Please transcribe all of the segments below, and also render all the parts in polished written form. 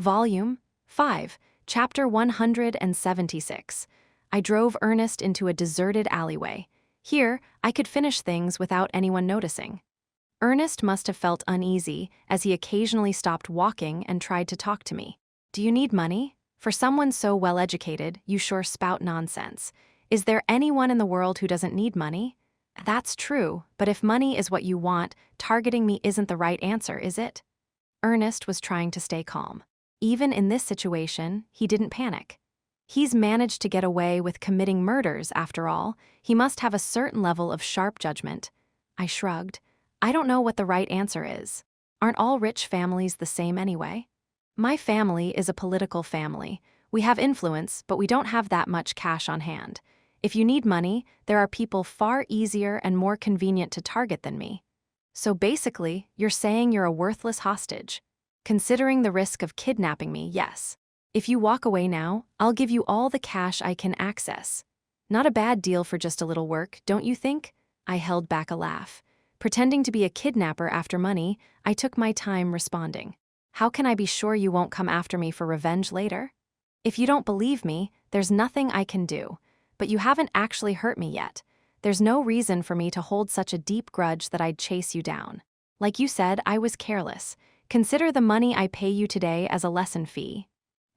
Volume 5, Chapter 176. I drove Ernest into a deserted alleyway. Here, I could finish things without anyone noticing. Ernest must have felt uneasy as he occasionally stopped walking and tried to talk to me. Do you need money? For someone so well-educated, you sure spout nonsense. Is there anyone in the world who doesn't need money? That's true, but if money is what you want, targeting me isn't the right answer, is it? Ernest was trying to stay calm. Even in this situation, he didn't panic. He's managed to get away with committing murders, after all. He must have a certain level of sharp judgment. I shrugged. I don't know what the right answer is. Aren't all rich families the same anyway? My family is a political family. We have influence, but we don't have that much cash on hand. If you need money, there are people far easier and more convenient to target than me. So basically, you're saying you're a worthless hostage. Considering the risk of kidnapping me, yes. If you walk away now, I'll give you all the cash I can access. Not a bad deal for just a little work, don't you think? I held back a laugh. Pretending to be a kidnapper after money, I took my time responding. How can I be sure you won't come after me for revenge later? If you don't believe me, there's nothing I can do. But you haven't actually hurt me yet. There's no reason for me to hold such a deep grudge that I'd chase you down. Like you said, I was careless. Consider the money I pay you today as a lesson fee.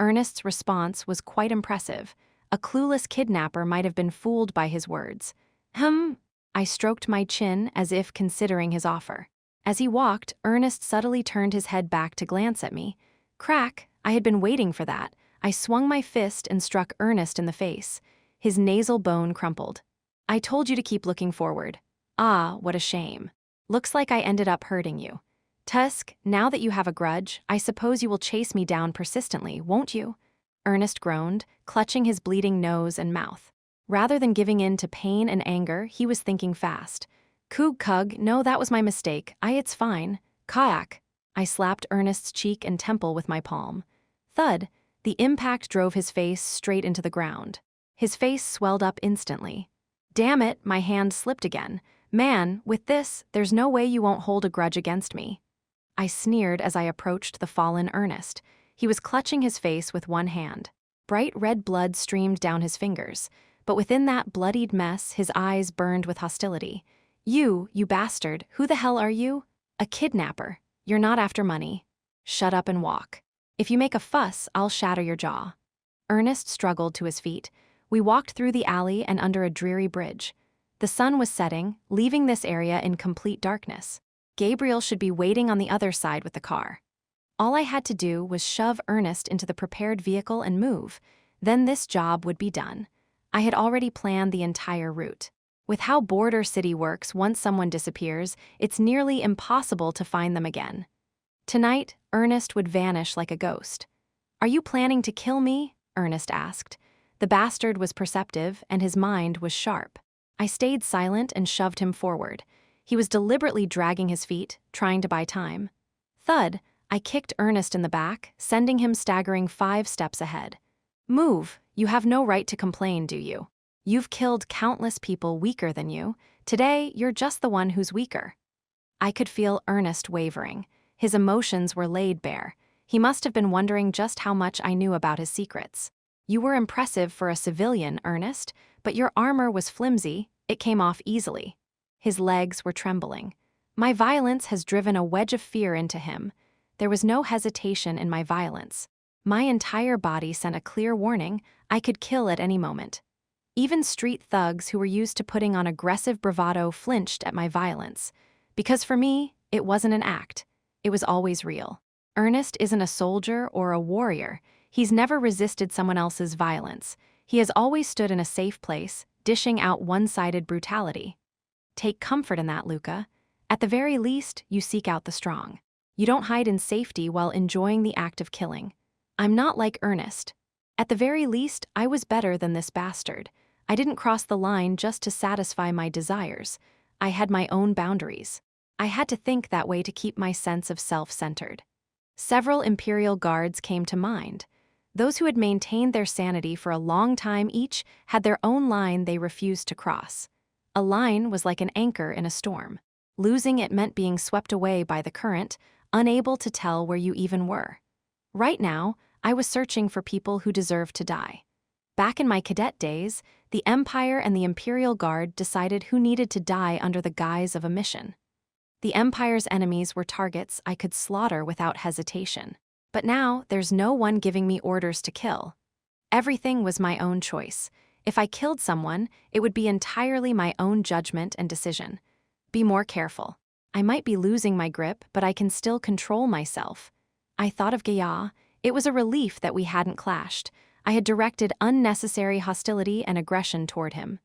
Ernest's response was quite impressive. A clueless kidnapper might have been fooled by his words. I stroked my chin as if considering his offer. As he walked, Ernest subtly turned his head back to glance at me. Crack, I had been waiting for that. I swung my fist and struck Ernest in the face. His nasal bone crumpled. I told you to keep looking forward. Ah, what a shame. Looks like I ended up hurting you. Tusk, now that you have a grudge, I suppose you will chase me down persistently, won't you? Ernest groaned, clutching his bleeding nose and mouth. Rather than giving in to pain and anger, he was thinking fast. Coog cug, no, that was my mistake. It's fine. Kayak. I slapped Ernest's cheek and temple with my palm. Thud. The impact drove his face straight into the ground. His face swelled up instantly. Damn it, my hand slipped again. Man, with this, there's no way you won't hold a grudge against me. I sneered as I approached the fallen Ernest. He was clutching his face with one hand. Bright red blood streamed down his fingers, but within that bloodied mess, his eyes burned with hostility. You bastard, who the hell are you? A kidnapper. You're not after money. Shut up and walk. If you make a fuss, I'll shatter your jaw. Ernest struggled to his feet. We walked through the alley and under a dreary bridge. The sun was setting, leaving this area in complete darkness. Gabriel should be waiting on the other side with the car. All I had to do was shove Ernest into the prepared vehicle and move. Then this job would be done. I had already planned the entire route. With how Border City works, once someone disappears, it's nearly impossible to find them again. Tonight, Ernest would vanish like a ghost. Are you planning to kill me? Ernest asked. The bastard was perceptive, and his mind was sharp. I stayed silent and shoved him forward. He was deliberately dragging his feet, trying to buy time. Thud, I kicked Ernest in the back, sending him staggering 5 steps ahead. Move, you have no right to complain, do you? You've killed countless people weaker than you. Today, you're just the one who's weaker. I could feel Ernest wavering. His emotions were laid bare. He must have been wondering just how much I knew about his secrets. You were impressive for a civilian, Ernest, but your armor was flimsy. It came off easily. His legs were trembling. My violence has driven a wedge of fear into him. There was no hesitation in my violence. My entire body sent a clear warning. I could kill at any moment. Even street thugs who were used to putting on aggressive bravado flinched at my violence. Because for me, it wasn't an act. It was always real. Ernest isn't a soldier or a warrior. He's never resisted someone else's violence. He has always stood in a safe place, dishing out one-sided brutality. Take comfort in that, Luka. At the very least, you seek out the strong. You don't hide in safety while enjoying the act of killing. I'm not like Ernest. At the very least, I was better than this bastard. I didn't cross the line just to satisfy my desires. I had my own boundaries. I had to think that way to keep my sense of self centered. Several Imperial Guards came to mind. Those who had maintained their sanity for a long time each had their own line they refused to cross. A line was like an anchor in a storm. Losing it meant being swept away by the current, unable to tell where you even were. Right now, I was searching for people who deserved to die. Back in my cadet days, the Empire and the Imperial Guard decided who needed to die under the guise of a mission. The Empire's enemies were targets I could slaughter without hesitation. But now, there's no one giving me orders to kill. Everything was my own choice. If I killed someone, it would be entirely my own judgment and decision. Be more careful. I might be losing my grip, but I can still control myself. I thought of Gaia. It was a relief that we hadn't clashed. I had directed unnecessary hostility and aggression toward him.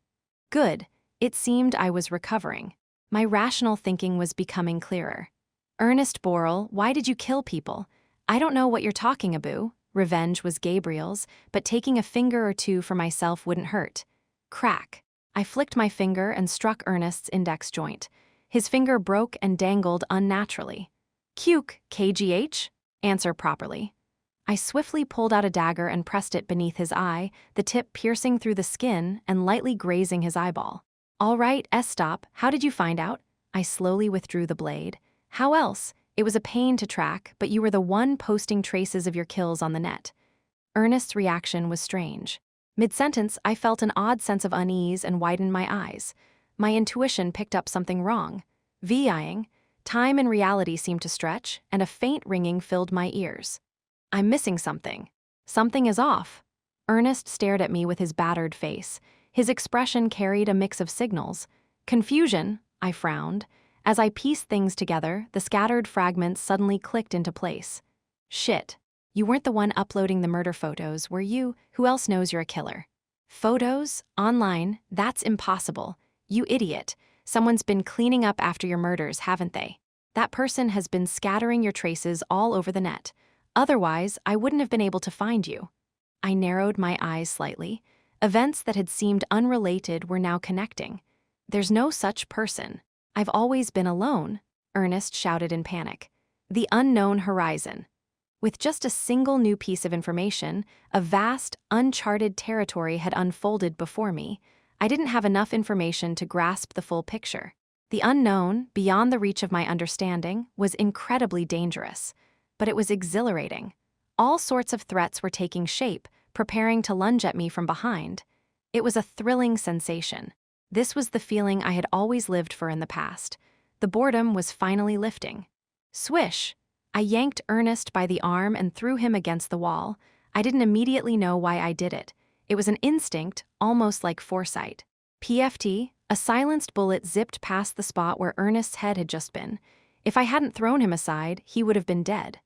Good. It seemed I was recovering. My rational thinking was becoming clearer. Ernest Borrell, why did you kill people? I don't know what you're talking about. Revenge was Gabriel's, but taking a finger or two for myself wouldn't hurt. Crack. I flicked my finger and struck Ernest's index joint. His finger broke and dangled unnaturally. Cuke, KGH? Answer properly. I swiftly pulled out a dagger and pressed it beneath his eye, the tip piercing through the skin and lightly grazing his eyeball. All right, stop. How did you find out? I slowly withdrew the blade. How else? It was a pain to track, but you were the one posting traces of your kills on the net. Ernest's reaction was strange. Mid-sentence, I felt an odd sense of unease and widened my eyes. My intuition picked up something wrong. VIing. Time and reality seemed to stretch, and a faint ringing filled my ears. I'm missing something. Something is off. Ernest stared at me with his battered face. His expression carried a mix of signals. Confusion, I frowned. As I pieced things together, the scattered fragments suddenly clicked into place. Shit. You weren't the one uploading the murder photos, were you? Who else knows you're a killer? Photos? Online? That's impossible. You idiot. Someone's been cleaning up after your murders, haven't they? That person has been scattering your traces all over the net. Otherwise, I wouldn't have been able to find you. I narrowed my eyes slightly. Events that had seemed unrelated were now connecting. There's no such person. I've always been alone, Ernest shouted in panic. The unknown horizon. With just a single new piece of information, a vast, uncharted territory had unfolded before me. I didn't have enough information to grasp the full picture. The unknown, beyond the reach of my understanding, was incredibly dangerous. But it was exhilarating. All sorts of threats were taking shape, preparing to lunge at me from behind. It was a thrilling sensation. This was the feeling I had always lived for in the past. The boredom was finally lifting. Swish! I yanked Ernest by the arm and threw him against the wall. I didn't immediately know why I did it. It was an instinct, almost like foresight. PFT, a silenced bullet zipped past the spot where Ernest's head had just been. If I hadn't thrown him aside, he would have been dead.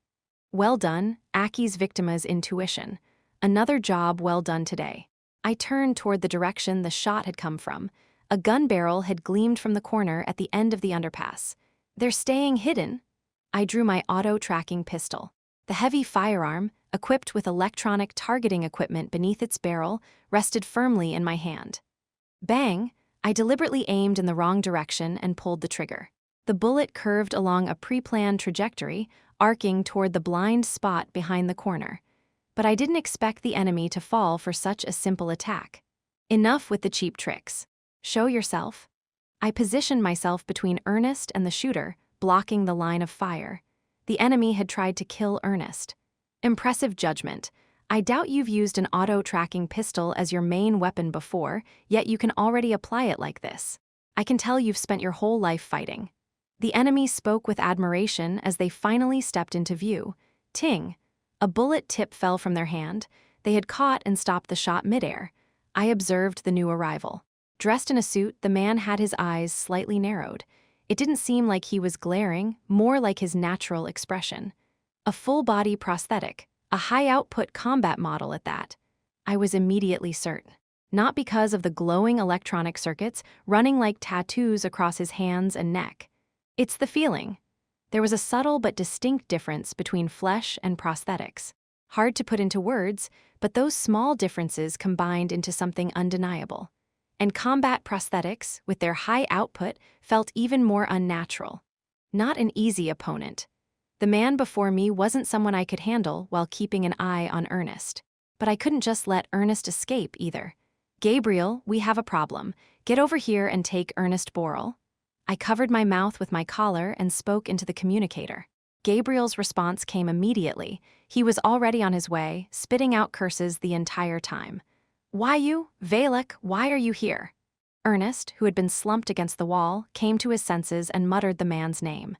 Well done, Aki's victim's intuition. Another job well done today. I turned toward the direction the shot had come from. A gun barrel had gleamed from the corner at the end of the underpass. They're staying hidden. I drew my auto-tracking pistol. The heavy firearm, equipped with electronic targeting equipment beneath its barrel, rested firmly in my hand. Bang! I deliberately aimed in the wrong direction and pulled the trigger. The bullet curved along a pre-planned trajectory, arcing toward the blind spot behind the corner. But I didn't expect the enemy to fall for such a simple attack. Enough with the cheap tricks. Show yourself. I positioned myself between Ernest and the shooter, blocking the line of fire. The enemy had tried to kill Ernest. Impressive judgment. I doubt you've used an auto-tracking pistol as your main weapon before, yet you can already apply it like this. I can tell you've spent your whole life fighting. The enemy spoke with admiration as they finally stepped into view. Ting! A bullet tip fell from their hand. They had caught and stopped the shot midair. I observed the new arrival. Dressed in a suit, the man had his eyes slightly narrowed. It didn't seem like he was glaring, more like his natural expression. A full-body prosthetic, a high-output combat model at that. I was immediately certain. Not because of the glowing electronic circuits running like tattoos across his hands and neck. It's the feeling. There was a subtle but distinct difference between flesh and prosthetics. Hard to put into words, but those small differences combined into something undeniable. And combat prosthetics, with their high output, felt even more unnatural. Not an easy opponent. The man before me wasn't someone I could handle while keeping an eye on Ernest. But I couldn't just let Ernest escape either. Gabriel, we have a problem. Get over here and take Ernest Borrell. I covered my mouth with my collar and spoke into the communicator. Gabriel's response came immediately. He was already on his way, spitting out curses the entire time. "Why you? Valak, why are you here?" Ernest, who had been slumped against the wall, came to his senses and muttered the man's name.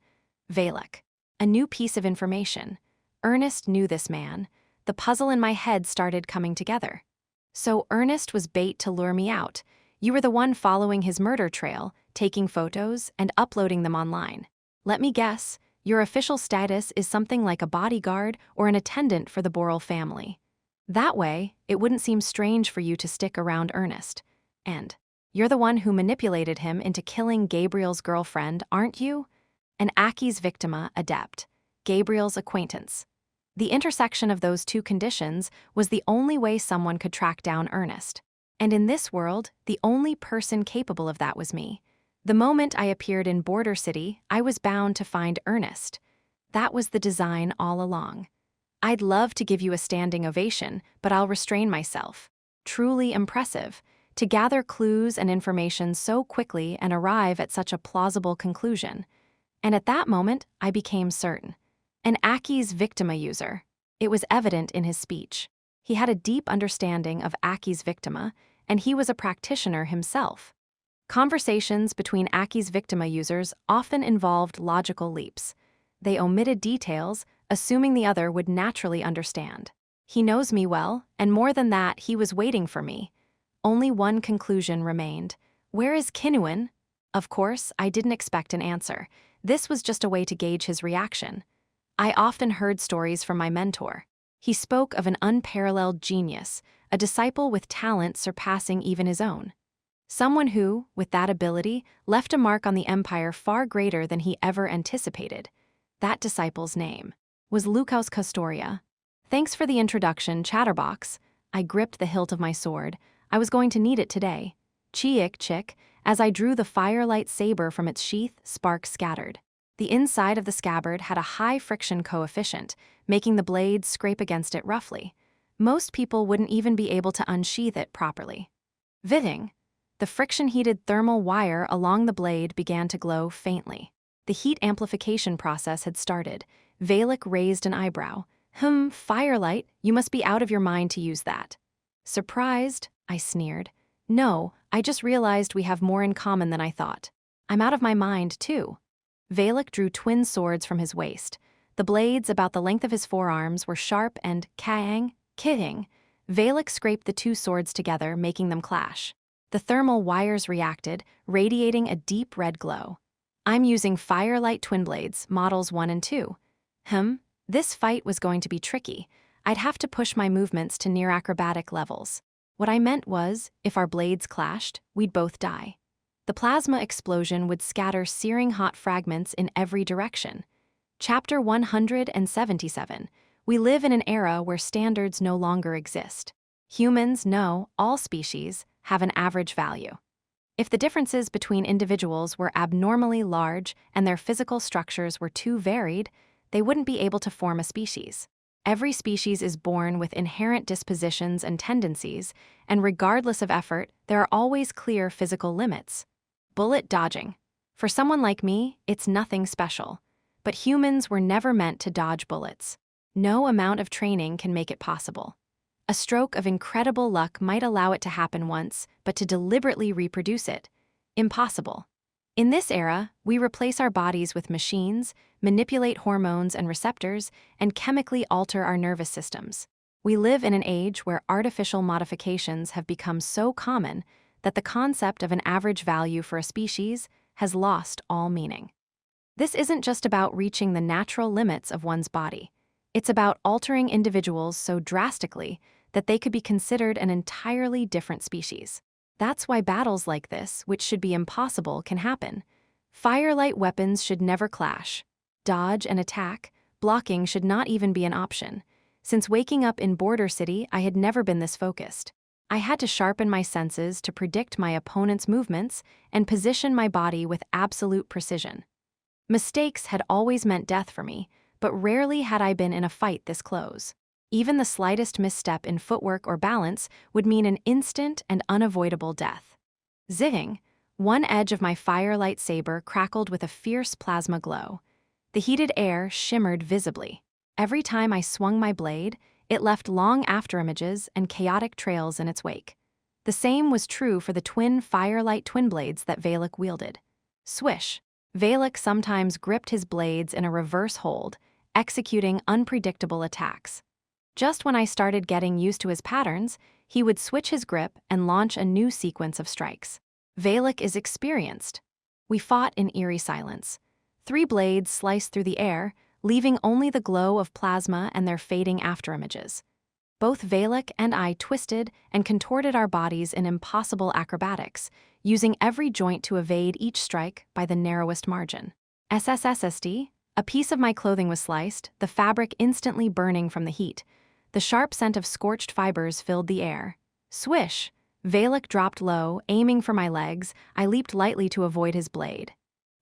Valak. A new piece of information. Ernest knew this man. The puzzle in my head started coming together. So Ernest was bait to lure me out. You were the one following his murder trail, taking photos, and uploading them online. Let me guess, your official status is something like a bodyguard or an attendant for the Borrell family. That way, it wouldn't seem strange for you to stick around Ernest. And you're the one who manipulated him into killing Gabriel's girlfriend, aren't you? An Aki's victima adept, Gabriel's acquaintance. The intersection of those two conditions was the only way someone could track down Ernest. And in this world, the only person capable of that was me. The moment I appeared in Border City, I was bound to find Ernest. That was the design all along. I'd love to give you a standing ovation, but I'll restrain myself. Truly impressive, to gather clues and information so quickly and arrive at such a plausible conclusion. And at that moment, I became certain. An Aki's victima user. It was evident in his speech. He had a deep understanding of Aki's victima, and he was a practitioner himself. Conversations between Aki's victima users often involved logical leaps. They omitted details, assuming the other would naturally understand. He knows me well, and more than that, he was waiting for me. Only one conclusion remained. Where is Kinuan? Of course, I didn't expect an answer. This was just a way to gauge his reaction. I often heard stories from my mentor. He spoke of an unparalleled genius, a disciple with talent surpassing even his own. Someone who, with that ability, left a mark on the empire far greater than he ever anticipated. That disciple's name was Luka Custoria. Thanks for the introduction, Chatterbox. I gripped the hilt of my sword. I was going to need it today. Chick, chick, as I drew the firelight saber from its sheath, sparks scattered. The inside of the scabbard had a high friction coefficient, making the blade scrape against it roughly. Most people wouldn't even be able to unsheath it properly. Vitting. The friction-heated thermal wire along the blade began to glow faintly. The heat amplification process had started. Valak raised an eyebrow. Firelight, you must be out of your mind to use that. Surprised, I sneered. No, I just realized we have more in common than I thought. I'm out of my mind, too. Valak drew twin swords from his waist. The blades, about the length of his forearms, were sharp and kidding. Valak scraped the two swords together, making them clash. The thermal wires reacted, radiating a deep red glow. I'm using Firelight twin blades, models 1 and 2. This fight was going to be tricky. I'd have to push my movements to near acrobatic levels. What I meant was, if our blades clashed, we'd both die. The plasma explosion would scatter searing hot fragments in every direction. Chapter 177. We live in an era where standards no longer exist. Humans, no, all species, have an average value. If the differences between individuals were abnormally large and their physical structures were too varied, they wouldn't be able to form a species. Every species is born with inherent dispositions and tendencies, and regardless of effort, there are always clear physical limits. Bullet dodging. For someone like me, it's nothing special. But humans were never meant to dodge bullets. No amount of training can make it possible. A stroke of incredible luck might allow it to happen once, but to deliberately reproduce it, impossible. In this era, we replace our bodies with machines, manipulate hormones and receptors, and chemically alter our nervous systems. We live in an age where artificial modifications have become so common that the concept of an average value for a species has lost all meaning. This isn't just about reaching the natural limits of one's body. It's about altering individuals so drastically that they could be considered an entirely different species. That's why battles like this, which should be impossible, can happen. Firelight weapons should never clash. Dodge and attack, blocking should not even be an option. Since waking up in Border City, I had never been this focused. I had to sharpen my senses to predict my opponent's movements and position my body with absolute precision. Mistakes had always meant death for me, but rarely had I been in a fight this close. Even the slightest misstep in footwork or balance would mean an instant and unavoidable death. Zing! One edge of my firelight saber crackled with a fierce plasma glow. The heated air shimmered visibly. Every time I swung my blade, it left long afterimages and chaotic trails in its wake. The same was true for the twin firelight twin blades that Valak wielded. Swish! Valak sometimes gripped his blades in a reverse hold, executing unpredictable attacks. Just when I started getting used to his patterns, he would switch his grip and launch a new sequence of strikes. Valak is experienced. We fought in eerie silence. 3 blades sliced through the air, leaving only the glow of plasma and their fading afterimages. Both Valak and I twisted and contorted our bodies in impossible acrobatics, using every joint to evade each strike by the narrowest margin. SSSSD, a piece of my clothing was sliced, the fabric instantly burning from the heat. The sharp scent of scorched fibers filled the air. Swish! Valak dropped low, aiming for my legs. I leaped lightly to avoid his blade.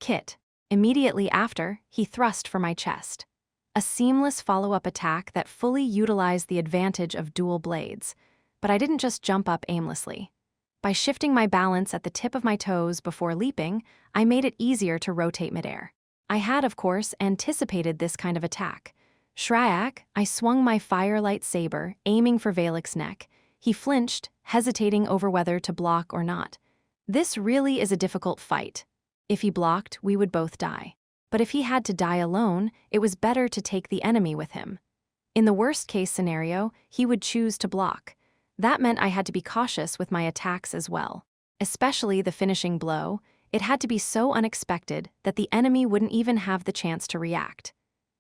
Kit. Immediately after, he thrust for my chest. A seamless follow-up attack that fully utilized the advantage of dual blades. But I didn't just jump up aimlessly. By shifting my balance at the tip of my toes before leaping, I made it easier to rotate midair. I had, of course, anticipated this kind of attack. Shrayak, I swung my firelight saber, aiming for Valak's neck. He flinched, hesitating over whether to block or not. This really is a difficult fight. If he blocked, we would both die. But if he had to die alone, it was better to take the enemy with him. In the worst-case scenario, he would choose to block. That meant I had to be cautious with my attacks as well. Especially the finishing blow, it had to be so unexpected that the enemy wouldn't even have the chance to react.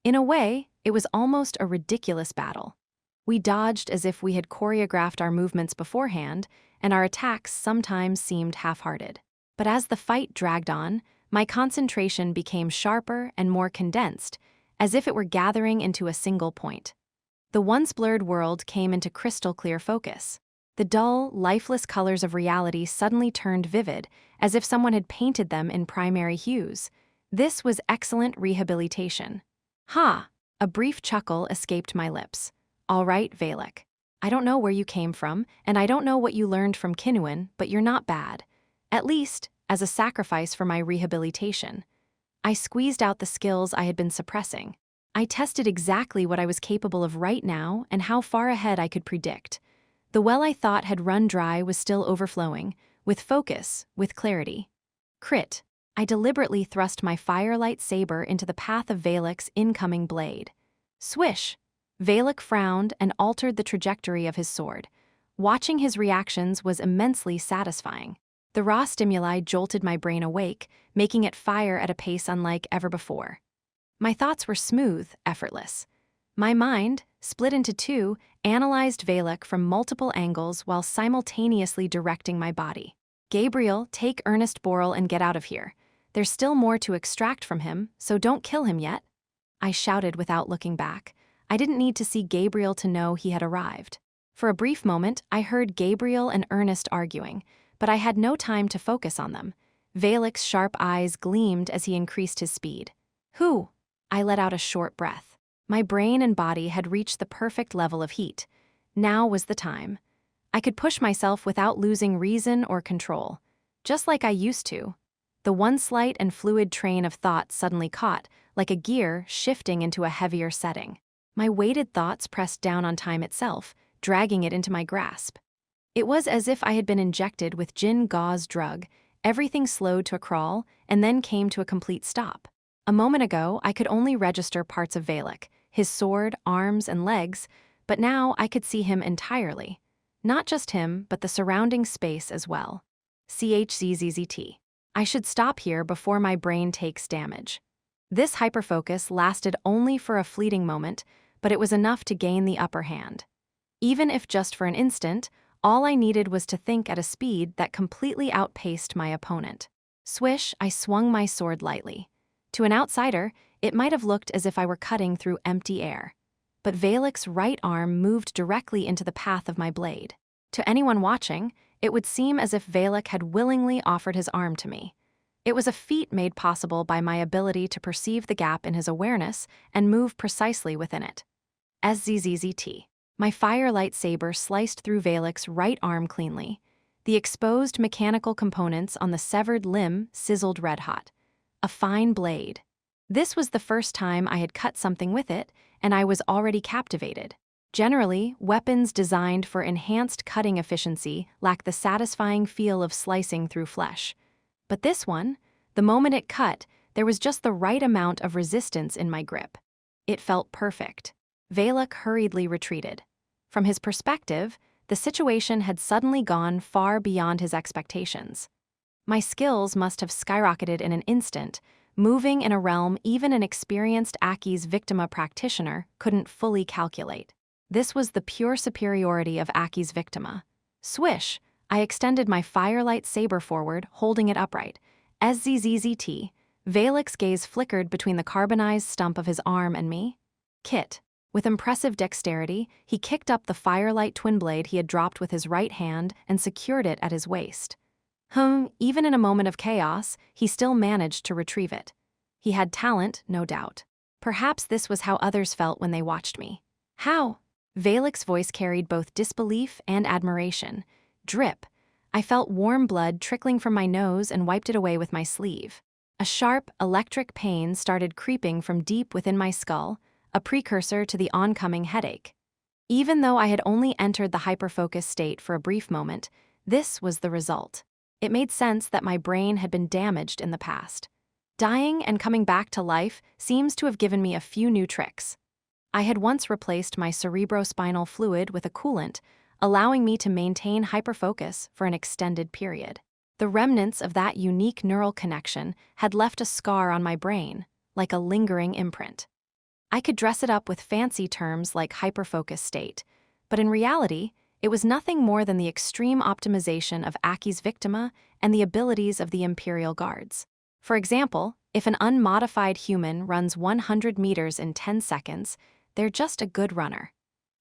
In a way, it was almost a ridiculous battle. We dodged as if we had choreographed our movements beforehand, and our attacks sometimes seemed half-hearted. But as the fight dragged on, my concentration became sharper and more condensed, as if it were gathering into a single point. The once blurred world came into crystal-clear focus. The dull, lifeless colors of reality suddenly turned vivid, as if someone had painted them in primary hues. This was excellent rehabilitation. Ha! A brief chuckle escaped my lips. All right, Valak. I don't know where you came from, and I don't know what you learned from Kinuan, but you're not bad. At least, as a sacrifice for my rehabilitation. I squeezed out the skills I had been suppressing. I tested exactly what I was capable of right now and how far ahead I could predict. The well I thought had run dry was still overflowing, with focus, with clarity. Crit. I deliberately thrust my firelight saber into the path of Valak's incoming blade. Swish! Valak frowned and altered the trajectory of his sword. Watching his reactions was immensely satisfying. The raw stimuli jolted my brain awake, making it fire at a pace unlike ever before. My thoughts were smooth, effortless. My mind, split into 2, analyzed Valak from multiple angles while simultaneously directing my body. Gabriel, take Ernest Borel and get out of here. There's still more to extract from him, so don't kill him yet. I shouted without looking back. I didn't need to see Gabriel to know he had arrived. For a brief moment, I heard Gabriel and Ernest arguing, but I had no time to focus on them. Valak's sharp eyes gleamed as he increased his speed. Who? I let out a short breath. My brain and body had reached the perfect level of heat. Now was the time. I could push myself without losing reason or control. Just like I used to. The one slight and fluid train of thought suddenly caught, like a gear shifting into a heavier setting. My weighted thoughts pressed down on time itself, dragging it into my grasp. It was as if I had been injected with Jin Gau's drug. Everything slowed to a crawl, and then came to a complete stop. A moment ago, I could only register parts of Valak, his sword, arms, and legs, but now I could see him entirely. Not just him, but the surrounding space as well. CHZZZT. I should stop here before my brain takes damage. This hyperfocus lasted only for a fleeting moment, but it was enough to gain the upper hand. Even if just for an instant, all I needed was to think at a speed that completely outpaced my opponent. Swish, I swung my sword lightly. To an outsider, it might have looked as if I were cutting through empty air. But Valak's right arm moved directly into the path of my blade. To anyone watching, it would seem as if Valak had willingly offered his arm to me. It was a feat made possible by my ability to perceive the gap in his awareness and move precisely within it. SZZZT. My firelight saber sliced through Valak's right arm cleanly. The exposed mechanical components on the severed limb sizzled red-hot. A fine blade. This was the first time I had cut something with it, and I was already captivated. Generally, weapons designed for enhanced cutting efficiency lack the satisfying feel of slicing through flesh. But this one, the moment it cut, there was just the right amount of resistance in my grip. It felt perfect. Valak hurriedly retreated. From his perspective, the situation had suddenly gone far beyond his expectations. My skills must have skyrocketed in an instant, moving in a realm even an experienced Aki's Victima practitioner couldn't fully calculate. This was the pure superiority of Aki's Victima. Swish! I extended my firelight saber forward, holding it upright. SZZZT. Valak's gaze flickered between the carbonized stump of his arm and me. Kit. With impressive dexterity, he kicked up the firelight twin blade he had dropped with his right hand and secured it at his waist. Even in a moment of chaos, he still managed to retrieve it. He had talent, no doubt. Perhaps this was how others felt when they watched me. How? Valak's voice carried both disbelief and admiration. Drip. I felt warm blood trickling from my nose and wiped it away with my sleeve. A sharp, electric pain started creeping from deep within my skull, a precursor to the oncoming headache. Even though I had only entered the hyperfocus state for a brief moment, this was the result. It made sense that my brain had been damaged in the past. Dying and coming back to life seems to have given me a few new tricks. I had once replaced my cerebrospinal fluid with a coolant, allowing me to maintain hyperfocus for an extended period. The remnants of that unique neural connection had left a scar on my brain, like a lingering imprint. I could dress it up with fancy terms like hyperfocus state, but in reality, it was nothing more than the extreme optimization of Aki's Victima and the abilities of the Imperial Guards. For example, if an unmodified human runs 100 meters in 10 seconds, they're just a good runner.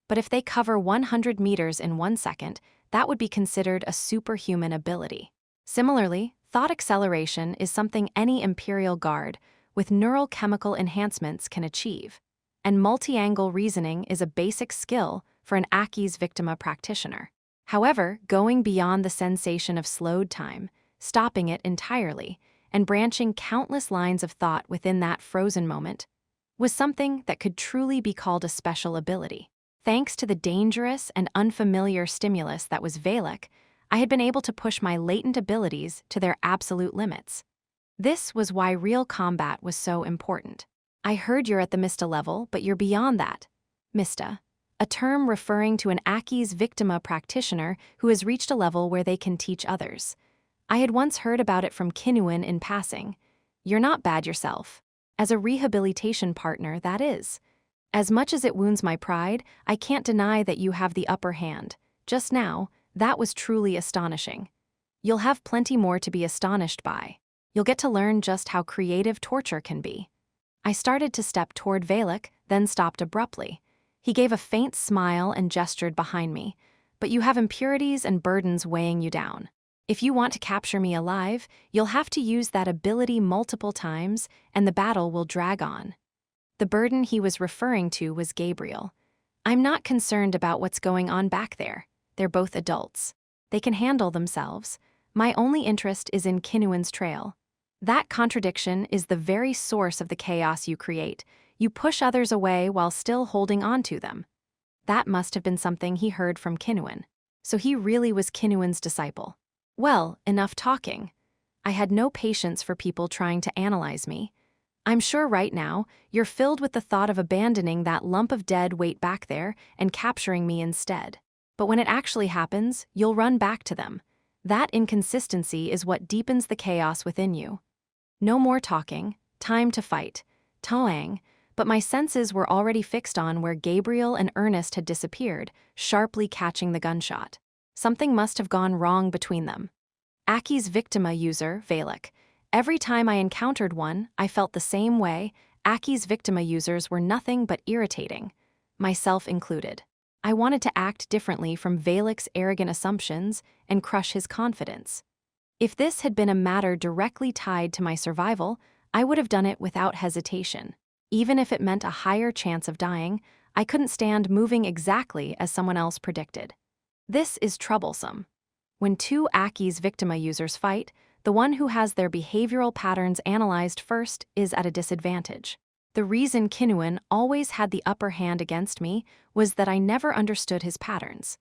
But if they cover 100 meters in 1 second, that would be considered a superhuman ability. Similarly, thought acceleration is something any Imperial Guard with neural chemical enhancements can achieve, and multi-angle reasoning is a basic skill for an Aki's Victima practitioner. However, going beyond the sensation of slowed time, stopping it entirely, and branching countless lines of thought within that frozen moment, was something that could truly be called a special ability. Thanks to the dangerous and unfamiliar stimulus that was Valak, I had been able to push my latent abilities to their absolute limits. This was why real combat was so important. I heard you're at the Mista level, but you're beyond that. Mista, a term referring to an Aki's Victima practitioner who has reached a level where they can teach others. I had once heard about it from Kinuan in passing. You're not bad yourself. As a rehabilitation partner, that is. As much as it wounds my pride, I can't deny that you have the upper hand. Just now, that was truly astonishing. You'll have plenty more to be astonished by. You'll get to learn just how creative torture can be. I started to step toward Valak, then stopped abruptly. He gave a faint smile and gestured behind me. But you have impurities and burdens weighing you down. If you want to capture me alive, you'll have to use that ability multiple times, and the battle will drag on. The burden he was referring to was Gabriel. I'm not concerned about what's going on back there. They're both adults. They can handle themselves. My only interest is in Kinuan's trail. That contradiction is the very source of the chaos you create. You push others away while still holding on to them. That must have been something he heard from Kinuan. So he really was Kinuan's disciple. Well, enough talking. I had no patience for people trying to analyze me. I'm sure right now, you're filled with the thought of abandoning that lump of dead weight back there and capturing me instead. But when it actually happens, you'll run back to them. That inconsistency is what deepens the chaos within you. No more talking, time to fight. Toang, but my senses were already fixed on where Gabriel and Ernest had disappeared, sharply catching the gunshot. Something must have gone wrong between them. Aki's Victima user, Valak. Every time I encountered one, I felt the same way. Aki's Victima users were nothing but irritating, myself included. I wanted to act differently from Valak's arrogant assumptions and crush his confidence. If this had been a matter directly tied to my survival, I would have done it without hesitation. Even if it meant a higher chance of dying, I couldn't stand moving exactly as someone else predicted. This is troublesome. When two Aki's Victima users fight, The one who has their behavioral patterns analyzed first is at a disadvantage. The reason Kinnuan always had the upper hand against me was that I never understood his patterns.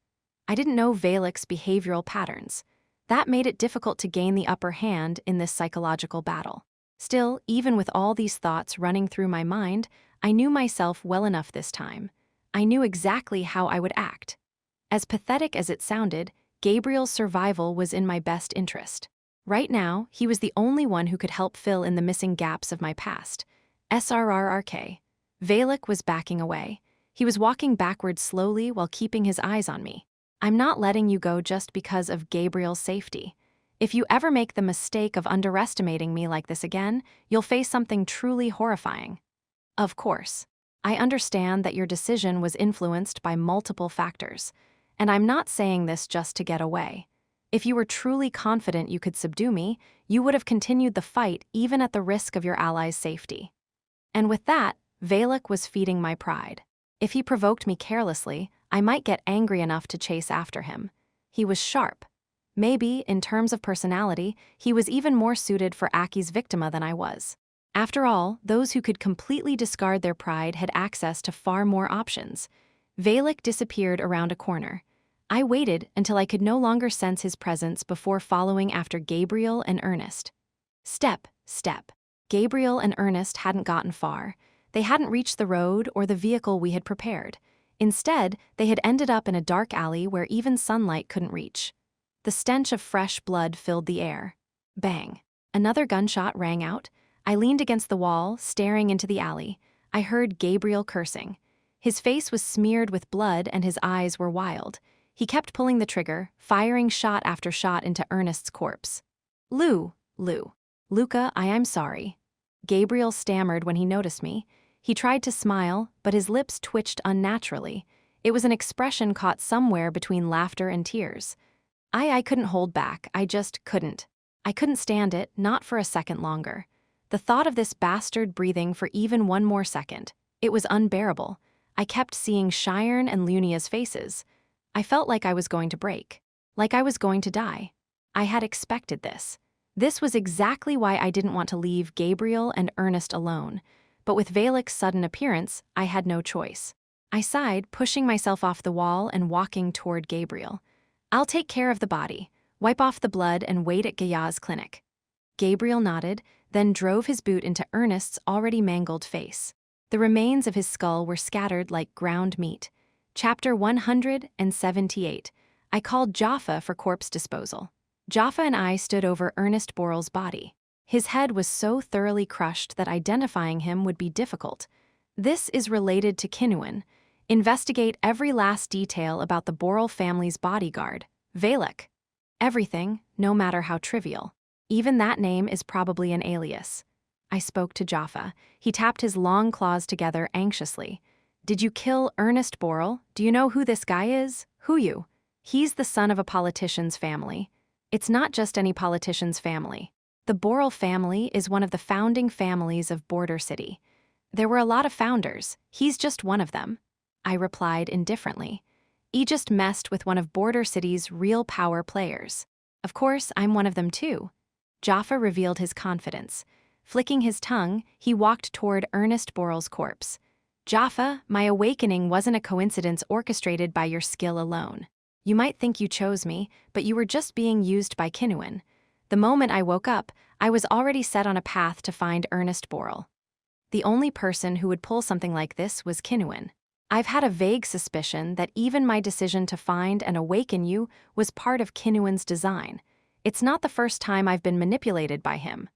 I didn't know Valak's behavioral patterns. That made it difficult to gain the upper hand in this psychological battle. Still, even with all these thoughts running through my mind, I knew myself well enough this time. I knew exactly how I would act. As pathetic as it sounded, Gabriel's survival was in my best interest. Right now, he was the only one who could help fill in the missing gaps of my past. SRRRK. Valak was backing away. He was walking backwards slowly while keeping his eyes on me. I'm not letting you go just because of Gabriel's safety. If you ever make the mistake of underestimating me like this again, you'll face something truly horrifying. Of course, I understand that your decision was influenced by multiple factors, and I'm not saying this just to get away. If you were truly confident you could subdue me, you would have continued the fight even at the risk of your allies' safety. And with that, Valak was feeding my pride. If he provoked me carelessly, I might get angry enough to chase after him. He was sharp. Maybe, in terms of personality, he was even more suited for Aki's victima than I was. After all, those who could completely discard their pride had access to far more options. Valak disappeared around a corner. I waited until I could no longer sense his presence before following after Gabriel and Ernest. Step, step. Gabriel and Ernest hadn't gotten far. They hadn't reached the road or the vehicle we had prepared. Instead, they had ended up in a dark alley where even sunlight couldn't reach. The stench of fresh blood filled the air. Bang. Another gunshot rang out. I leaned against the wall, staring into the alley. I heard Gabriel cursing. His face was smeared with blood and his eyes were wild. He kept pulling the trigger, firing shot after shot into Ernest's corpse. Luka, I'm sorry. Gabriel stammered when he noticed me. He tried to smile, but his lips twitched unnaturally. It was an expression caught somewhere between laughter and tears. I couldn't hold back. I just couldn't. I couldn't stand it, not for a second longer. The thought of this bastard breathing for even one more second, it was unbearable. I kept seeing Cheyenne and Lunia's faces. I felt like I was going to break. Like I was going to die. I had expected this. This was exactly why I didn't want to leave Gabriel and Ernest alone. But with Valak's sudden appearance, I had no choice. I sighed, pushing myself off the wall and walking toward Gabriel. I'll take care of the body, wipe off the blood, and wait at Gaya's clinic. Gabriel nodded, then drove his boot into Ernest's already mangled face. The remains of his skull were scattered like ground meat. Chapter 178. I called Jaffa for corpse disposal. Jaffa and I stood over Ernest Boral's body. His head was so thoroughly crushed that identifying him would be difficult. This is related to Kinnuan. Investigate every last detail about the Boral family's bodyguard, Valak. Everything, no matter how trivial. Even that name is probably an alias. I spoke to Jaffa. He tapped his long claws together anxiously. Did you kill Ernest Boral? Do you know who this guy is? Who you? He's the son of a politician's family. It's not just any politician's family. The Boral family is one of the founding families of Border City. There were a lot of founders. He's just one of them. I replied indifferently. He just messed with one of Border City's real power players. Of course, I'm one of them too. Jaffa revealed his confidence. Flicking his tongue, he walked toward Ernest Boral's corpse. Jaffa, my awakening wasn't a coincidence orchestrated by your skill alone. You might think you chose me, but you were just being used by Kinnuan. The moment I woke up, I was already set on a path to find Ernest Boral. The only person who would pull something like this was Kinnuan. I've had a vague suspicion that even my decision to find and awaken you was part of Kinnuan's design. It's not the first time I've been manipulated by him.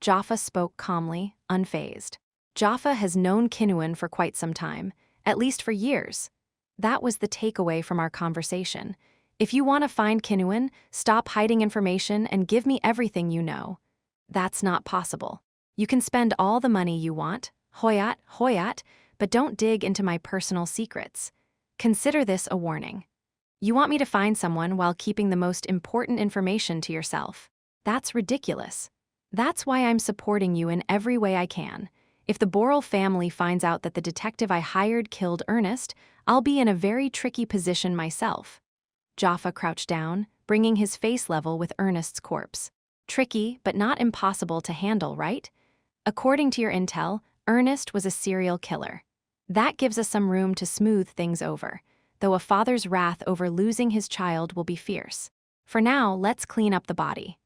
Jaffa spoke calmly, unfazed. Jaffa has known Kinnuan for quite some time, at least for years. That was the takeaway from our conversation. If you want to find Kinnuan, stop hiding information and give me everything you know. That's not possible. You can spend all the money you want, hoyat, but don't dig into my personal secrets. Consider this a warning. You want me to find someone while keeping the most important information to yourself. That's ridiculous. That's why I'm supporting you in every way I can. If the Boral family finds out that the detective I hired killed Ernest, I'll be in a very tricky position myself. Jaffa crouched down, bringing his face level with Ernest's corpse. Tricky, but not impossible to handle, right? According to your intel, Ernest was a serial killer. That gives us some room to smooth things over, though a father's wrath over losing his child will be fierce. For now, let's clean up the body.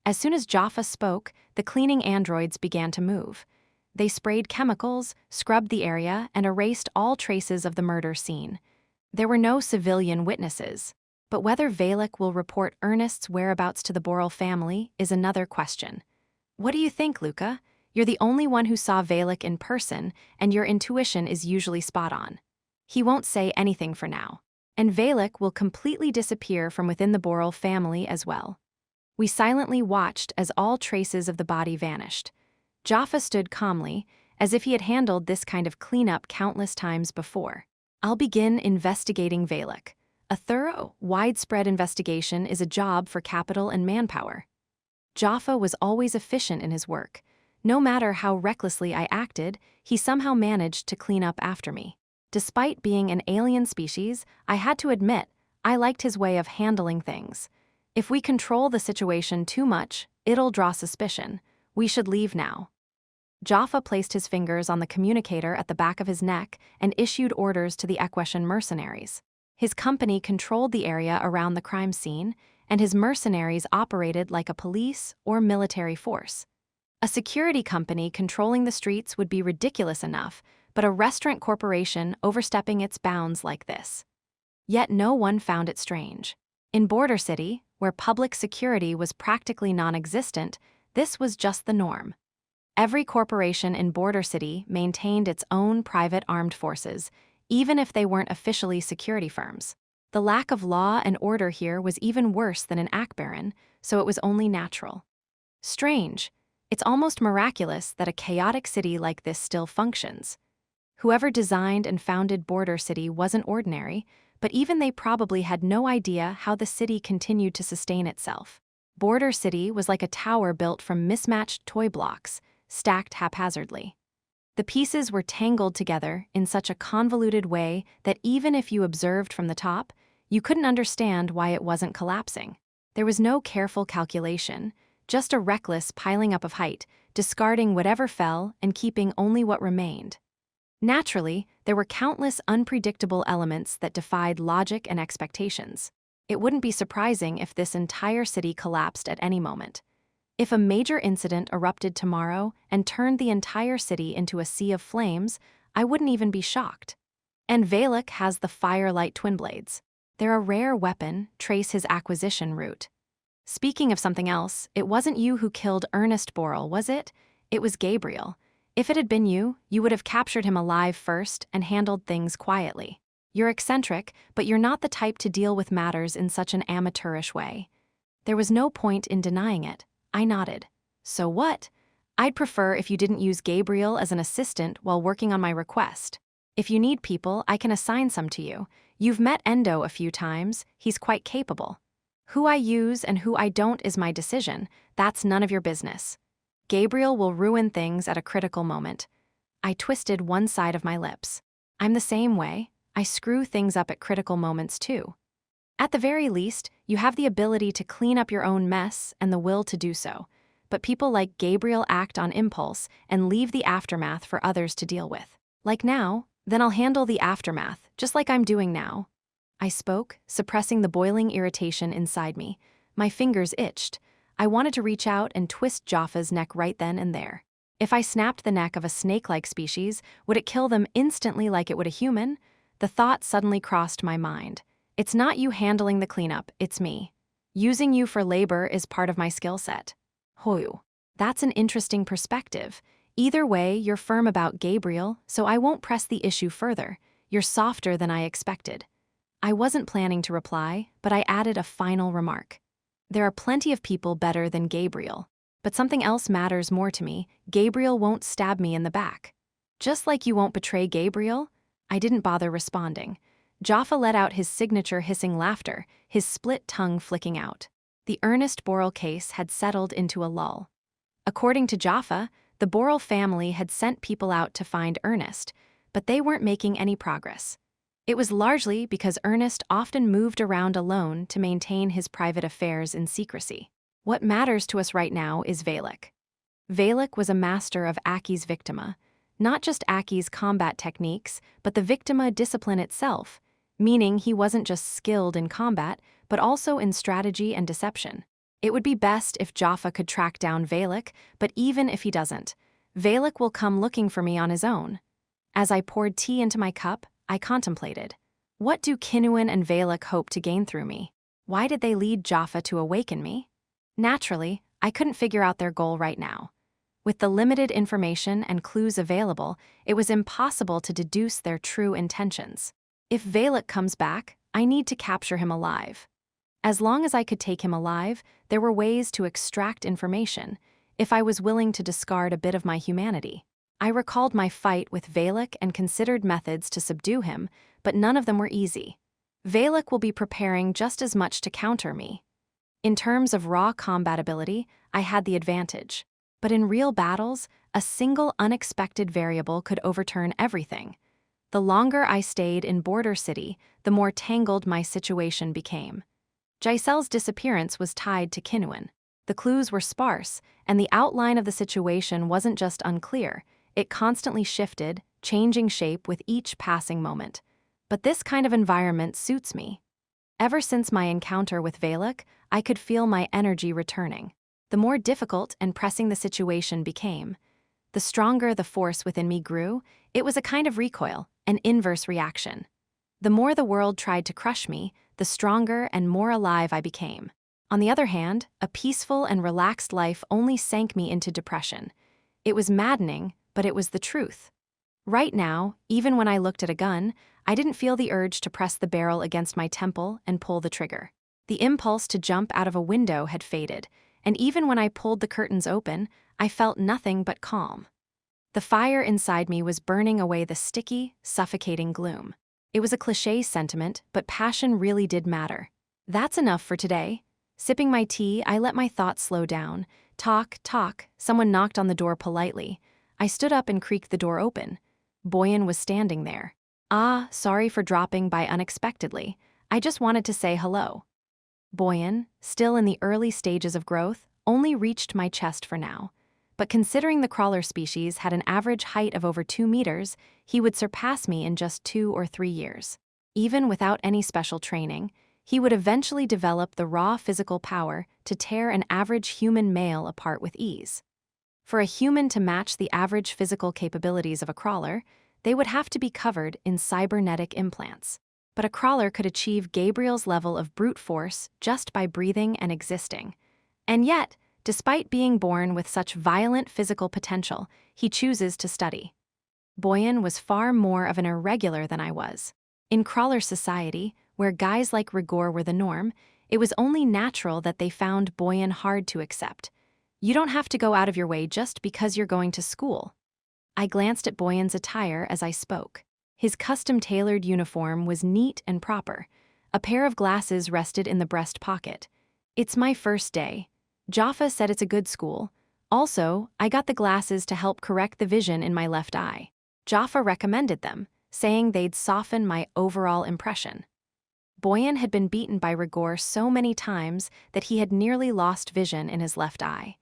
As soon as Jaffa spoke, the cleaning androids began to move. They sprayed chemicals, scrubbed the area, and erased all traces of the murder scene. There were no civilian witnesses, but whether Valek will report Ernest's whereabouts to the Borel family is another question. What do you think, Luka? You're the only one who saw Valek in person, and your intuition is usually spot on. He won't say anything for now, and Valek will completely disappear from within the Borel family as well. We silently watched as all traces of the body vanished. Jaffa stood calmly, as if he had handled this kind of cleanup countless times before. I'll begin investigating Valek. A thorough, widespread investigation is a job for capital and manpower. Jaffa was always efficient in his work. No matter how recklessly I acted, he somehow managed to clean up after me. Despite being an alien species, I had to admit, I liked his way of handling things. If we control the situation too much, it'll draw suspicion. We should leave now. Jaffa placed his fingers on the communicator at the back of his neck and issued orders to the Equestrian mercenaries. His company controlled the area around the crime scene, and his mercenaries operated like a police or military force. A security company controlling the streets would be ridiculous enough, but a restaurant corporation overstepping its bounds like this. Yet no one found it strange. In Border City, where public security was practically non-existent, this was just the norm. Every corporation in Border City maintained its own private armed forces, even if they weren't officially security firms. The lack of law and order here was even worse than in Akbaran, so it was only natural. Strange. It's almost miraculous that a chaotic city like this still functions. Whoever designed and founded Border City wasn't ordinary, but even they probably had no idea how the city continued to sustain itself. Border City was like a tower built from mismatched toy blocks, stacked haphazardly. The pieces were tangled together in such a convoluted way that even if you observed from the top, you couldn't understand why it wasn't collapsing. There was no careful calculation, just a reckless piling up of height, discarding whatever fell and keeping only what remained. Naturally, there were countless unpredictable elements that defied logic and expectations. It wouldn't be surprising if this entire city collapsed at any moment. If a major incident erupted tomorrow and turned the entire city into a sea of flames, I wouldn't even be shocked. And Valek has the Firelight Twin Blades. They're a rare weapon, trace his acquisition route. Speaking of something else, it wasn't you who killed Ernest Borel, was it? It was Gabriel. If it had been you, you would have captured him alive first and handled things quietly. You're eccentric, but you're not the type to deal with matters in such an amateurish way. There was no point in denying it. I nodded. So what? I'd prefer if you didn't use Gabriel as an assistant while working on my request. If you need people, I can assign some to you. You've met Endo a few times. He's quite capable. Who I use and who I don't is my decision. That's none of your business. Gabriel will ruin things at a critical moment. I twisted one side of my lips. I'm the same way. I screw things up at critical moments too. At the very least, you have the ability to clean up your own mess and the will to do so. But people like Gabriel act on impulse and leave the aftermath for others to deal with. Like now, then I'll handle the aftermath, just like I'm doing now. I spoke, suppressing the boiling irritation inside me. My fingers itched. I wanted to reach out and twist Jaffa's neck right then and there. If I snapped the neck of a snake-like species, would it kill them instantly like it would a human? The thought suddenly crossed my mind. It's not you handling the cleanup, it's me. Using you for labor is part of my skill set. Hoyu. That's an interesting perspective. Either way, you're firm about Gabriel, so I won't press the issue further. You're softer than I expected. I wasn't planning to reply, but I added a final remark. There are plenty of people better than Gabriel. But something else matters more to me. Gabriel won't stab me in the back. Just like you won't betray Gabriel? I didn't bother responding. Jaffa let out his signature hissing laughter, his split tongue flicking out. The Ernest Borel case had settled into a lull. According to Jaffa, the Borel family had sent people out to find Ernest, but they weren't making any progress. It was largely because Ernest often moved around alone to maintain his private affairs in secrecy. What matters to us right now is Valak. Valak was a master of Aki's Victima, not just Aki's combat techniques, but the Victima discipline itself, meaning he wasn't just skilled in combat, but also in strategy and deception. It would be best if Jaffa could track down Valak, but even if he doesn't, Valak will come looking for me on his own. As I poured tea into my cup, I contemplated. What do Kinnuan and Valak hope to gain through me? Why did they lead Jaffa to awaken me? Naturally, I couldn't figure out their goal right now. With the limited information and clues available, it was impossible to deduce their true intentions. If Valak comes back, I need to capture him alive. As long as I could take him alive, there were ways to extract information, if I was willing to discard a bit of my humanity. I recalled my fight with Valak and considered methods to subdue him, but none of them were easy. Valak will be preparing just as much to counter me. In terms of raw combat ability, I had the advantage. But in real battles, a single unexpected variable could overturn everything. The longer I stayed in Border City, the more tangled my situation became. Giselle's disappearance was tied to Kinnuan. The clues were sparse, and the outline of the situation wasn't just unclear, it constantly shifted, changing shape with each passing moment. But this kind of environment suits me. Ever since my encounter with Valak, I could feel my energy returning. The more difficult and pressing the situation became, the stronger the force within me grew. It was a kind of recoil, an inverse reaction. The more the world tried to crush me, the stronger and more alive I became. On the other hand, a peaceful and relaxed life only sank me into depression. It was maddening, but it was the truth. Right now, even when I looked at a gun, I didn't feel the urge to press the barrel against my temple and pull the trigger. The impulse to jump out of a window had faded, and even when I pulled the curtains open, I felt nothing but calm. The fire inside me was burning away the sticky, suffocating gloom. It was a cliché sentiment, but passion really did matter. That's enough for today. Sipping my tea, I let my thoughts slow down. Talk. Someone knocked on the door politely. I stood up and creaked the door open. Boyan was standing there. Sorry for dropping by unexpectedly. I just wanted to say hello. Boyan, still in the early stages of growth, only reached my chest for now. But considering the crawler species had an average height of over 2 meters, he would surpass me in just 2 or 3 years. Even without any special training, he would eventually develop the raw physical power to tear an average human male apart with ease. For a human to match the average physical capabilities of a crawler, they would have to be covered in cybernetic implants. But a crawler could achieve Gabriel's level of brute force just by breathing and existing. And yet, despite being born with such violent physical potential, he chooses to study. Boyan was far more of an irregular than I was. In crawler society, where guys like Rigor were the norm, it was only natural that they found Boyan hard to accept. You don't have to go out of your way just because you're going to school. I glanced at Boyan's attire as I spoke. His custom-tailored uniform was neat and proper. A pair of glasses rested in the breast pocket. It's my first day. Jaffa said it's a good school. Also, I got the glasses to help correct the vision in my left eye. Jaffa recommended them, saying they'd soften my overall impression. Boyan had been beaten by Rigor so many times that he had nearly lost vision in his left eye.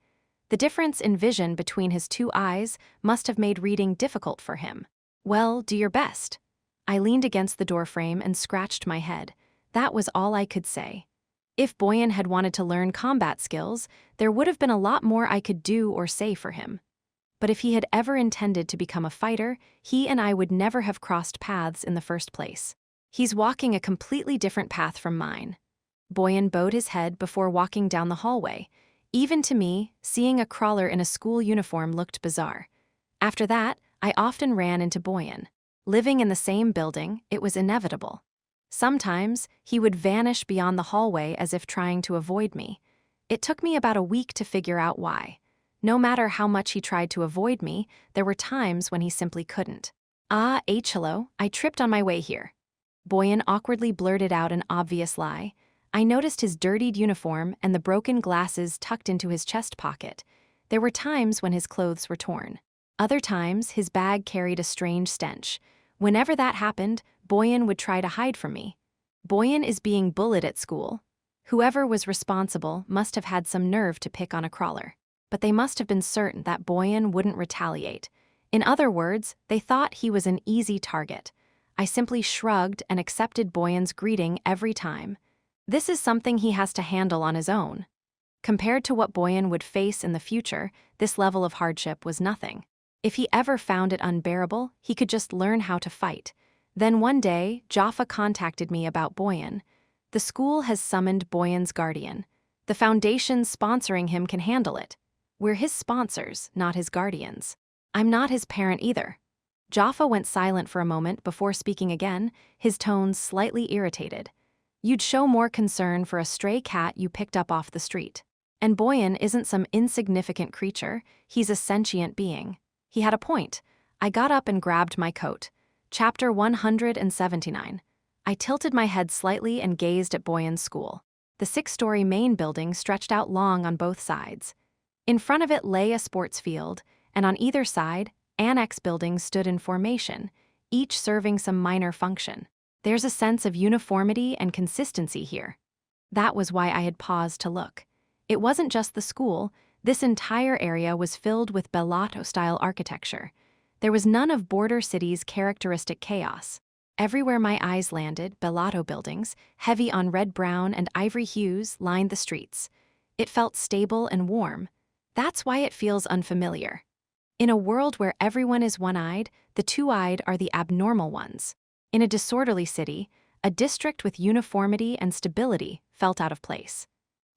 The difference in vision between his 2 eyes must have made reading difficult for him. Well, do your best. I leaned against the doorframe and scratched my head. That was all I could say. If Boyan had wanted to learn combat skills, there would have been a lot more I could do or say for him. But if he had ever intended to become a fighter, he and I would never have crossed paths in the first place. He's walking a completely different path from mine. Boyan bowed his head before walking down the hallway. Even to me, seeing a crawler in a school uniform looked bizarre. After that, I often ran into Boyan. Living in the same building, it was inevitable. Sometimes, he would vanish beyond the hallway as if trying to avoid me. It took me about a week to figure out why. No matter how much he tried to avoid me, there were times when he simply couldn't. Hello, I tripped on my way here. Boyan awkwardly blurted out an obvious lie. I noticed his dirtied uniform and the broken glasses tucked into his chest pocket. There were times when his clothes were torn. Other times, his bag carried a strange stench. Whenever that happened, Boyan would try to hide from me. Boyan is being bullied at school. Whoever was responsible must have had some nerve to pick on a crawler. But they must have been certain that Boyan wouldn't retaliate. In other words, they thought he was an easy target. I simply shrugged and accepted Boyan's greeting every time. This is something he has to handle on his own. Compared to what Boyan would face in the future, this level of hardship was nothing. If he ever found it unbearable, he could just learn how to fight. Then one day, Jaffa contacted me about Boyan. The school has summoned Boyan's guardian. The foundation sponsoring him can handle it. We're his sponsors, not his guardians. I'm not his parent either. Jaffa went silent for a moment before speaking again, his tones slightly irritated. You'd show more concern for a stray cat you picked up off the street. And Boyan isn't some insignificant creature, he's a sentient being. He had a point. I got up and grabbed my coat. Chapter 179. I tilted my head slightly and gazed at Boyan's school. The 6-story main building stretched out long on both sides. In front of it lay a sports field, and on either side, annex buildings stood in formation, each serving some minor function. There's a sense of uniformity and consistency here. That was why I had paused to look. It wasn't just the school, this entire area was filled with Bellato-style architecture. There was none of border cities' characteristic chaos. Everywhere my eyes landed, Bellato buildings, heavy on red-brown and ivory hues, lined the streets. It felt stable and warm. That's why it feels unfamiliar. In a world where everyone is one-eyed, the two-eyed are the abnormal ones. In a disorderly city, a district with uniformity and stability felt out of place.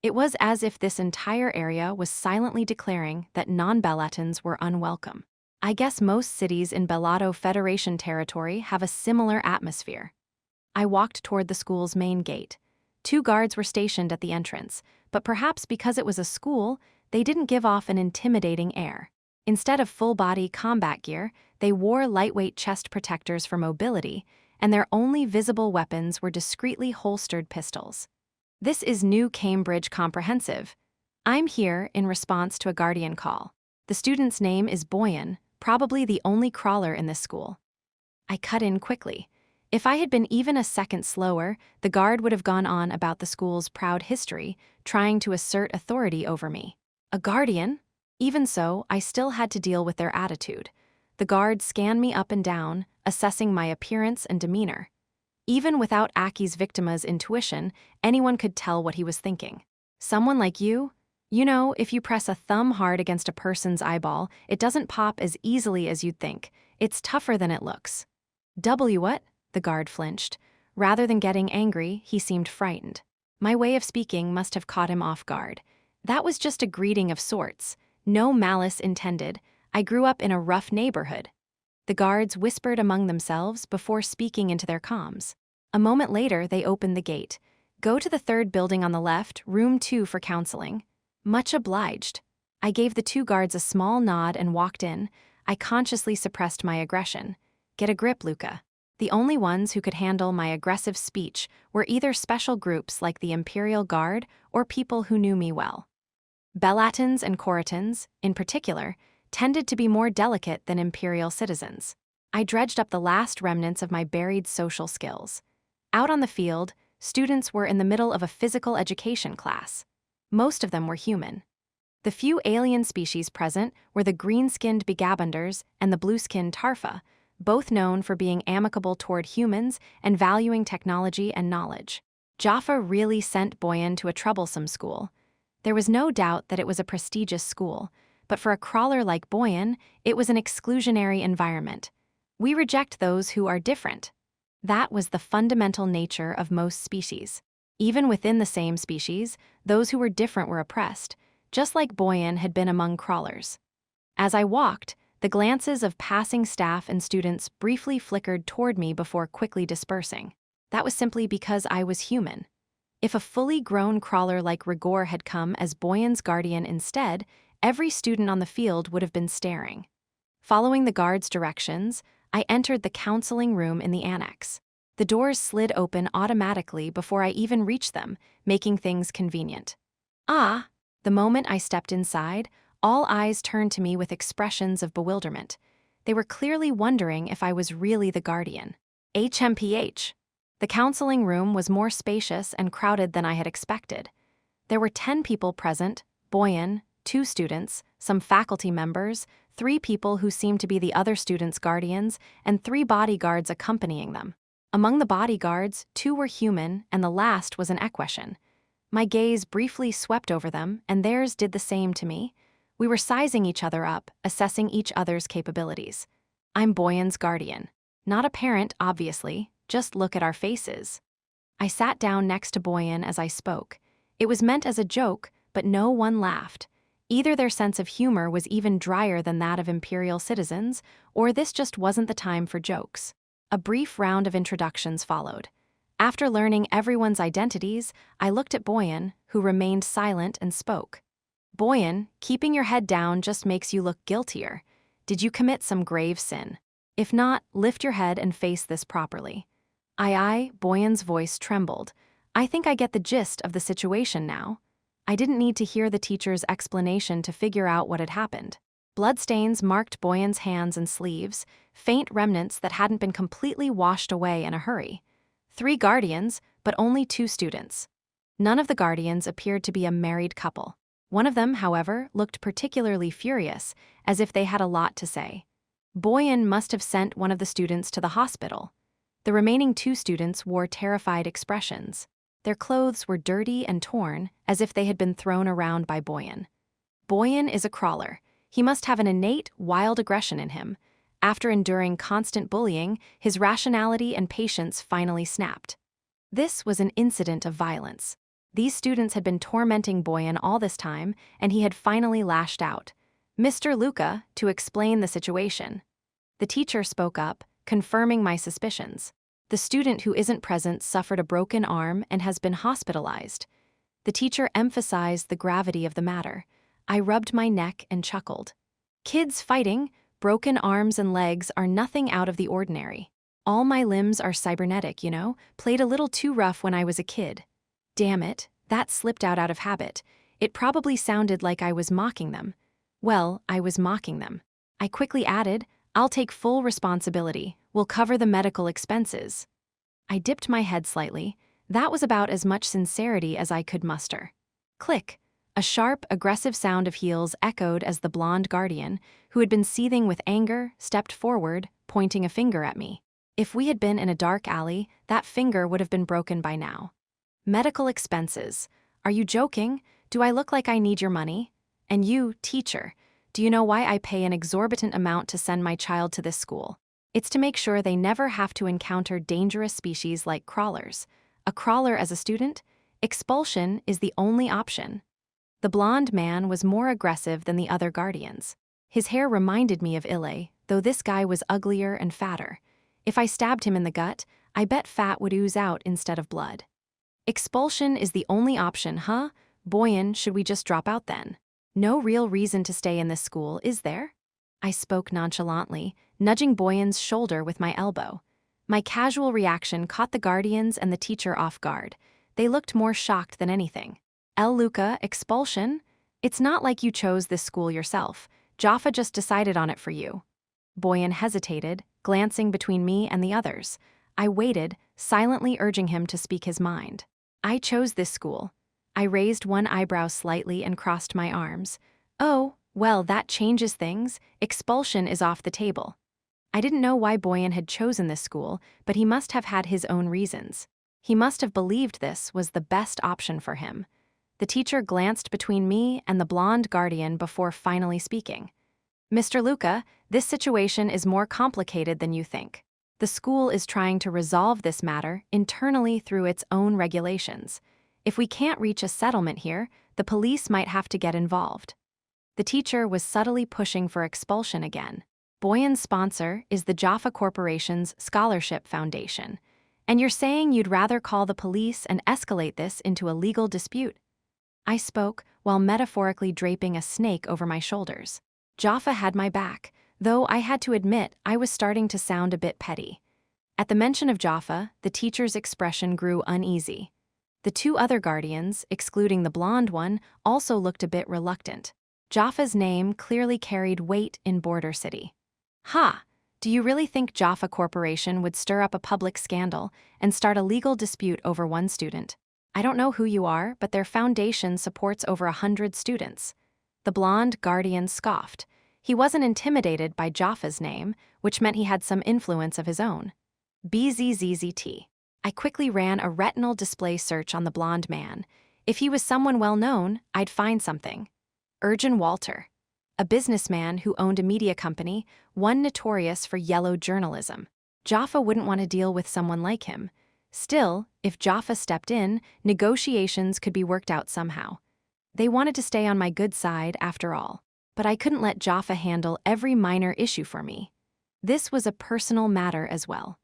It was as if this entire area was silently declaring that non-Bellatans were unwelcome. I guess most cities in Bellato Federation territory have a similar atmosphere. I walked toward the school's main gate. 2 guards were stationed at the entrance, but perhaps because it was a school, they didn't give off an intimidating air. Instead of full-body combat gear, they wore lightweight chest protectors for mobility, and their only visible weapons were discreetly holstered pistols. This is New Cambridge Comprehensive. I'm here in response to a guardian call. The student's name is Boyan, probably the only crawler in this school. I cut in quickly. If I had been even a second slower, the guard would have gone on about the school's proud history, trying to assert authority over me. A guardian? Even so, I still had to deal with their attitude. The guard scanned me up and down, assessing my appearance and demeanor. Even without Aki's victima's intuition, anyone could tell what he was thinking. Someone like you? You know, if you press a thumb hard against a person's eyeball, it doesn't pop as easily as you'd think. It's tougher than it looks. What? The guard flinched. Rather than getting angry, he seemed frightened. My way of speaking must have caught him off guard. That was just a greeting of sorts. No malice intended. I grew up in a rough neighborhood. The guards whispered among themselves before speaking into their comms. A moment later, they opened the gate. Go to the 3rd building on the left, room 2 for counseling. Much obliged. I gave the 2 guards a small nod and walked in. I consciously suppressed my aggression. Get a grip, Luka. The only ones who could handle my aggressive speech were either special groups like the Imperial Guard or people who knew me well. Bellatans and Coritans, in particular, tended to be more delicate than Imperial citizens. I dredged up the last remnants of my buried social skills. Out on the field, students were in the middle of a physical education class. Most of them were human. The few alien species present were the green-skinned Begabunders and the blue-skinned Tarfa, both known for being amicable toward humans and valuing technology and knowledge. Jaffa really sent Boyan to a troublesome school. There was no doubt that it was a prestigious school, but for a crawler like Boyan, it was an exclusionary environment. We reject those who are different. That was the fundamental nature of most species. Even within the same species, those who were different were oppressed, just like Boyan had been among crawlers. As I walked, the glances of passing staff and students briefly flickered toward me before quickly dispersing. That was simply because I was human. If a fully grown crawler like Rigor had come as Boyan's guardian instead, every student on the field would have been staring. Following the guard's directions, I entered the counseling room in the annex. The doors slid open automatically before I even reached them, making things convenient. Ah! The moment I stepped inside, all eyes turned to me with expressions of bewilderment. They were clearly wondering if I was really the guardian. HMPH. The counseling room was more spacious and crowded than I had expected. There were 10 people present: Boyan, 2 students, some faculty members, 3 people who seemed to be the other students' guardians, and 3 bodyguards accompanying them. Among the bodyguards, 2 were human, and the last was an equestrian. My gaze briefly swept over them, and theirs did the same to me. We were sizing each other up, assessing each other's capabilities. I'm Boyan's guardian. Not a parent, obviously, just look at our faces. I sat down next to Boyan as I spoke. It was meant as a joke, but no one laughed. Either their sense of humor was even drier than that of Imperial citizens, or this just wasn't the time for jokes. A brief round of introductions followed. After learning everyone's identities, I looked at Boyan, who remained silent and spoke. Boyan, keeping your head down just makes you look guiltier. Did you commit some grave sin? If not, lift your head and face this properly. Aye, Boyan's voice trembled. I think I get the gist of the situation now. I didn't need to hear the teacher's explanation to figure out what had happened. Bloodstains marked Boyan's hands and sleeves, faint remnants that hadn't been completely washed away in a hurry. 3 guardians, but only 2 students. None of the guardians appeared to be a married couple. One of them, however, looked particularly furious, as if they had a lot to say. Boyan must have sent one of the students to the hospital. The remaining 2 students wore terrified expressions. Their clothes were dirty and torn, as if they had been thrown around by Boyan. Boyan is a crawler. He must have an innate, wild aggression in him. After enduring constant bullying, his rationality and patience finally snapped. This was an incident of violence. These students had been tormenting Boyan all this time, and he had finally lashed out. Mr. Luka, to explain the situation. The teacher spoke up, confirming my suspicions. The student who isn't present suffered a broken arm and has been hospitalized. The teacher emphasized the gravity of the matter. I rubbed my neck and chuckled. Kids fighting, broken arms and legs are nothing out of the ordinary. All my limbs are cybernetic, played a little too rough when I was a kid. Damn it, that slipped out of habit. It probably sounded like I was mocking them. Well, I was mocking them. I quickly added, I'll take full responsibility. We'll cover the medical expenses. I dipped my head slightly. That was about as much sincerity as I could muster. Click. A sharp, aggressive sound of heels echoed as the blonde guardian, who had been seething with anger, stepped forward, pointing a finger at me. If we had been in a dark alley, that finger would have been broken by now. Medical expenses. Are you joking? Do I look like I need your money? And you, teacher, do you know why I pay an exorbitant amount to send my child to this school? It's to make sure they never have to encounter dangerous species like crawlers. A crawler as a student? Expulsion is the only option. The blonde man was more aggressive than the other guardians. His hair reminded me of Ile, though this guy was uglier and fatter. If I stabbed him in the gut, I bet fat would ooze out instead of blood. Expulsion is the only option, huh? Boyan, should we just drop out then? No real reason to stay in this school, is there? I spoke nonchalantly, nudging Boyan's shoulder with my elbow. My casual reaction caught the guardians and the teacher off guard. They looked more shocked than anything. Luka, expulsion? It's not like you chose this school yourself. Jaffa just decided on it for you. Boyan hesitated, glancing between me and the others. I waited, silently urging him to speak his mind. I chose this school. I raised one eyebrow slightly and crossed my arms. Oh, well, that changes things. Expulsion is off the table. I didn't know why Boyan had chosen this school, but he must have had his own reasons. He must have believed this was the best option for him. The teacher glanced between me and the blonde guardian before finally speaking. Mr. Luka, this situation is more complicated than you think. The school is trying to resolve this matter internally through its own regulations. If we can't reach a settlement here, the police might have to get involved. The teacher was subtly pushing for expulsion again. Boyan's sponsor is the Jaffa Corporation's Scholarship Foundation. And you're saying you'd rather call the police and escalate this into a legal dispute? I spoke while metaphorically draping a snake over my shoulders. Jaffa had my back, though I had to admit I was starting to sound a bit petty. At the mention of Jaffa, the teacher's expression grew uneasy. The 2 other guardians, excluding the blonde one, also looked a bit reluctant. Jaffa's name clearly carried weight in Border City. Ha! Do you really think Jaffa Corporation would stir up a public scandal and start a legal dispute over one student? I don't know who you are, but their foundation supports over 100 students. The blonde guardian scoffed. He wasn't intimidated by Jaffa's name, which meant he had some influence of his own. BZZZT. I quickly ran a retinal display search on the blonde man. If he was someone well-known, I'd find something. Urgin Walter. A businessman who owned a media company, one notorious for yellow journalism. Jaffa wouldn't want to deal with someone like him. Still, if Jaffa stepped in, negotiations could be worked out somehow. They wanted to stay on my good side, after all. But I couldn't let Jaffa handle every minor issue for me. This was a personal matter as well.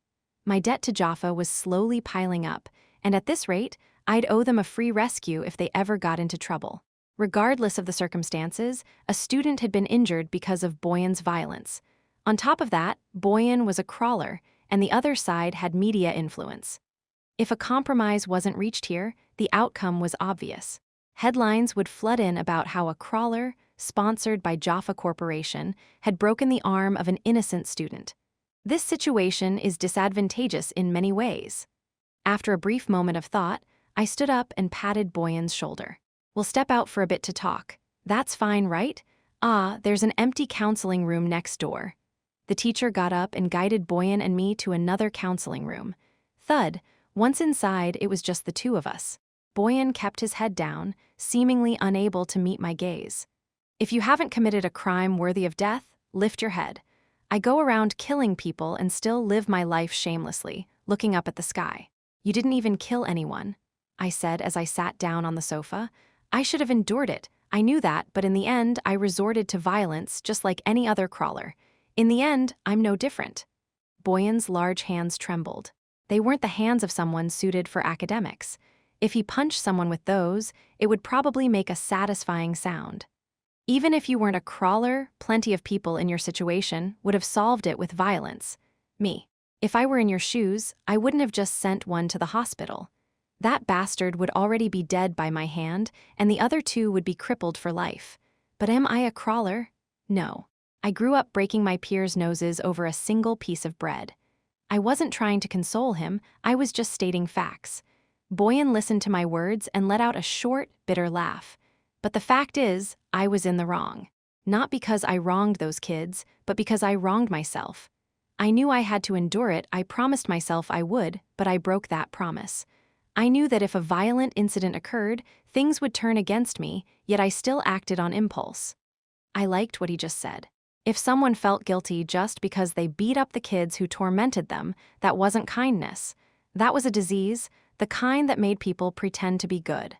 My debt to Jaffa was slowly piling up, and at this rate, I'd owe them a free rescue if they ever got into trouble. Regardless of the circumstances, a student had been injured because of Boyan's violence. On top of that, Boyan was a crawler, and the other side had media influence. If a compromise wasn't reached here, the outcome was obvious. Headlines would flood in about how a crawler, sponsored by Jaffa Corporation, had broken the arm of an innocent student. This situation is disadvantageous in many ways. After a brief moment of thought, I stood up and patted Boyan's shoulder. We'll step out for a bit to talk. That's fine, right? There's an empty counseling room next door. The teacher got up and guided Boyan and me to another counseling room. Thud. Once inside, it was just the two of us. Boyan kept his head down, seemingly unable to meet my gaze. If you haven't committed a crime worthy of death, lift your head. I go around killing people and still live my life shamelessly, looking up at the sky. You didn't even kill anyone, I said as I sat down on the sofa. I should have endured it. I knew that, but in the end, I resorted to violence just like any other crawler. In the end, I'm no different. Boyan's large hands trembled. They weren't the hands of someone suited for academics. If he punched someone with those, it would probably make a satisfying sound. Even if you weren't a crawler, plenty of people in your situation would have solved it with violence. Me. If I were in your shoes, I wouldn't have just sent one to the hospital. That bastard would already be dead by my hand, and the other two would be crippled for life. But am I a crawler? No. I grew up breaking my peers' noses over a single piece of bread. I wasn't trying to console him, I was just stating facts. Boyan listened to my words and let out a short, bitter laugh. But the fact is, I was in the wrong. Not because I wronged those kids, but because I wronged myself. I knew I had to endure it, I promised myself I would, but I broke that promise. I knew that if a violent incident occurred, things would turn against me, yet I still acted on impulse. I liked what he just said. If someone felt guilty just because they beat up the kids who tormented them, that wasn't kindness. That was a disease, the kind that made people pretend to be good.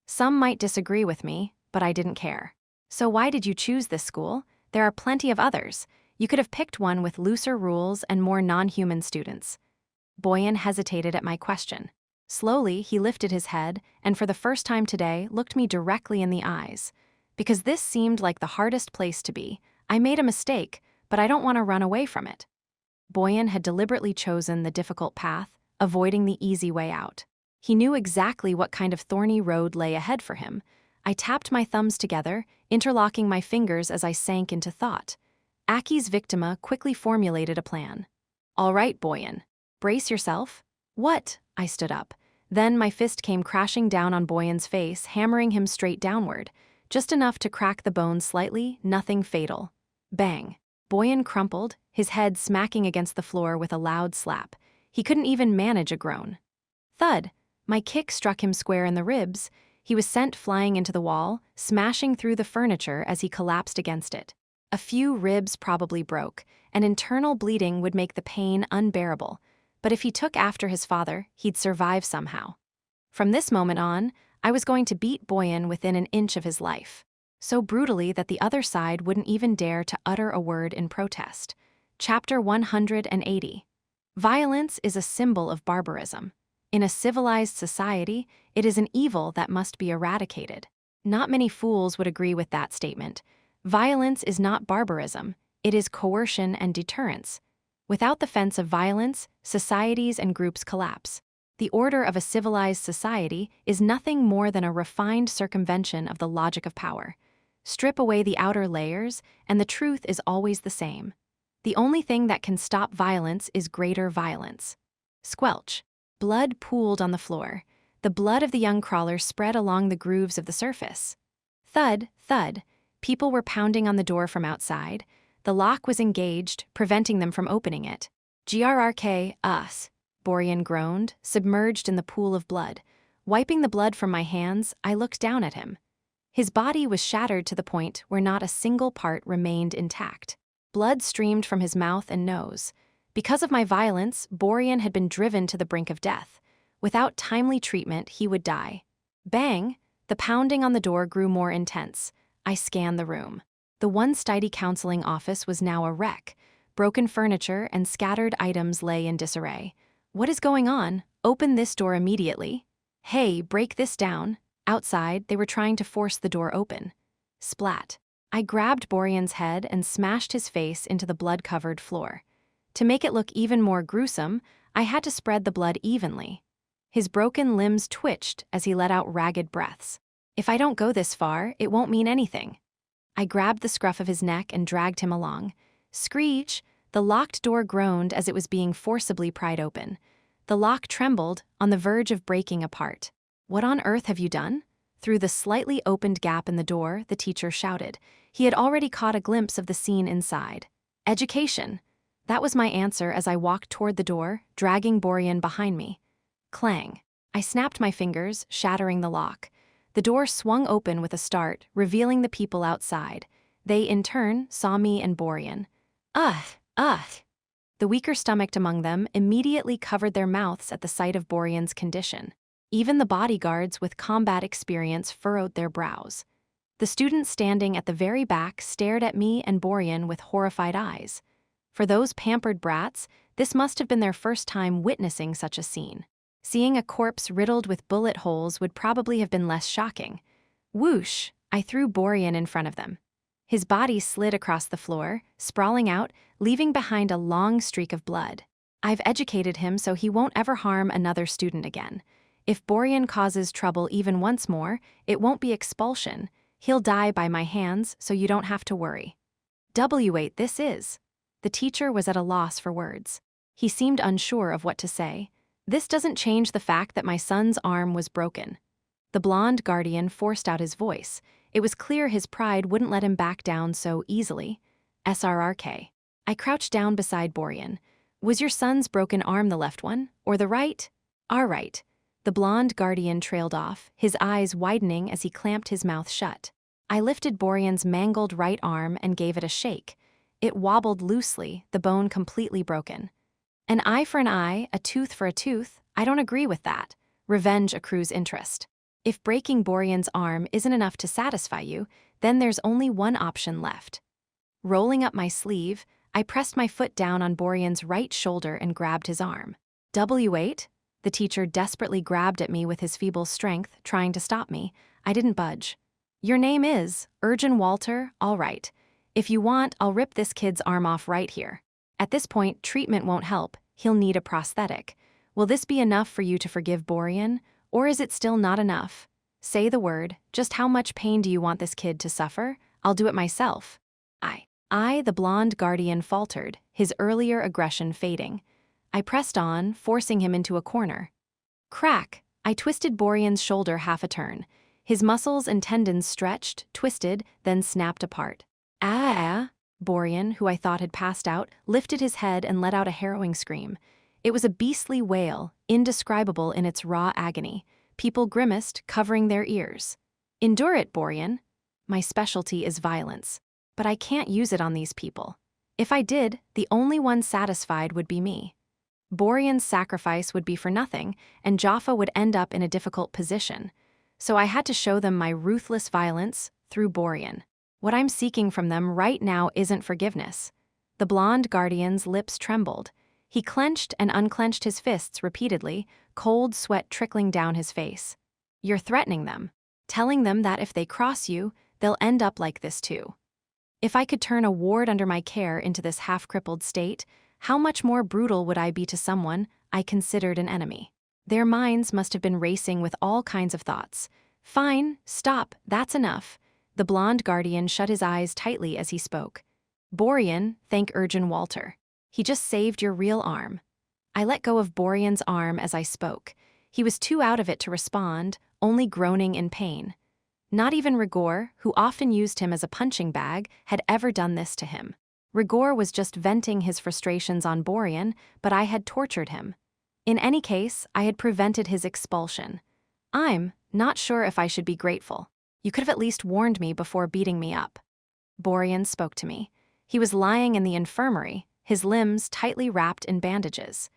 Some might disagree with me, but I didn't care. So why did you choose this school? There are plenty of others. You could have picked one with looser rules and more non-human students. Boyan hesitated at my question. Slowly, he lifted his head and for the first time today looked me directly in the eyes. Because this seemed like the hardest place to be. I made a mistake, but I don't want to run away from it. Boyan had deliberately chosen the difficult path, avoiding the easy way out. He knew exactly what kind of thorny road lay ahead for him. I tapped my thumbs together, interlocking my fingers as I sank into thought. Aki's victima quickly formulated a plan. All right, Boyan. Brace yourself. What? I stood up. Then my fist came crashing down on Boyan's face, hammering him straight downward. Just enough to crack the bones slightly, nothing fatal. Bang. Boyan crumpled, his head smacking against the floor with a loud slap. He couldn't even manage a groan. Thud. My kick struck him square in the ribs. He was sent flying into the wall, smashing through the furniture as he collapsed against it. A few ribs probably broke, and internal bleeding would make the pain unbearable. But if he took after his father, he'd survive somehow. From this moment on, I was going to beat Boyan within an inch of his life. So brutally that the other side wouldn't even dare to utter a word in protest. Chapter 180. Violence is a symbol of barbarism. In a civilized society, it is an evil that must be eradicated. Not many fools would agree with that statement. Violence is not barbarism, it is coercion and deterrence. Without the fence of violence, societies and groups collapse. The order of a civilized society is nothing more than a refined circumvention of the logic of power. Strip away the outer layers, and the truth is always the same. The only thing that can stop violence is greater violence. Squelch. Blood pooled on the floor. The blood of the young crawler spread along the grooves of the surface. Thud, thud. People were pounding on the door from outside. The lock was engaged, preventing them from opening it. Grrk, us. Borean groaned, submerged in the pool of blood. Wiping the blood from my hands, I looked down at him. His body was shattered to the point where not a single part remained intact. Blood streamed from his mouth and nose. Because of my violence, Borean had been driven to the brink of death. Without timely treatment, he would die. Bang! The pounding on the door grew more intense. I scanned the room. The one-study counseling office was now a wreck. Broken furniture and scattered items lay in disarray. What is going on? Open this door immediately. Hey, break this down. Outside, they were trying to force the door open. Splat. I grabbed Borean's head and smashed his face into the blood-covered floor. To make it look even more gruesome, I had to spread the blood evenly. His broken limbs twitched as he let out ragged breaths. If I don't go this far, it won't mean anything. I grabbed the scruff of his neck and dragged him along. Screech! The locked door groaned as it was being forcibly pried open. The lock trembled, on the verge of breaking apart. What on earth have you done? Through the slightly opened gap in the door, the teacher shouted. He had already caught a glimpse of the scene inside. Education! That was my answer as I walked toward the door, dragging Borean behind me. Clang. I snapped my fingers, shattering the lock. The door swung open with a start, revealing the people outside. They, in turn, saw me and Borean. Ugh! Ugh! The weaker-stomached among them immediately covered their mouths at the sight of Borean's condition. Even the bodyguards with combat experience furrowed their brows. The students standing at the very back stared at me and Borean with horrified eyes. For those pampered brats, this must have been their first time witnessing such a scene. Seeing a corpse riddled with bullet holes would probably have been less shocking. Whoosh! I threw Borean in front of them. His body slid across the floor, sprawling out, leaving behind a long streak of blood. I've educated him so he won't ever harm another student again. If Borean causes trouble even once more, it won't be expulsion. He'll die by my hands, so you don't have to worry. W8 this is. The teacher was at a loss for words. He seemed unsure of what to say. This doesn't change the fact that my son's arm was broken. The blonde guardian forced out his voice. It was clear his pride wouldn't let him back down so easily. SRRK. I crouched down beside Borean. Was your son's broken arm the left one, or the right? Our right. The blonde guardian trailed off, his eyes widening as he clamped his mouth shut. I lifted Borean's mangled right arm and gave it a shake. It wobbled loosely, the bone completely broken. An eye for an eye, a tooth for a tooth, I don't agree with that. Revenge accrues interest. If breaking Borean's arm isn't enough to satisfy you, then there's only one option left. Rolling up my sleeve, I pressed my foot down on Borean's right shoulder and grabbed his arm. W8? The teacher desperately grabbed at me with his feeble strength, trying to stop me. I didn't budge. Your name is Urgin Walter, all right. If you want, I'll rip this kid's arm off right here. At this point, treatment won't help. He'll need a prosthetic. Will this be enough for you to forgive Borean, or is it still not enough? Say the word. Just how much pain do you want this kid to suffer? I'll do it myself. The blonde guardian faltered, his earlier aggression fading. I pressed on, forcing him into a corner. Crack! I twisted Borean's shoulder half a turn. His muscles and tendons stretched, twisted, then snapped apart. Borean, who I thought had passed out, lifted his head and let out a harrowing scream. It was a beastly wail, indescribable in its raw agony. People grimaced, covering their ears. Endure it, Borean. My specialty is violence. But I can't use it on these people. If I did, the only one satisfied would be me. Borean's sacrifice would be for nothing, and Jaffa would end up in a difficult position. So I had to show them my ruthless violence through Borean. What I'm seeking from them right now isn't forgiveness. The blonde guardian's lips trembled. He clenched and unclenched his fists repeatedly, cold sweat trickling down his face. You're threatening them, telling them that if they cross you, they'll end up like this too. If I could turn a ward under my care into this half-crippled state, how much more brutal would I be to someone I considered an enemy? Their minds must have been racing with all kinds of thoughts. Fine, stop, that's enough. The blonde guardian shut his eyes tightly as he spoke. Borean, thank Urgent Walter. He just saved your real arm. I let go of Borean's arm as I spoke. He was too out of it to respond, only groaning in pain. Not even Rigor, who often used him as a punching bag, had ever done this to him. Rigor was just venting his frustrations on Borean, but I had tortured him. In any case, I had prevented his expulsion. I'm not sure if I should be grateful. You could have at least warned me before beating me up. Borean spoke to me. He was lying in the infirmary, his limbs tightly wrapped in bandages.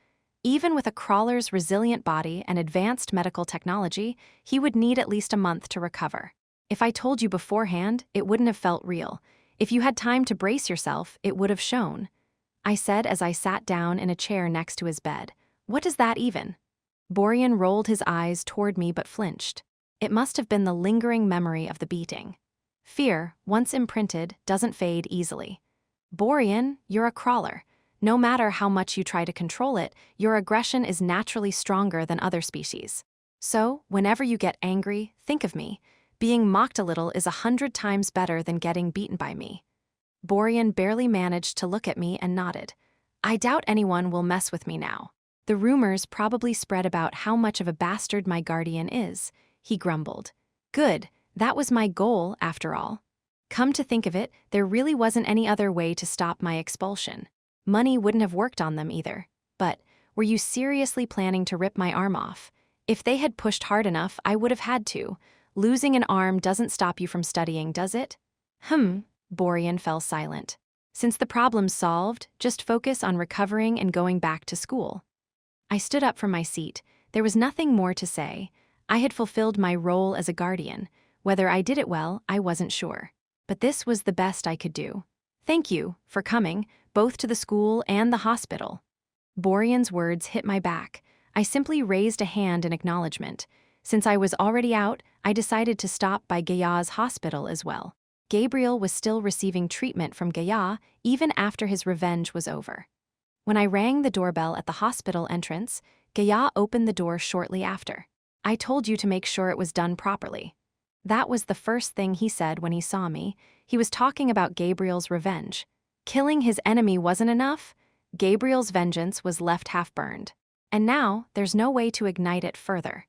Even with a crawler's resilient body and advanced medical technology, he would need at least a month to recover. If I told you beforehand, it wouldn't have felt real. If you had time to brace yourself, it would have shown. I said as I sat down in a chair next to his bed. What does that even? Borean rolled his eyes toward me but flinched. It must have been the lingering memory of the beating. Fear, once imprinted, doesn't fade easily. Borean, you're a crawler. No matter how much you try to control it, your aggression is naturally stronger than other species. So, whenever you get angry, think of me. Being mocked a little is 100 times better than getting beaten by me. Borean barely managed to look at me and nodded. I doubt anyone will mess with me now. The rumors probably spread about how much of a bastard my guardian is, he grumbled. Good, that was my goal, after all. Come to think of it, there really wasn't any other way to stop my expulsion. Money wouldn't have worked on them either. But, were you seriously planning to rip my arm off? If they had pushed hard enough, I would have had to. Losing an arm doesn't stop you from studying, does it? Borean fell silent. Since the problem's solved, just focus on recovering and going back to school. I stood up from my seat. There was nothing more to say. I had fulfilled my role as a guardian. Whether I did it well, I wasn't sure. But this was the best I could do. Thank you for coming, both to the school and the hospital. Borean's words hit my back. I simply raised a hand in acknowledgement. Since I was already out, I decided to stop by Gailla's hospital as well. Gabriel was still receiving treatment from Gaia even after his revenge was over. When I rang the doorbell at the hospital entrance, Gaia opened the door shortly after. I told you to make sure it was done properly. That was the first thing he said when he saw me. He was talking about Gabriel's revenge. Killing his enemy wasn't enough. Gabriel's vengeance was left half-burned. And now, there's no way to ignite it further.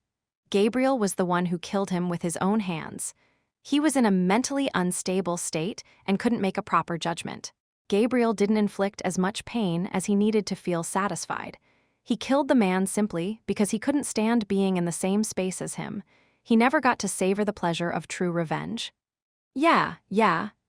Gabriel was the one who killed him with his own hands. He was in a mentally unstable state and couldn't make a proper judgment. Gabriel didn't inflict as much pain as he needed to feel satisfied. He killed the man simply because he couldn't stand being in the same space as him. He never got to savor the pleasure of true revenge. Yeah,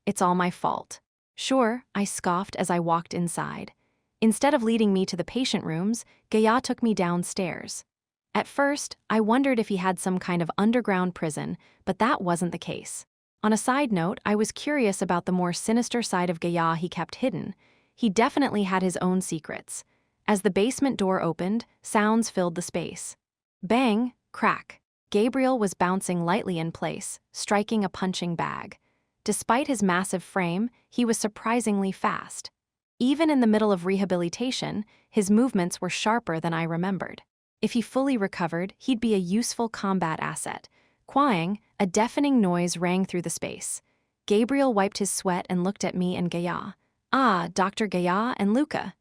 it's all my fault. Sure, I scoffed as I walked inside. Instead of leading me to the patient rooms, Gaia took me downstairs. At first, I wondered if he had some kind of underground prison, but that wasn't the case. On a side note, I was curious about the more sinister side of Gaia he kept hidden. He definitely had his own secrets. As the basement door opened, sounds filled the space. Bang, crack. Gabriel was bouncing lightly in place, striking a punching bag. Despite his massive frame, he was surprisingly fast. Even in the middle of rehabilitation, his movements were sharper than I remembered. If he fully recovered, he'd be a useful combat asset. Quang, a deafening noise rang through the space. Gabriel wiped his sweat and looked at me and Gaia. Ah, Dr. Gaia and Luka.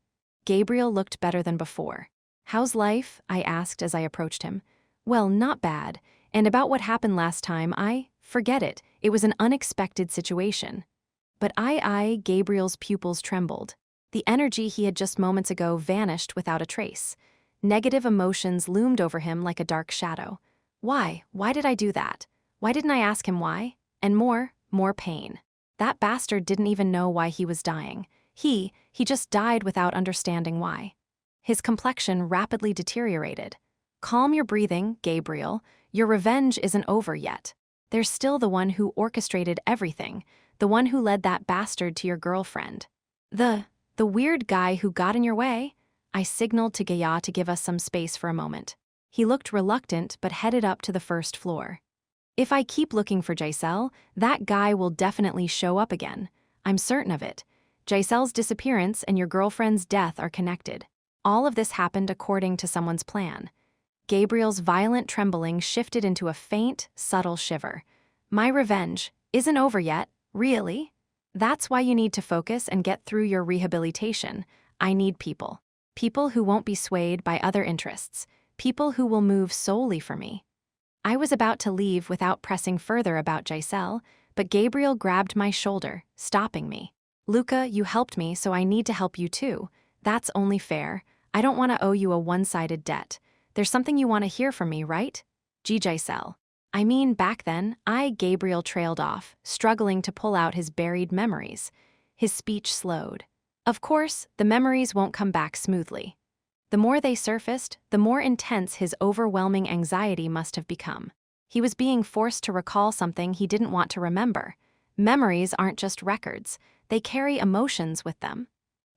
Gabriel looked better than before. How's life? I asked as I approached him. Well, not bad. And about what happened last time, forget it. It was an unexpected situation. But Gabriel's pupils trembled. The energy he had just moments ago vanished without a trace. Negative emotions loomed over him like a dark shadow. Why? Why did I do that? Why didn't I ask him why? And more pain. That bastard didn't even know why he was dying. He just died without understanding why. His complexion rapidly deteriorated. Calm your breathing, Gabriel. Your revenge isn't over yet. There's still the one who orchestrated everything, the one who led that bastard to your girlfriend. The weird guy who got in your way? I signaled to Gaia to give us some space for a moment. He looked reluctant but headed up to the first floor. If I keep looking for Giselle, that guy will definitely show up again. I'm certain of it. Giselle's disappearance and your girlfriend's death are connected. All of this happened according to someone's plan. Gabriel's violent trembling shifted into a faint, subtle shiver. My revenge isn't over yet, really? That's why you need to focus and get through your rehabilitation. I need people. People who won't be swayed by other interests. People who will move solely for me. I was about to leave without pressing further about Giselle, but Gabriel grabbed my shoulder, stopping me. Luka, you helped me, so I need to help you too. That's only fair. I don't want to owe you a one-sided debt. There's something you want to hear from me, right? Giselle. I mean, back then, Gabriel trailed off, struggling to pull out his buried memories. His speech slowed. Of course, the memories won't come back smoothly. The more they surfaced, the more intense his overwhelming anxiety must have become. He was being forced to recall something he didn't want to remember. Memories aren't just records, they carry emotions with them.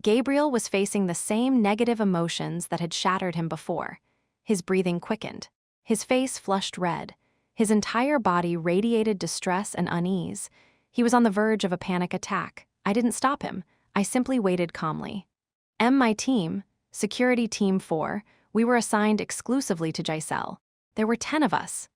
Gabriel was facing the same negative emotions that had shattered him before. His breathing quickened. His face flushed red. His entire body radiated distress and unease. He was on the verge of a panic attack. I didn't stop him. I simply waited calmly. My team, Security Team 4, we were assigned exclusively to Giselle. There were 10 of us.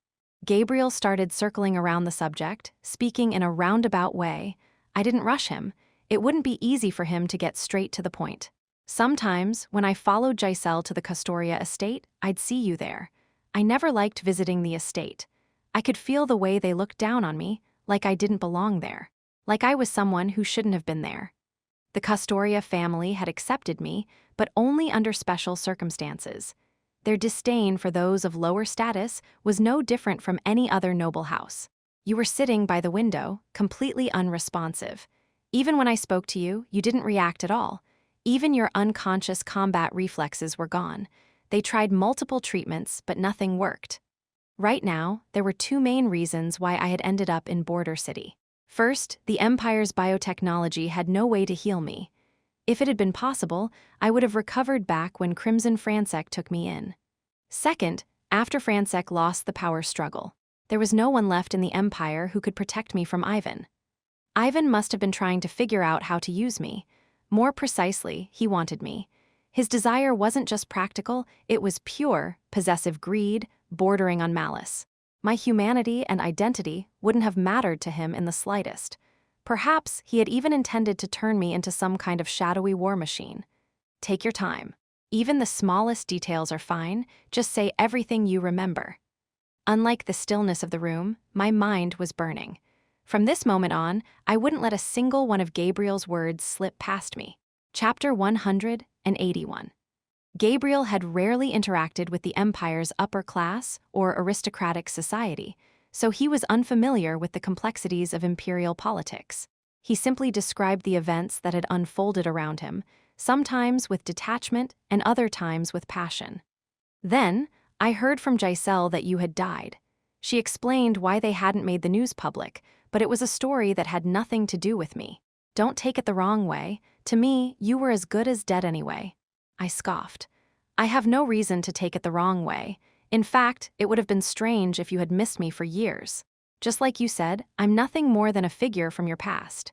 Gabriel started circling around the subject, speaking in a roundabout way. I didn't rush him. It wouldn't be easy for him to get straight to the point. Sometimes, when I followed Giselle to the Custoria estate, I'd see you there. I never liked visiting the estate. I could feel the way they looked down on me, like I didn't belong there. Like I was someone who shouldn't have been there. The Custoria family had accepted me, but only under special circumstances. Their disdain for those of lower status was no different from any other noble house. You were sitting by the window, completely unresponsive. Even when I spoke to you, you didn't react at all. Even your unconscious combat reflexes were gone. They tried multiple treatments, but nothing worked. Right now, there were two main reasons why I had ended up in Border City. First, the Empire's biotechnology had no way to heal me. If it had been possible, I would have recovered back when Crimson Fransek took me in. Second, after Fransek lost the power struggle, there was no one left in the Empire who could protect me from Ivan. Ivan must have been trying to figure out how to use me. More precisely, he wanted me. His desire wasn't just practical, it was pure, possessive greed, bordering on malice. My humanity and identity wouldn't have mattered to him in the slightest. Perhaps he had even intended to turn me into some kind of shadowy war machine. Take your time. Even the smallest details are fine, just say everything you remember. Unlike the stillness of the room, my mind was burning. From this moment on, I wouldn't let a single one of Gabriel's words slip past me. Chapter 181. Gabriel had rarely interacted with the Empire's upper class or aristocratic society, so he was unfamiliar with the complexities of imperial politics. He simply described the events that had unfolded around him, sometimes with detachment and other times with passion. Then, I heard from Giselle that you had died. She explained why they hadn't made the news public, but it was a story that had nothing to do with me. Don't take it the wrong way. To me, you were as good as dead anyway. I scoffed. I have no reason to take it the wrong way. In fact, it would have been strange if you had missed me for years. Just like you said, I'm nothing more than a figure from your past.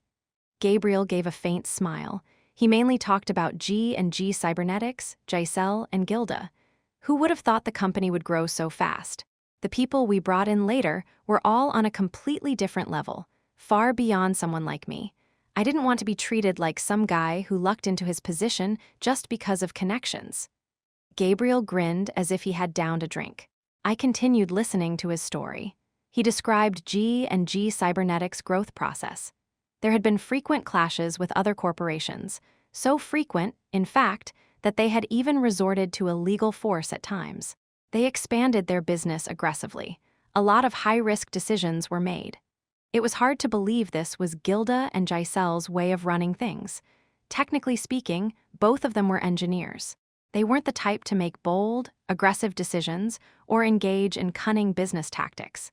Gabriel gave a faint smile. He mainly talked about G&G Cybernetics, Giselle, and Gilda. Who would have thought the company would grow so fast? The people we brought in later were all on a completely different level, far beyond someone like me. I didn't want to be treated like some guy who lucked into his position just because of connections. Gabriel grinned as if he had downed a drink. I continued listening to his story. He described G&G Cybernetics' growth process. There had been frequent clashes with other corporations, so frequent, in fact, that they had even resorted to a legal force at times. They expanded their business aggressively. A lot of high-risk decisions were made. It was hard to believe this was Gilda and Giselle's way of running things. Technically speaking, both of them were engineers. They weren't the type to make bold, aggressive decisions or engage in cunning business tactics.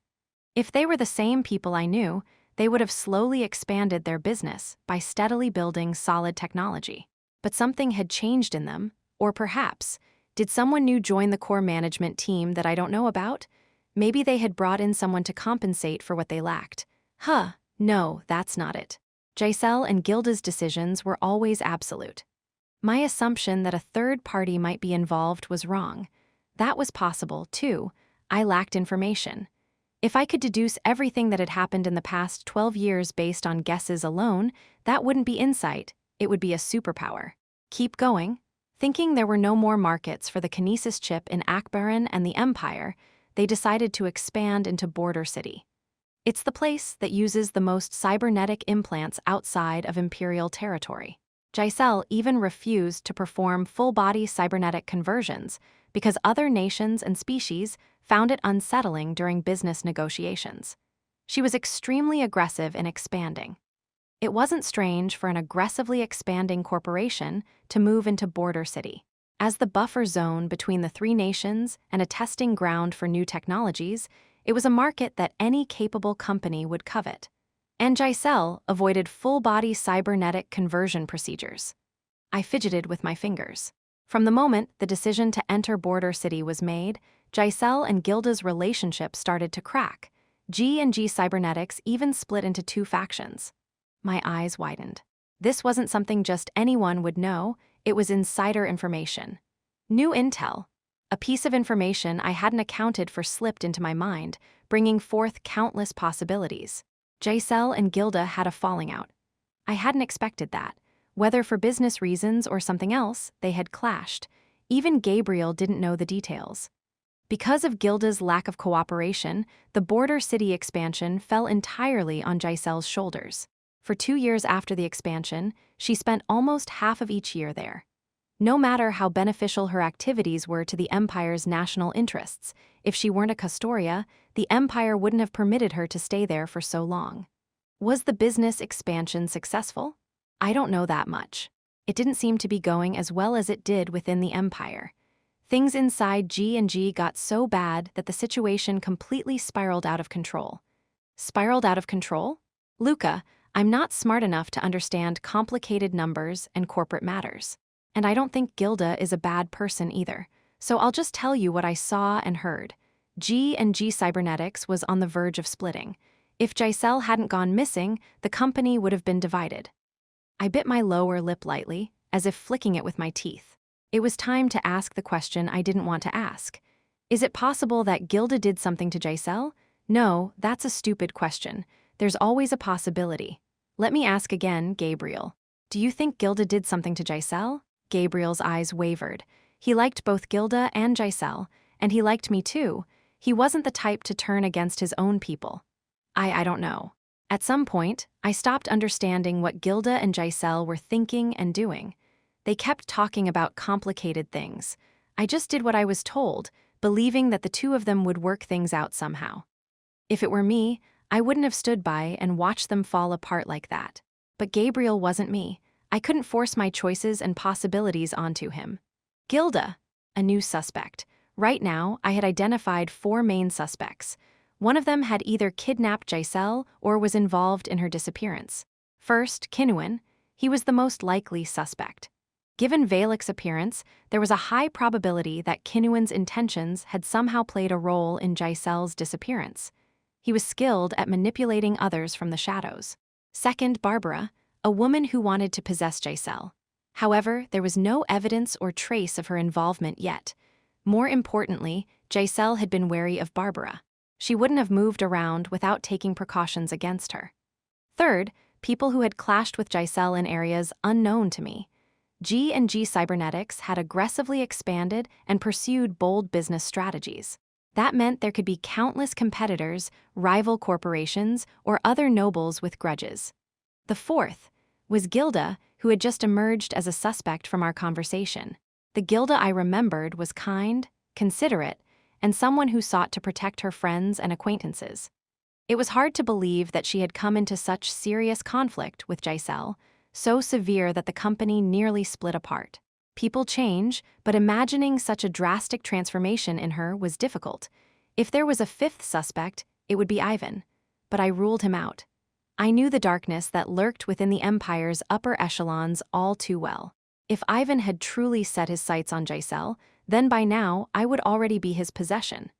If they were the same people I knew, they would have slowly expanded their business by steadily building solid technology. But something had changed in them, or perhaps, did someone new join the core management team that I don't know about? Maybe they had brought in someone to compensate for what they lacked. No, that's not it. Giselle and Gilda's decisions were always absolute. My assumption that a third party might be involved was wrong. That was possible, too. I lacked information. If I could deduce everything that had happened in the past 12 years based on guesses alone, that wouldn't be insight, it would be a superpower. Keep going. Thinking there were no more markets for the kinesis chip in Akbaran and the Empire, they decided to expand into Border City. It's the place that uses the most cybernetic implants outside of Imperial territory. Giselle even refused to perform full-body cybernetic conversions because other nations and species found it unsettling during business negotiations. She was extremely aggressive in expanding. It wasn't strange for an aggressively expanding corporation to move into Border City. As the buffer zone between the three nations and a testing ground for new technologies, it was a market that any capable company would covet. And Giselle avoided full-body cybernetic conversion procedures. I fidgeted with my fingers. From the moment the decision to enter Border City was made, Giselle and Gilda's relationship started to crack. G&G Cybernetics even split into two factions. My eyes widened. This wasn't something just anyone would know, it was insider information. New intel. A piece of information I hadn't accounted for slipped into my mind, bringing forth countless possibilities. Giselle and Gilda had a falling out. I hadn't expected that. Whether for business reasons or something else, they had clashed. Even Gabriel didn't know the details. Because of Gilda's lack of cooperation, the Border City expansion fell entirely on Giselle's shoulders. For 2 years after the expansion, she spent almost half of each year there. No matter how beneficial her activities were to the Empire's national interests, if she weren't a Custoria, the Empire wouldn't have permitted her to stay there for so long. Was the business expansion successful? I don't know that much. It didn't seem to be going as well as it did within the Empire. Things inside G&G got so bad that the situation completely spiraled out of control. Spiraled out of control? Luka, I'm not smart enough to understand complicated numbers and corporate matters. And I don't think Gilda is a bad person either, so I'll just tell you what I saw and heard. G&G Cybernetics was on the verge of splitting. If Giselle hadn't gone missing, the company would have been divided. I bit my lower lip lightly, as if flicking it with my teeth. It was time to ask the question I didn't want to ask. Is it possible that Gilda did something to Giselle? No, that's a stupid question. There's always a possibility. Let me ask again, Gabriel. Do you think Gilda did something to Giselle? Gabriel's eyes wavered. He liked both Gilda and Giselle, and he liked me too. He wasn't the type to turn against his own people. I don't know. At some point, I stopped understanding what Gilda and Giselle were thinking and doing. They kept talking about complicated things. I just did what I was told, believing that the two of them would work things out somehow. If it were me, I wouldn't have stood by and watched them fall apart like that. But Gabriel wasn't me. I couldn't force my choices and possibilities onto him. Gilda, a new suspect. Right now, I had identified 4 main suspects. One of them had either kidnapped Giselle or was involved in her disappearance. First, Kinuan. He was the most likely suspect. Given Valek's appearance, there was a high probability that Kinuan's intentions had somehow played a role in Giselle's disappearance. He was skilled at manipulating others from the shadows. Second, Barbara, a woman who wanted to possess Giselle. However, there was no evidence or trace of her involvement yet. More importantly, Giselle had been wary of Barbara. She wouldn't have moved around without taking precautions against her. Third, people who had clashed with Giselle in areas unknown to me. G&G Cybernetics had aggressively expanded and pursued bold business strategies. That meant there could be countless competitors, rival corporations, or other nobles with grudges. The fourth was Gilda, who had just emerged as a suspect from our conversation. The Gilda I remembered was kind, considerate, and someone who sought to protect her friends and acquaintances. It was hard to believe that she had come into such serious conflict with Giselle, so severe that the company nearly split apart. People change, but imagining such a drastic transformation in her was difficult. If there was a 5th suspect, it would be Ivan. But I ruled him out. I knew the darkness that lurked within the Empire's upper echelons all too well. If Ivan had truly set his sights on Giselle, then by now I would already be his possession.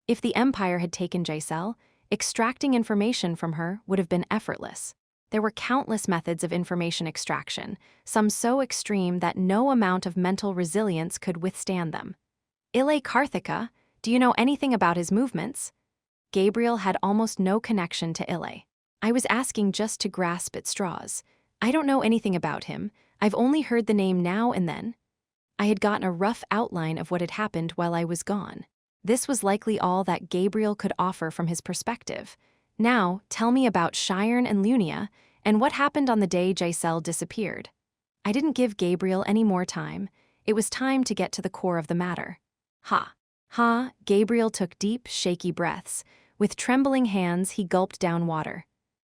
If the Empire had taken Giselle, extracting information from her would have been effortless. There were countless methods of information extraction, some so extreme that no amount of mental resilience could withstand them. Ile Karthika, do you know anything about his movements? Gabriel had almost no connection to Ile. I was asking just to grasp at straws. I don't know anything about him. I've only heard the name now and then. I had gotten a rough outline of what had happened while I was gone. This was likely all that Gabriel could offer from his perspective. Now, tell me about Cheyenne and Lunia, and what happened on the day Giselle disappeared. I didn't give Gabriel any more time. It was time to get to the core of the matter. Gabriel took deep, shaky breaths. With trembling hands, he gulped down water.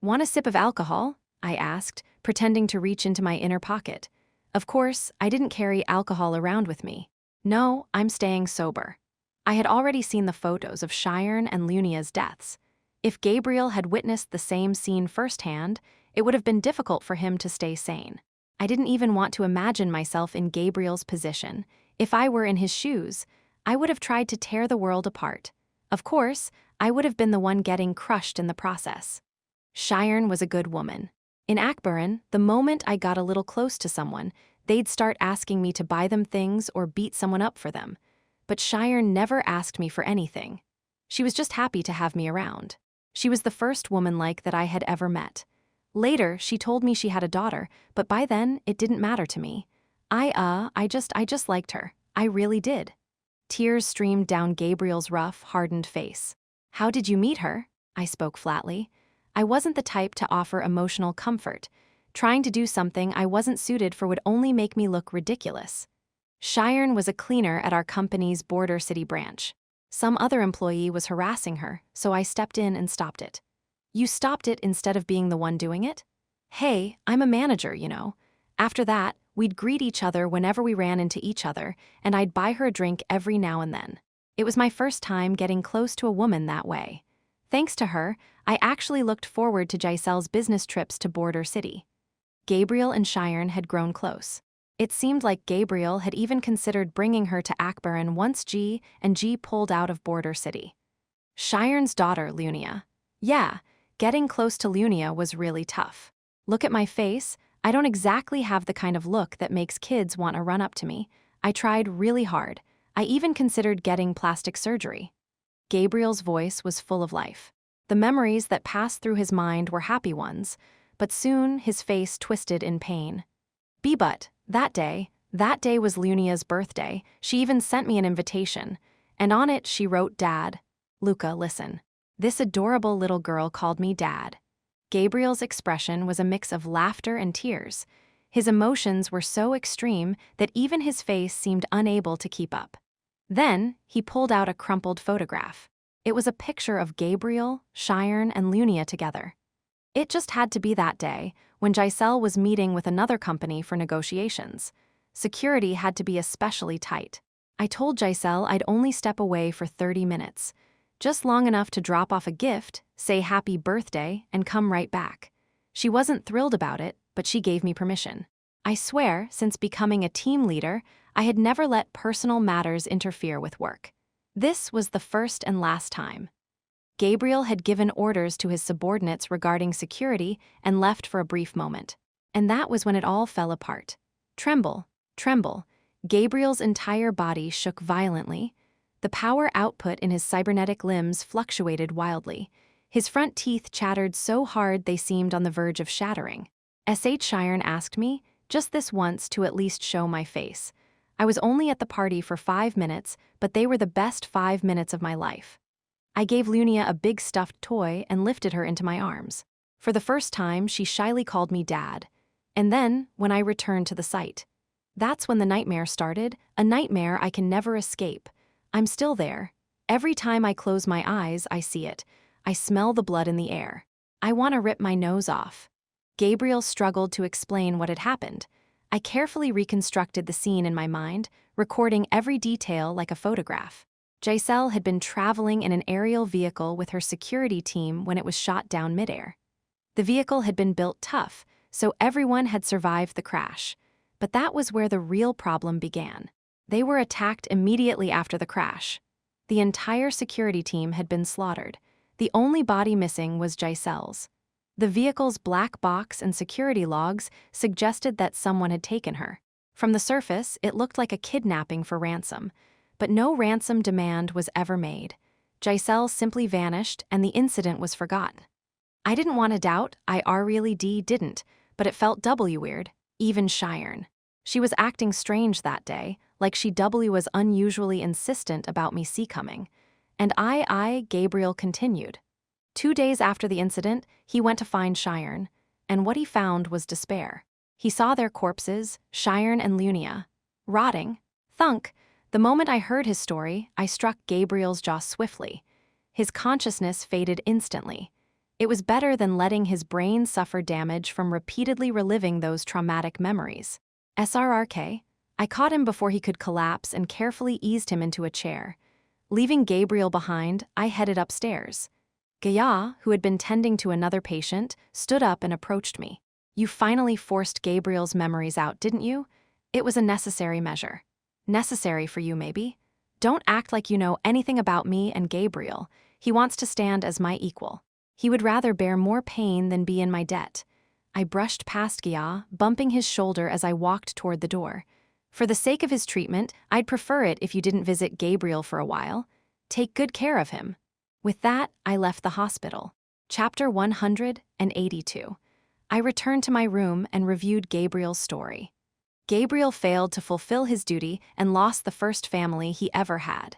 Want a sip of alcohol? I asked, pretending to reach into my inner pocket. Of course, I didn't carry alcohol around with me. No, I'm staying sober. I had already seen the photos of Cheyenne and Lunia's deaths. If Gabriel had witnessed the same scene firsthand, it would have been difficult for him to stay sane. I didn't even want to imagine myself in Gabriel's position. If I were in his shoes, I would have tried to tear the world apart. Of course, I would have been the one getting crushed in the process. Cheyenne was a good woman. In Akbaran, the moment I got a little close to someone, they'd start asking me to buy them things or beat someone up for them. But Cheyenne never asked me for anything. She was just happy to have me around. She was the first woman like that I had ever met. Later, she told me she had a daughter, but by then, it didn't matter to me. I just liked her. I really did. Tears streamed down Gabriel's rough, hardened face. How did you meet her? I spoke flatly. I wasn't the type to offer emotional comfort. Trying to do something I wasn't suited for would only make me look ridiculous. Cheyenne was a cleaner at our company's Border City branch. Some other employee was harassing her, so I stepped in and stopped it. You stopped it instead of being the one doing it? Hey, I'm a manager, you know. After that, we'd greet each other whenever we ran into each other, and I'd buy her a drink every now and then. It was my first time getting close to a woman that way. Thanks to her, I actually looked forward to Giselle's business trips to Border City. Gabriel and Cheyenne had grown close. It seemed like Gabriel had even considered bringing her to Akbaran once G pulled out of Border City. Cheyenne's daughter, Lunia. Yeah, getting close to Lunia was really tough. Look at my face. I don't exactly have the kind of look that makes kids want to run up to me. I tried really hard. I even considered getting plastic surgery. Gabriel's voice was full of life. The memories that passed through his mind were happy ones, but soon his face twisted in pain. But that day was Lunia's birthday. She even sent me an invitation, and on it she wrote Dad. Luka, listen. This adorable little girl called me Dad. Gabriel's expression was a mix of laughter and tears. His emotions were so extreme that even his face seemed unable to keep up. Then, he pulled out a crumpled photograph. It was a picture of Gabriel, Cheyenne, and Lunia together. It just had to be that day, when Giselle was meeting with another company for negotiations. Security had to be especially tight. I told Giselle I'd only step away for 30 minutes. Just long enough to drop off a gift, say happy birthday, and come right back. She wasn't thrilled about it, but she gave me permission. I swear, since becoming a team leader, I had never let personal matters interfere with work. This was the first and last time. Gabriel had given orders to his subordinates regarding security and left for a brief moment. And that was when it all fell apart. Tremble. Gabriel's entire body shook violently. The power output in his cybernetic limbs fluctuated wildly. His front teeth chattered so hard they seemed on the verge of shattering. Cheyenne asked me, just this once, to at least show my face. I was only at the party for 5 minutes, but they were the best 5 minutes of my life. I gave Lunia a big stuffed toy and lifted her into my arms. For the first time, she shyly called me Dad. And then, when I returned to the site, that's when the nightmare started, a nightmare I can never escape. I'm still there. Every time I close my eyes, I see it. I smell the blood in the air. I want to rip my nose off. Gabriel struggled to explain what had happened. I carefully reconstructed the scene in my mind, recording every detail like a photograph. Giselle had been traveling in an aerial vehicle with her security team when it was shot down midair. The vehicle had been built tough, so everyone had survived the crash. But that was where the real problem began. They were attacked immediately after the crash. The entire security team had been slaughtered. The only body missing was Giselle's. The vehicle's black box and security logs suggested that someone had taken her. From the surface, it looked like a kidnapping for ransom, but no ransom demand was ever made. Giselle simply vanished and the incident was forgotten. I didn't want to doubt, I really didn't, but it felt weird, even Cheyenne. She was acting strange that day, like she was unusually insistent about me coming. And Gabriel continued. 2 days after the incident, he went to find Cheyenne, and what he found was despair. He saw their corpses, Cheyenne and Lunia, rotting. Thunk. The moment I heard his story, I struck Gabriel's jaw swiftly. His consciousness faded instantly. It was better than letting his brain suffer damage from repeatedly reliving those traumatic memories. SRRK. I caught him before he could collapse and carefully eased him into a chair. Leaving Gabriel behind, I headed upstairs. Gaya, who had been tending to another patient, stood up and approached me. You finally forced Gabriel's memories out, didn't you? It was a necessary measure. Necessary for you, maybe? Don't act like you know anything about me and Gabriel. He wants to stand as my equal. He would rather bear more pain than be in my debt. I brushed past Gaya, bumping his shoulder as I walked toward the door. For the sake of his treatment, I'd prefer it if you didn't visit Gabriel for a while. Take good care of him. With that, I left the hospital. Chapter 182. I returned to my room and reviewed Gabriel's story. Gabriel failed to fulfill his duty and lost the first family he ever had.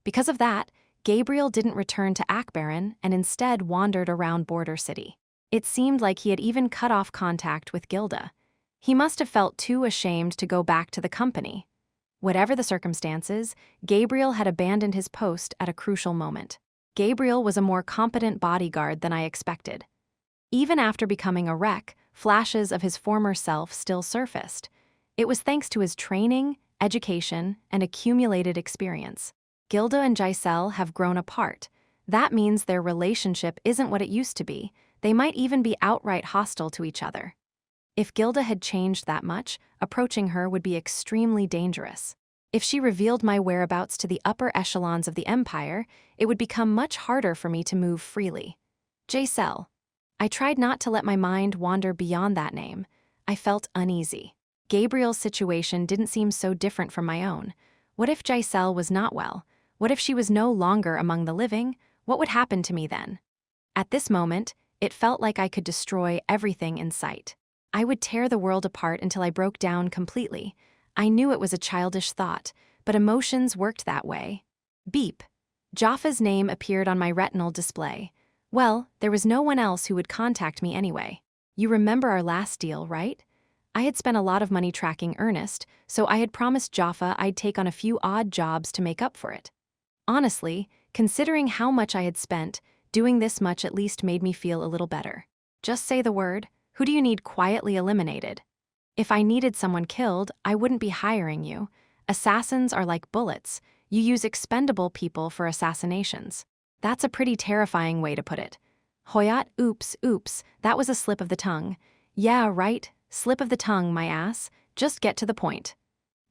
Because of that, Gabriel didn't return to Akbaran and instead wandered around Border City. It seemed like he had even cut off contact with Gilda. He must have felt too ashamed to go back to the company. Whatever the circumstances, Gabriel had abandoned his post at a crucial moment. Gabriel was a more competent bodyguard than I expected. Even after becoming a wreck, flashes of his former self still surfaced. It was thanks to his training, education, and accumulated experience. Gilda and Giselle have grown apart. That means their relationship isn't what it used to be. They might even be outright hostile to each other. If Gilda had changed that much, approaching her would be extremely dangerous. If she revealed my whereabouts to the upper echelons of the Empire, it would become much harder for me to move freely. Giselle. I tried not to let my mind wander beyond that name. I felt uneasy. Gabriel's situation didn't seem so different from my own. What if Giselle was not well? What if she was no longer among the living? What would happen to me then? At this moment, it felt like I could destroy everything in sight. I would tear the world apart until I broke down completely. I knew it was a childish thought, but emotions worked that way. Beep. Jaffa's name appeared on my retinal display. Well, there was no one else who would contact me anyway. You remember our last deal, right? I had spent a lot of money tracking Ernest, so I had promised Jaffa I'd take on a few odd jobs to make up for it. Honestly, considering how much I had spent, doing this much at least made me feel a little better. Just say the word. Who do you need quietly eliminated? If I needed someone killed, I wouldn't be hiring you. Assassins are like bullets. You use expendable people for assassinations. That's a pretty terrifying way to put it. Hoyat, oops, that was a slip of the tongue. Yeah, right, slip of the tongue, my ass. Just get to the point.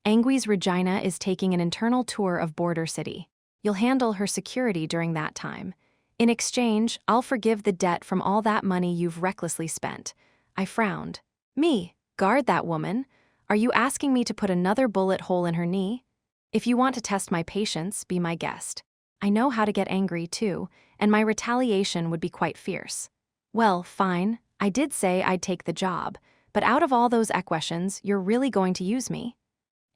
Angui's Regina is taking an internal tour of Border City. You'll handle her security during that time. In exchange, I'll forgive the debt from all that money you've recklessly spent. I frowned. Me? Guard that woman? Are you asking me to put another bullet hole in her knee? If you want to test my patience, be my guest. I know how to get angry too, and my retaliation would be quite fierce. Well, fine, I did say I'd take the job, but out of all those equations, you're really going to use me?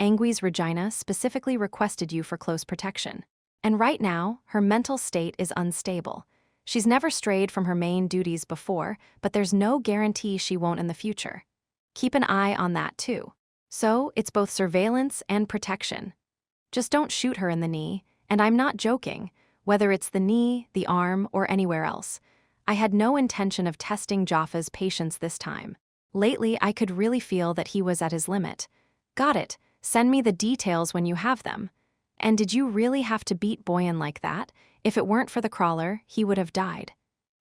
Angui's Regina specifically requested you for close protection. And right now, her mental state is unstable. She's never strayed from her main duties before, but there's no guarantee she won't in the future. Keep an eye on that too. So, it's both surveillance and protection. Just don't shoot her in the knee, and I'm not joking, whether it's the knee, the arm, or anywhere else. I had no intention of testing Jaffa's patience this time. Lately, I could really feel that he was at his limit. Got it. Send me the details when you have them. And did you really have to beat Boyan like that? If it weren't for the crawler, he would have died.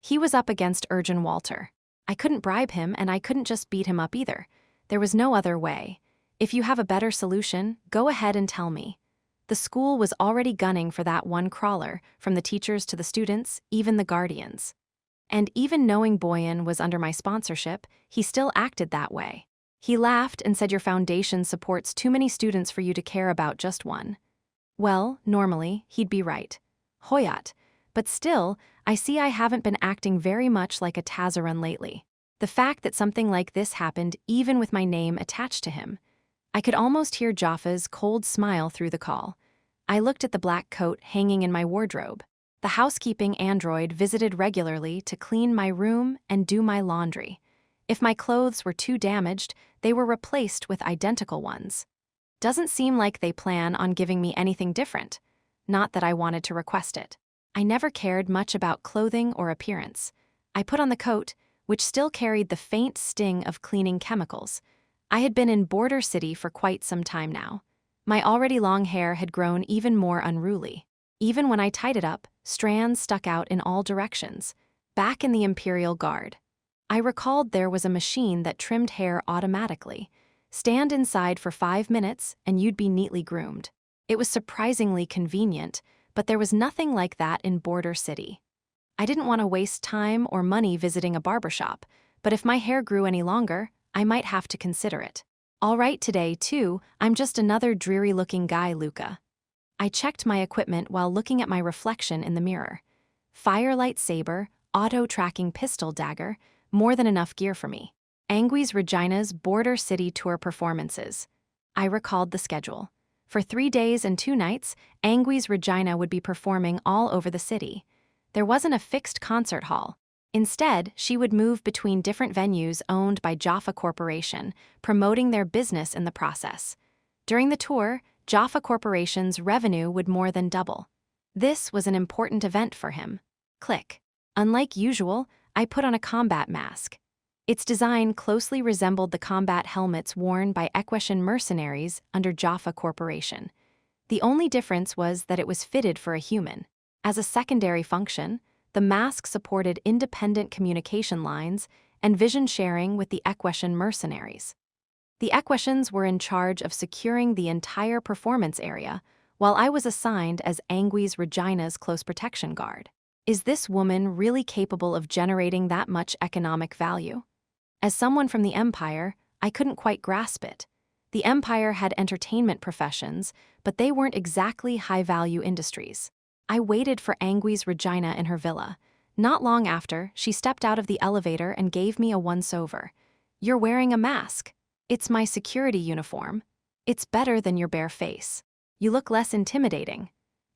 He was up against Urgin Walter. I couldn't bribe him, and I couldn't just beat him up either. There was no other way. If you have a better solution, go ahead and tell me. The school was already gunning for that one crawler, from the teachers to the students, even the guardians. And even knowing Boyan was under my sponsorship, he still acted that way. He laughed and said your foundation supports too many students for you to care about just one. Well, normally, he'd be right. Hoyat, But still, I see I haven't been acting very much like a Tazaran lately. The fact that something like this happened even with my name attached to him. I could almost hear Jaffa's cold smile through the call. I looked at the black coat hanging in my wardrobe. The housekeeping android visited regularly to clean my room and do my laundry. If my clothes were too damaged, they were replaced with identical ones. Doesn't seem like they plan on giving me anything different. Not that I wanted to request it. I never cared much about clothing or appearance. I put on the coat, which still carried the faint sting of cleaning chemicals. I had been in Border City for quite some time now. My already long hair had grown even more unruly. Even when I tied it up, strands stuck out in all directions. Back in the Imperial Guard, I recalled there was a machine that trimmed hair automatically. Stand inside for 5 minutes and you'd be neatly groomed. It was surprisingly convenient, but there was nothing like that in Border City. I didn't want to waste time or money visiting a barbershop, but if my hair grew any longer, I might have to consider it. All right, today, too, I'm just another dreary-looking guy, Luka. I checked my equipment while looking at my reflection in the mirror. Firelight saber, auto-tracking pistol dagger, more than enough gear for me. Angui's Regina's Border City tour performances. I recalled the schedule. For 3 days and 2 nights, Angui's Regina would be performing all over the city. There wasn't a fixed concert hall. Instead, she would move between different venues owned by Jaffa Corporation, promoting their business in the process. During the tour, Jaffa Corporation's revenue would more than double. This was an important event for him. Click. Unlike usual, I put on a combat mask. Its design closely resembled the combat helmets worn by Equestrian mercenaries under Jaffa Corporation. The only difference was that it was fitted for a human. As a secondary function, the mask supported independent communication lines and vision sharing with the Equestrian mercenaries. The Equestrians were in charge of securing the entire performance area, while I was assigned as Angui's Regina's close protection guard. Is this woman really capable of generating that much economic value? As someone from the Empire, I couldn't quite grasp it. The Empire had entertainment professions, but they weren't exactly high-value industries. I waited for Angui's Regina in her villa. Not long after, she stepped out of the elevator and gave me a once-over. "You're wearing a mask." "It's my security uniform." "It's better than your bare face. You look less intimidating."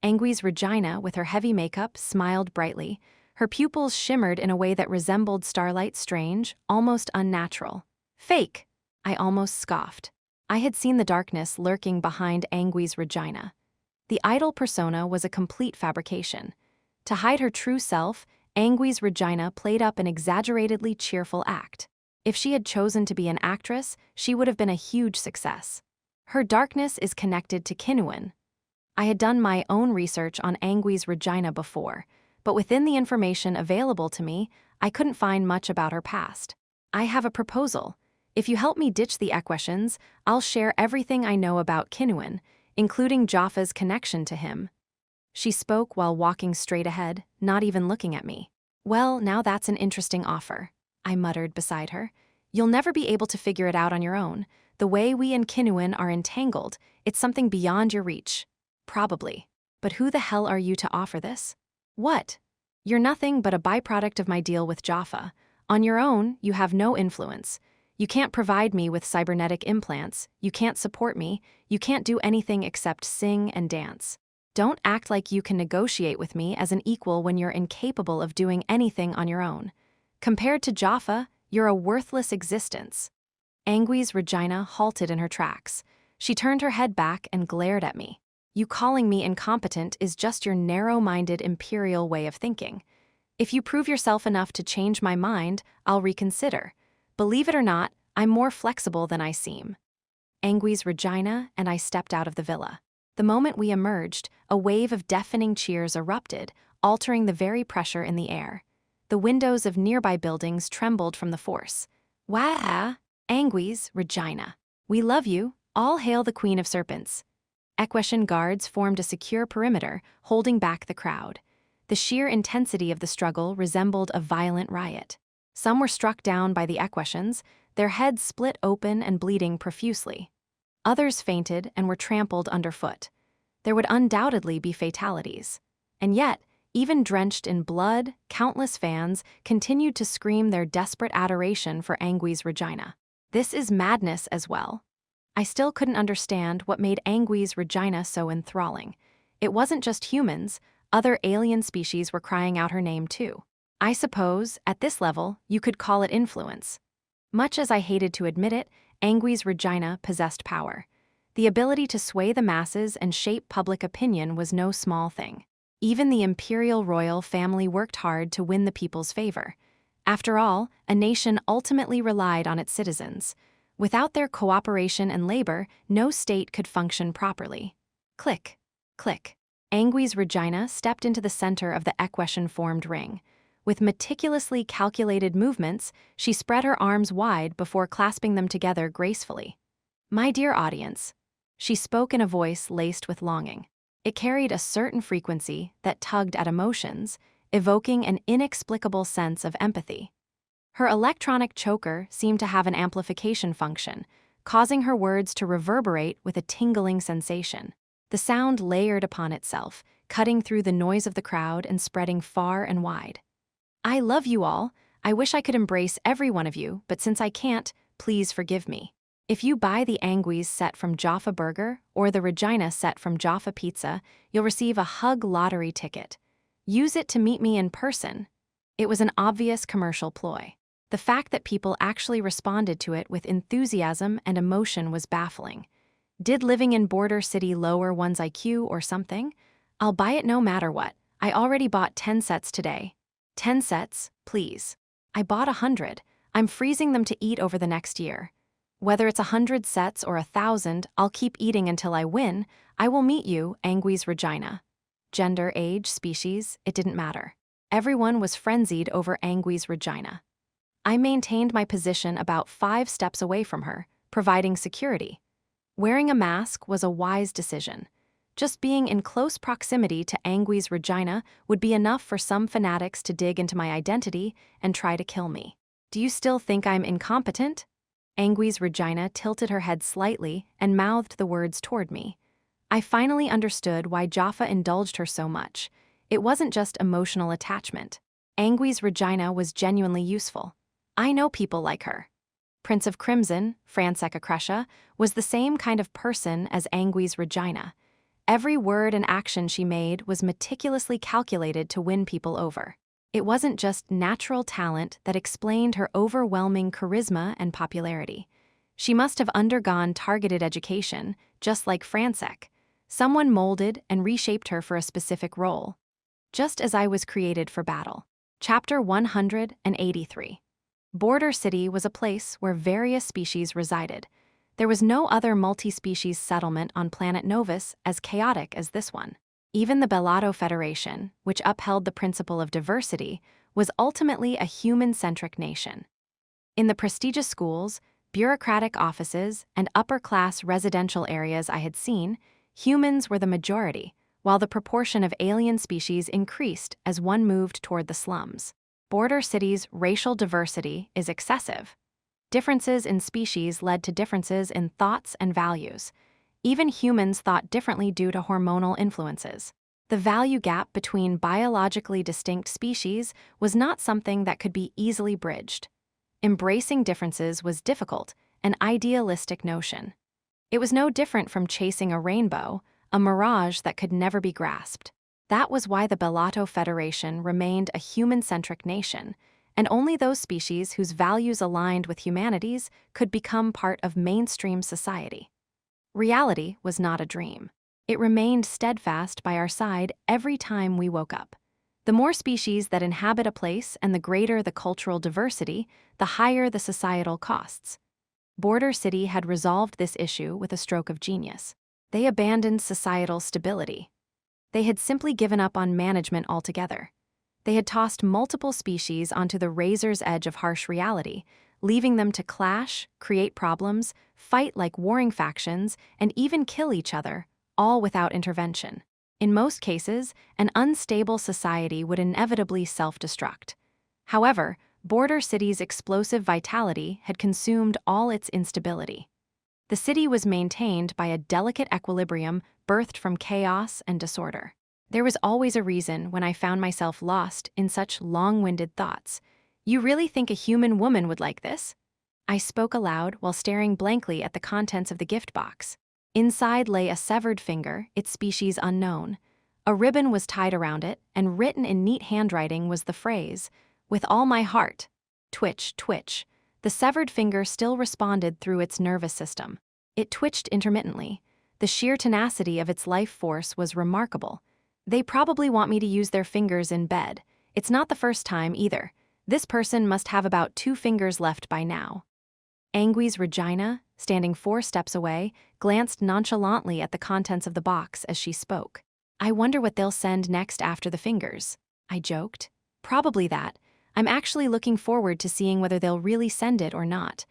Angui's Regina, with her heavy makeup, smiled brightly. Her pupils shimmered in a way that resembled starlight, strange, almost unnatural. "Fake," I almost scoffed. I had seen the darkness lurking behind Angui's Regina. The idol persona was a complete fabrication. To hide her true self, Angui's Regina played up an exaggeratedly cheerful act. If she had chosen to be an actress, she would have been a huge success. Her darkness is connected to Kinuan. I had done my own research on Angui's Regina before, but within the information available to me, I couldn't find much about her past. "I have a proposal. If you help me ditch the Equestrians, I'll share everything I know about Kinuan, including Jaffa's connection to him." She spoke while walking straight ahead, not even looking at me. "Well, now that's an interesting offer," I muttered beside her. "You'll never be able to figure it out on your own. The way we and Kinuan are entangled, it's something beyond your reach." "Probably. But who the hell are you to offer this?" "What? You're nothing but a byproduct of my deal with Jaffa. On your own, you have no influence. You can't provide me with cybernetic implants, you can't support me, you can't do anything except sing and dance. Don't act like you can negotiate with me as an equal when you're incapable of doing anything on your own. Compared to Jaffa, you're a worthless existence." Angui's Regina halted in her tracks. She turned her head back and glared at me. "You calling me incompetent is just your narrow-minded imperial way of thinking. If you prove yourself enough to change my mind, I'll reconsider. Believe it or not, I'm more flexible than I seem." Angui's Regina and I stepped out of the villa. The moment we emerged, a wave of deafening cheers erupted, altering the very pressure in the air. The windows of nearby buildings trembled from the force. "Wah! Angui's Regina. We love you. All hail the Queen of Serpents." Equestrian guards formed a secure perimeter, holding back the crowd. The sheer intensity of the struggle resembled a violent riot. Some were struck down by the Equestrians, their heads split open and bleeding profusely. Others fainted and were trampled underfoot. There would undoubtedly be fatalities. And yet, Even drenched in blood, countless fans continued to scream their desperate adoration for Angui's Regina. This is madness as well. I still couldn't understand what made Angui's Regina so enthralling. It wasn't just humans, other alien species were crying out her name too. I suppose, at this level, you could call it influence. Much as I hated to admit it, Angui's Regina possessed power. The ability to sway the masses and shape public opinion was no small thing. Even the Imperial royal family worked hard to win the people's favor. After all, a nation ultimately relied on its citizens. Without their cooperation and labor, no state could function properly. Click, click. Angui's Regina stepped into the center of the equation-formed ring. With meticulously calculated movements, she spread her arms wide before clasping them together gracefully. "My dear audience," she spoke in a voice laced with longing. It carried a certain frequency that tugged at emotions, evoking an inexplicable sense of empathy. Her electronic choker seemed to have an amplification function, causing her words to reverberate with a tingling sensation. The sound layered upon itself, cutting through the noise of the crowd and spreading far and wide. "I love you all. I wish I could embrace every one of you, but since I can't, please forgive me. If you buy the Angui's set from Jaffa Burger or the Regina set from Jaffa Pizza, you'll receive a hug lottery ticket. Use it to meet me in person." It was an obvious commercial ploy. The fact that people actually responded to it with enthusiasm and emotion was baffling. Did living in Border City lower one's IQ or something? "I'll buy it no matter what. I already bought 10 sets today." 10 sets, please. "I bought 100. I'm freezing them to eat over the next year. Whether it's 100 sets or 1,000, I'll keep eating until I win. I will meet you, Angui's Regina." Gender, age, species, it didn't matter. Everyone was frenzied over Angui's Regina. I maintained my position about 5 steps away from her, providing security. Wearing a mask was a wise decision. Just being in close proximity to Angui's Regina would be enough for some fanatics to dig into my identity and try to kill me. "Do you still think I'm incompetent?" Angui's Regina tilted her head slightly and mouthed the words toward me. I finally understood why Jaffa indulged her so much. It wasn't just emotional attachment. Angui's Regina was genuinely useful. I know people like her. Prince of Crimson, Francesca Crescia, was the same kind of person as Angui's Regina. Every word and action she made was meticulously calculated to win people over. It wasn't just natural talent that explained her overwhelming charisma and popularity. She must have undergone targeted education, just like Francesca. Someone molded and reshaped her for a specific role. Just as I was created for battle. Chapter 183. Border City was a place where various species resided. There was no other multi-species settlement on planet Novus as chaotic as this one. Even the Bellato Federation, which upheld the principle of diversity, was ultimately a human-centric nation. In the prestigious schools, bureaucratic offices, and upper-class residential areas I had seen, humans were the majority, while the proportion of alien species increased as one moved toward the slums. Border City's racial diversity is excessive. Differences in species led to differences in thoughts and values. Even humans thought differently due to hormonal influences. The value gap between biologically distinct species was not something that could be easily bridged. Embracing differences was difficult, an idealistic notion. It was no different from chasing a rainbow, a mirage that could never be grasped. That was why the Bellato Federation remained a human-centric nation, and only those species whose values aligned with humanity's could become part of mainstream society. Reality was not a dream. It remained steadfast by our side every time we woke up. The more species that inhabit a place and the greater the cultural diversity, the higher the societal costs. Border City had resolved this issue with a stroke of genius. They abandoned societal stability. They had simply given up on management altogether. They had tossed multiple species onto the razor's edge of harsh reality, leaving them to clash, create problems, fight like warring factions, and even kill each other, all without intervention. In most cases, an unstable society would inevitably self-destruct. However, Border City's explosive vitality had consumed all its instability. The city was maintained by a delicate equilibrium birthed from chaos and disorder. There was always a reason when I found myself lost in such long-winded thoughts. You really think a human woman would like this? I spoke aloud while staring blankly at the contents of the gift box. Inside lay a severed finger, its species unknown. A ribbon was tied around it, and written in neat handwriting was the phrase, "With all my heart." Twitch, twitch. The severed finger still responded through its nervous system. It twitched intermittently. The sheer tenacity of its life force was remarkable. They probably want me to use their fingers in bed. It's not the first time either. This person must have about 2 fingers left by now. Angui's Regina, standing 4 steps away, glanced nonchalantly at the contents of the box as she spoke. I wonder what they'll send next after the fingers, I joked. Probably that. I'm actually looking forward to seeing whether they'll really send it or not.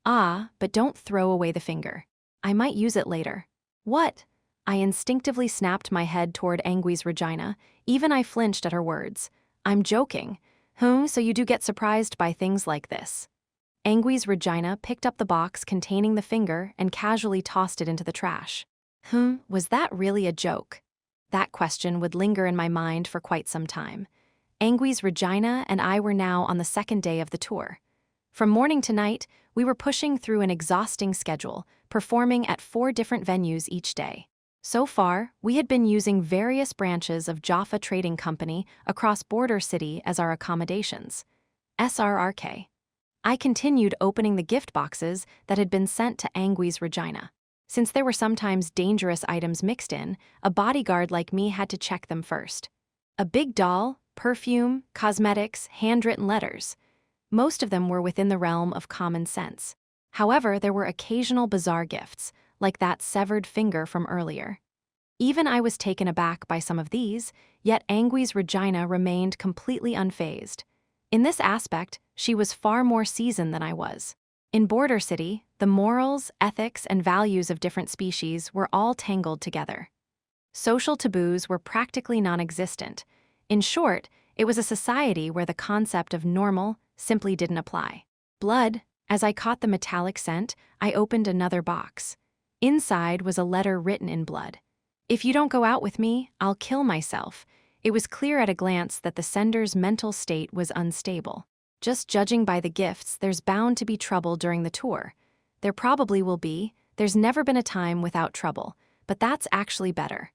Ah, but don't throw away the finger. I might use it later. What? I instinctively snapped my head toward Angui's Regina. Even I flinched at her words. I'm joking. So you do get surprised by things like this. Angui's Regina picked up the box containing the finger and casually tossed it into the trash. Was that really a joke? That question would linger in my mind for quite some time. Angui's Regina and I were now on the 2nd day of the tour. From morning to night, we were pushing through an exhausting schedule, performing at 4 different venues each day. So far, we had been using various branches of Jaffa Trading Company across Border City as our accommodations. SRRK. I continued opening the gift boxes that had been sent to Angui's Regina. Since there were sometimes dangerous items mixed in, a bodyguard like me had to check them first. A big doll, perfume, cosmetics, handwritten letters. Most of them were within the realm of common sense. However, there were occasional bizarre gifts, like that severed finger from earlier. Even I was taken aback by some of these, yet Angui's Regina remained completely unfazed. In this aspect, she was far more seasoned than I was. In Border City, the morals, ethics, and values of different species were all tangled together. Social taboos were practically non-existent. In short, it was a society where the concept of normal simply didn't apply. Blood. As I caught the metallic scent, I opened another box. Inside was a letter written in blood. If you don't go out with me, I'll kill myself. It was clear at a glance that the sender's mental state was unstable. Just judging by the gifts, there's bound to be trouble during the tour. There probably will be. There's never been a time without trouble, but that's actually better.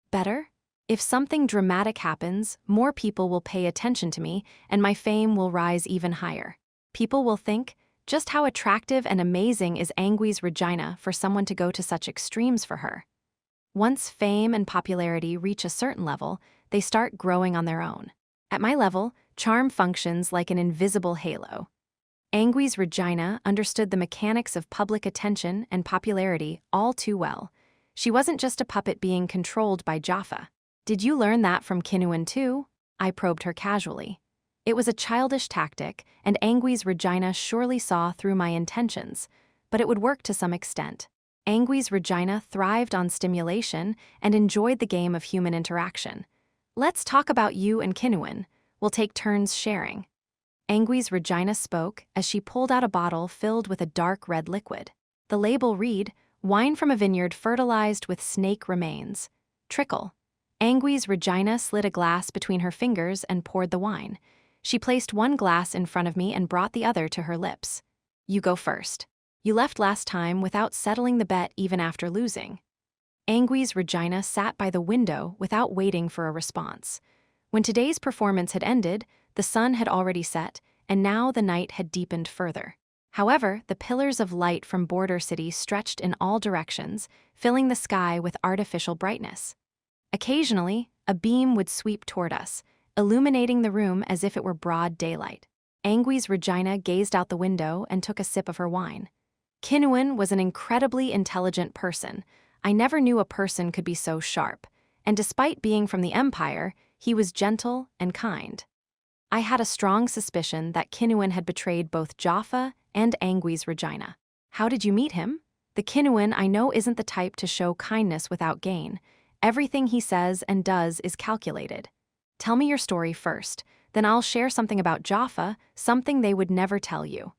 Better? If something dramatic happens, more people will pay attention to me, and my fame will rise even higher. People will think, just how attractive and amazing is Angui's Regina for someone to go to such extremes for her? Once fame and popularity reach a certain level, they start growing on their own. At my level, charm functions like an invisible halo. Angui's Regina understood the mechanics of public attention and popularity all too well. She wasn't just a puppet being controlled by Jaffa. Did you learn that from Kinuan too? I probed her casually. It was a childish tactic, and Angui's Regina surely saw through my intentions, but it would work to some extent. Angui's Regina thrived on stimulation and enjoyed the game of human interaction. Let's talk about you and Kinuan. We'll take turns sharing. Angui's Regina spoke as she pulled out a bottle filled with a dark red liquid. The label read, "Wine from a vineyard fertilized with snake remains. Trickle." Angui's Regina slid a glass between her fingers and poured the wine. She placed one glass in front of me and brought the other to her lips. You go first. You left last time without settling the bet even after losing. Angui's Regina sat by the window without waiting for a response. When today's performance had ended, the sun had already set, and now the night had deepened further. However, the pillars of light from Border City stretched in all directions, filling the sky with artificial brightness. Occasionally, a beam would sweep toward us, illuminating the room as if it were broad daylight. Angui's Regina gazed out the window and took a sip of her wine. Kinuan was an incredibly intelligent person. I never knew a person could be so sharp, and despite being from the Empire, he was gentle and kind. I had a strong suspicion that Kinuan had betrayed both Jaffa and Angui's Regina. How did you meet him? The Kinuan I know isn't the type to show kindness without gain. Everything he says and does is calculated. Tell me your story first, then I'll share something about Jaffa, something they would never tell you.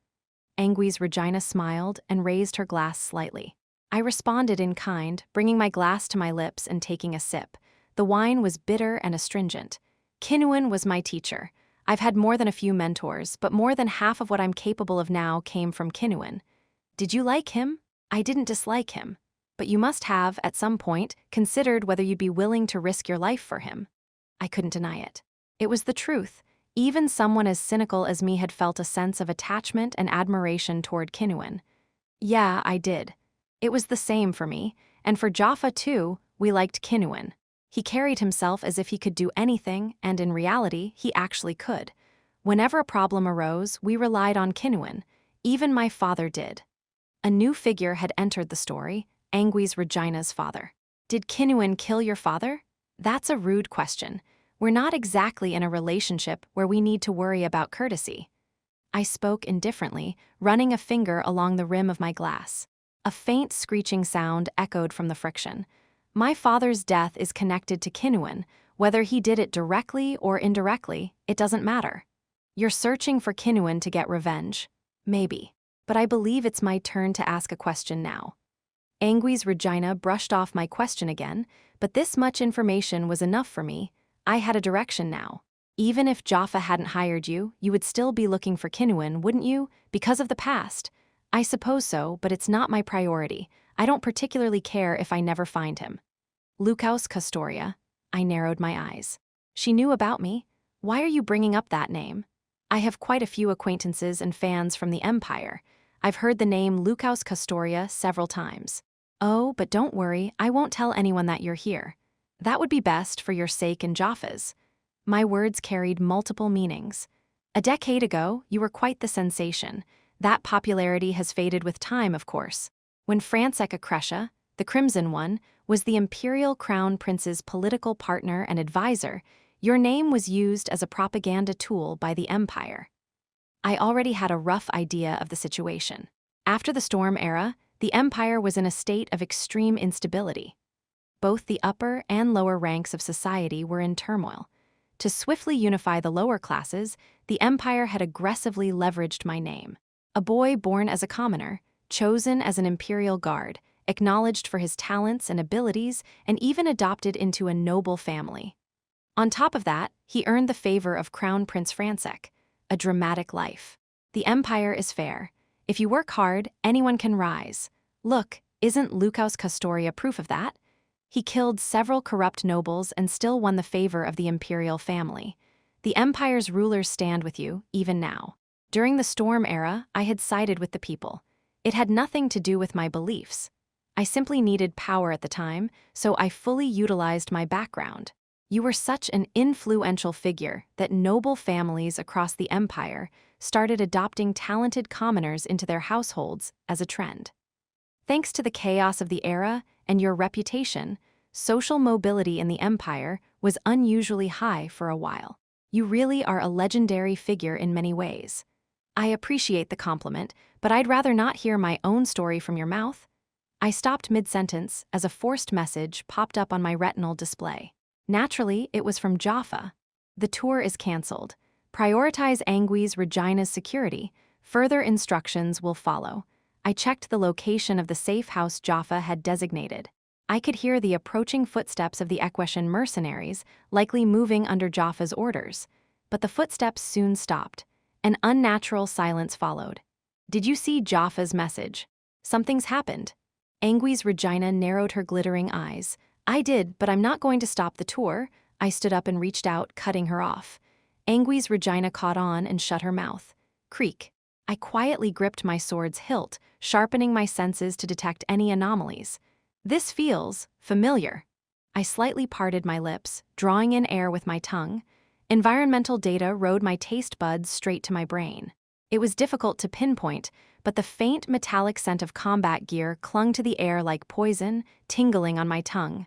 Angui's Regina smiled and raised her glass slightly. I responded in kind, bringing my glass to my lips and taking a sip. The wine was bitter and astringent. Kinnuin was my teacher. I've had more than a few mentors, but more than half of what I'm capable of now came from Kinnuin. Did you like him? I didn't dislike him. But you must have, at some point, considered whether you'd be willing to risk your life for him. I couldn't deny it. It was the truth. Even someone as cynical as me had felt a sense of attachment and admiration toward Kinnuin. Yeah, I did. It was the same for me, and for Jaffa too, we liked Kinnuin. He carried himself as if he could do anything, and in reality, he actually could. Whenever a problem arose, we relied on Kinnuin. Even my father did. A new figure had entered the story, Anguis Regina's father. Did Kinnuin kill your father? That's a rude question. We're not exactly in a relationship where we need to worry about courtesy. I spoke indifferently, running a finger along the rim of my glass. A faint screeching sound echoed from the friction. My father's death is connected to Kinnuin. Whether he did it directly or indirectly, it doesn't matter. You're searching for Kinnuin to get revenge. Maybe. But I believe it's my turn to ask a question now. Anguis Regina brushed off my question again, but this much information was enough for me. I had a direction now. Even if Jaffa hadn't hired you, you would still be looking for Kinnuin, wouldn't you? Because of the past. I suppose so, but it's not my priority. I don't particularly care if I never find him. Luka's Castoria. I narrowed my eyes. She knew about me. Why are you bringing up that name? I have quite a few acquaintances and fans from the Empire. I've heard the name Luka's Castoria several times. Oh, but don't worry, I won't tell anyone that you're here. That would be best for your sake and Jaffa's. My words carried multiple meanings. A decade ago, you were quite the sensation. That popularity has faded with time, of course. When Francesca Crescia, the Crimson One, was the Imperial Crown Prince's political partner and advisor, your name was used as a propaganda tool by the Empire. I already had a rough idea of the situation. After the Storm era, the Empire was in a state of extreme instability. Both the upper and lower ranks of society were in turmoil. To swiftly unify the lower classes, the Empire had aggressively leveraged my name. A boy born as a commoner, chosen as an Imperial Guard, acknowledged for his talents and abilities, and even adopted into a noble family. On top of that, he earned the favor of Crown Prince Francesca, a dramatic life. The Empire is fair. If you work hard, anyone can rise. Look, isn't Luka's Castoria proof of that? He killed several corrupt nobles and still won the favor of the imperial family. The Empire's rulers stand with you, even now. During the Storm era, I had sided with the people. It had nothing to do with my beliefs. I simply needed power at the time, so I fully utilized my background. You were such an influential figure that noble families across the Empire started adopting talented commoners into their households as a trend. Thanks to the chaos of the era and your reputation, social mobility in the Empire was unusually high for a while. You really are a legendary figure in many ways. I appreciate the compliment, but I'd rather not hear my own story from your mouth. I stopped mid-sentence as a forced message popped up on my retinal display. Naturally, it was from Jaffa. The tour is canceled. Prioritize Anguis Regina's security. Further instructions will follow. I checked the location of the safe house Jaffa had designated. I could hear the approaching footsteps of the Equestrian mercenaries, likely moving under Jaffa's orders. But the footsteps soon stopped. An unnatural silence followed. Did you see Jaffa's message? Something's happened. Anguis Regina narrowed her glittering eyes. I did, but I'm not going to stop the tour. I stood up and reached out, cutting her off. Anguis Regina caught on and shut her mouth. Creak. I quietly gripped my sword's hilt, sharpening my senses to detect any anomalies. This feels familiar. I slightly parted my lips, drawing in air with my tongue. Environmental data rode my taste buds straight to my brain. It was difficult to pinpoint, but the faint metallic scent of combat gear clung to the air like poison, tingling on my tongue.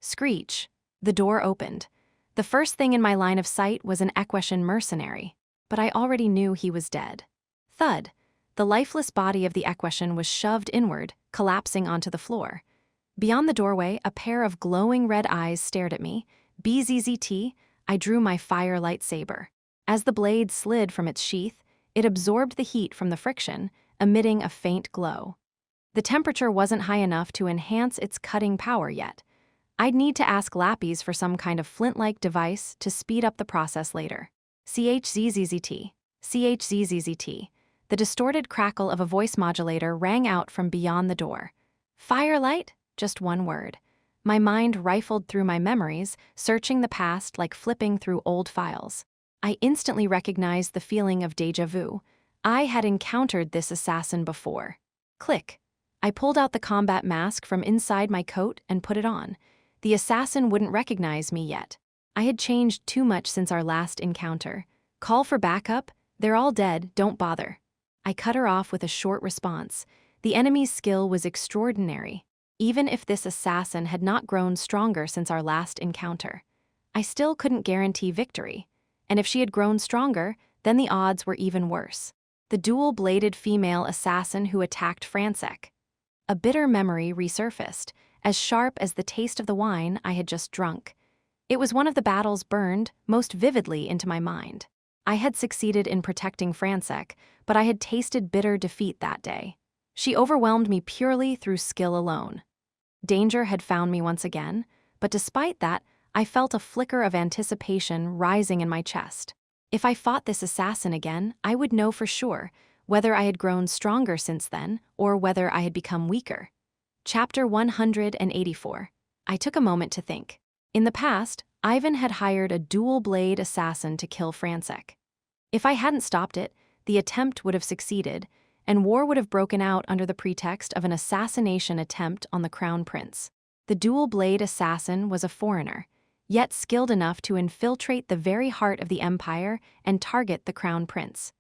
Screech. The door opened. The first thing in my line of sight was an Equestrian mercenary, but I already knew he was dead. Thud. The lifeless body of the Equestrian was shoved inward, collapsing onto the floor. Beyond the doorway, a pair of glowing red eyes stared at me. BZZT, I drew my fire lightsaber. As the blade slid from its sheath, it absorbed the heat from the friction, emitting a faint glow. The temperature wasn't high enough to enhance its cutting power yet. I'd need to ask lappies for some kind of flint-like device to speed up the process later. CHZZZT. CHZZZT. The distorted crackle of a voice modulator rang out from beyond the door. Firelight? Just one word. My mind rifled through my memories, searching the past like flipping through old files. I instantly recognized the feeling of déjà vu. I had encountered this assassin before. Click. I pulled out the combat mask from inside my coat and put it on. The assassin wouldn't recognize me yet. I had changed too much since our last encounter. Call for backup? They're all dead, don't bother. I cut her off with a short response. The enemy's skill was extraordinary, even if this assassin had not grown stronger since our last encounter. I still couldn't guarantee victory, and if she had grown stronger, then the odds were even worse. The dual-bladed female assassin who attacked Francek. A bitter memory resurfaced, as sharp as the taste of the wine I had just drunk. It was one of the battles burned most vividly into my mind. I had succeeded in protecting Francek, but I had tasted bitter defeat that day. She overwhelmed me purely through skill alone. Danger had found me once again, but despite that, I felt a flicker of anticipation rising in my chest. If I fought this assassin again, I would know for sure whether I had grown stronger since then or whether I had become weaker. Chapter 184. I took a moment to think. In the past, Ivan had hired a dual-blade assassin to kill Francek. If I hadn't stopped it, the attempt would have succeeded, and war would have broken out under the pretext of an assassination attempt on the Crown Prince. The dual-blade assassin was a foreigner, yet skilled enough to infiltrate the very heart of the Empire and target the Crown Prince.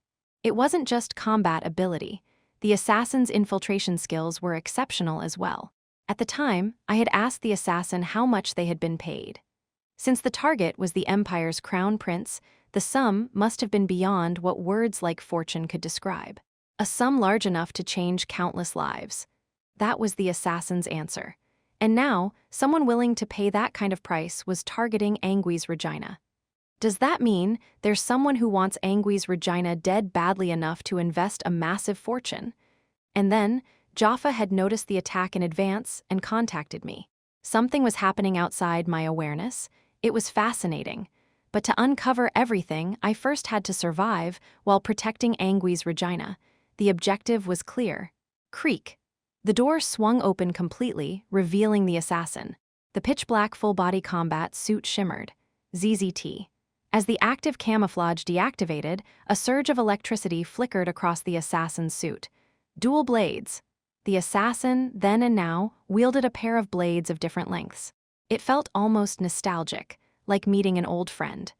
It wasn't just combat ability. The assassin's infiltration skills were exceptional as well. At the time, I had asked the assassin how much they had been paid. Since the target was the Empire's Crown Prince, the sum must have been beyond what words like fortune could describe. A sum large enough to change countless lives. That was the assassin's answer. And now, someone willing to pay that kind of price was targeting Angui's Regina. Does that mean there's someone who wants Angui's Regina dead badly enough to invest a massive fortune? And then, Jaffa had noticed the attack in advance and contacted me. Something was happening outside my awareness. It was fascinating. But to uncover everything, I first had to survive while protecting Angui's Regina. The objective was clear. Creak. The door swung open completely, revealing the assassin. The pitch-black full-body combat suit shimmered. ZZT. As the active camouflage deactivated, a surge of electricity flickered across the assassin's suit. Dual blades. The assassin, then and now, wielded a pair of blades of different lengths. It felt almost nostalgic, like meeting an old friend.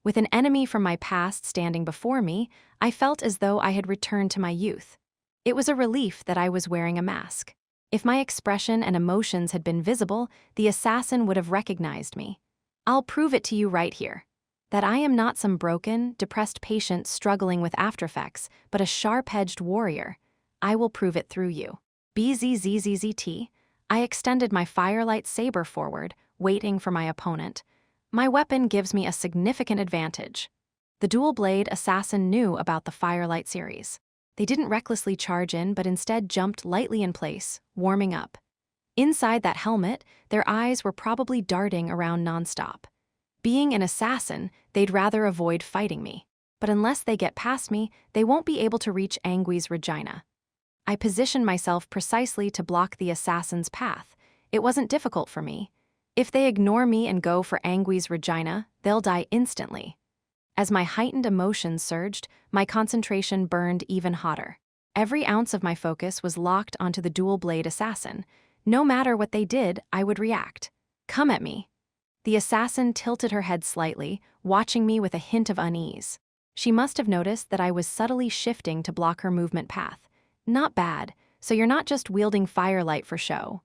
With an enemy from my past standing before me, I felt as though I had returned to my youth. It was a relief that I was wearing a mask. If my expression and emotions had been visible, the assassin would have recognized me. I'll prove it to you right here. That I am not some broken, depressed patient struggling with aftereffects, but a sharp-edged warrior. I will prove it through you. BZZZZT. I extended my firelight saber forward, waiting for my opponent. My weapon gives me a significant advantage. The dual-blade assassin knew about the firelight series. They didn't recklessly charge in, but instead jumped lightly in place, warming up. Inside that helmet, their eyes were probably darting around nonstop. Being an assassin, they'd rather avoid fighting me. But unless they get past me, they won't be able to reach Angui's Regina. I positioned myself precisely to block the assassin's path. It wasn't difficult for me. If they ignore me and go for Angui's Regina, they'll die instantly. As my heightened emotions surged, my concentration burned even hotter. Every ounce of my focus was locked onto the dual-blade assassin. No matter what they did, I would react. Come at me. The assassin tilted her head slightly, watching me with a hint of unease. She must have noticed that I was subtly shifting to block her movement path. Not bad, so you're not just wielding firelight for show.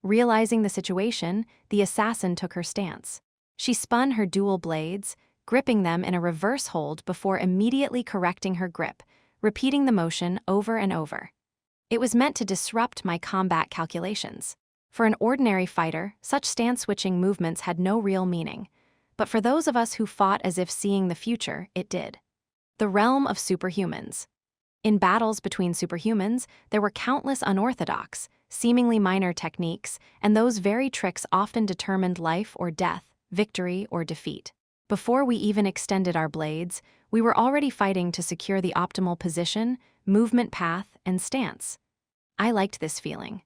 Realizing the situation, the assassin took her stance. She spun her dual blades, gripping them in a reverse hold before immediately correcting her grip, repeating the motion over and over. It was meant to disrupt my combat calculations. For an ordinary fighter, such stance-switching movements had no real meaning. But for those of us who fought as if seeing the future, it did. The realm of superhumans. In battles between superhumans, there were countless unorthodox, seemingly minor techniques, and those very tricks often determined life or death, victory or defeat. Before we even extended our blades, we were already fighting to secure the optimal position, movement path, and stance. I liked this feeling.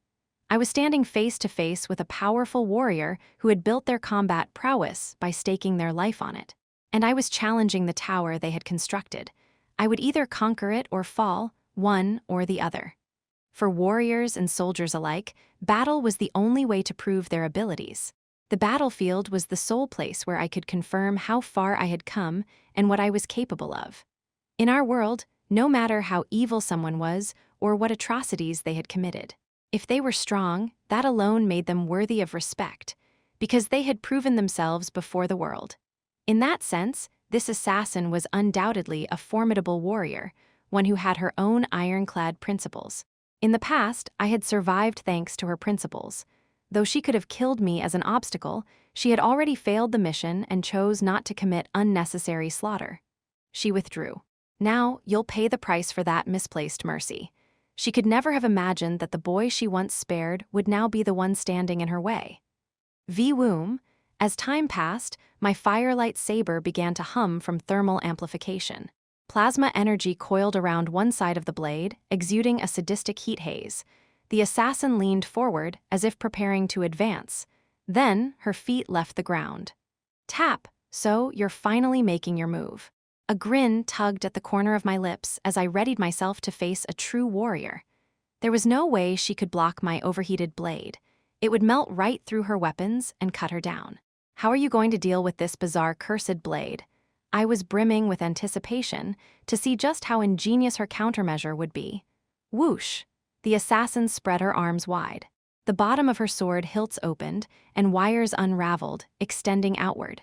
I was standing face to face with a powerful warrior who had built their combat prowess by staking their life on it. And I was challenging the tower they had constructed. I would either conquer it or fall, one or the other. For warriors and soldiers alike, battle was the only way to prove their abilities. The battlefield was the sole place where I could confirm how far I had come and what I was capable of. In our world, no matter how evil someone was or what atrocities they had committed, if they were strong, that alone made them worthy of respect, because they had proven themselves before the world. In that sense, this assassin was undoubtedly a formidable warrior, one who had her own ironclad principles. In the past, I had survived thanks to her principles. Though she could have killed me as an obstacle, she had already failed the mission and chose not to commit unnecessary slaughter. She withdrew. Now, you'll pay the price for that misplaced mercy. She could never have imagined that the boy she once spared would now be the one standing in her way. V-Woom. As time passed, my firelight saber began to hum from thermal amplification. Plasma energy coiled around one side of the blade, exuding a sadistic heat haze. The assassin leaned forward, as if preparing to advance. Then, her feet left the ground. Tap, so you're finally making your move. A grin tugged at the corner of my lips as I readied myself to face a true warrior. There was no way she could block my overheated blade. It would melt right through her weapons and cut her down. How are you going to deal with this bizarre cursed blade? I was brimming with anticipation to see just how ingenious her countermeasure would be. Whoosh! The assassin spread her arms wide. The bottom of her sword hilts opened, and wires unraveled, extending outward.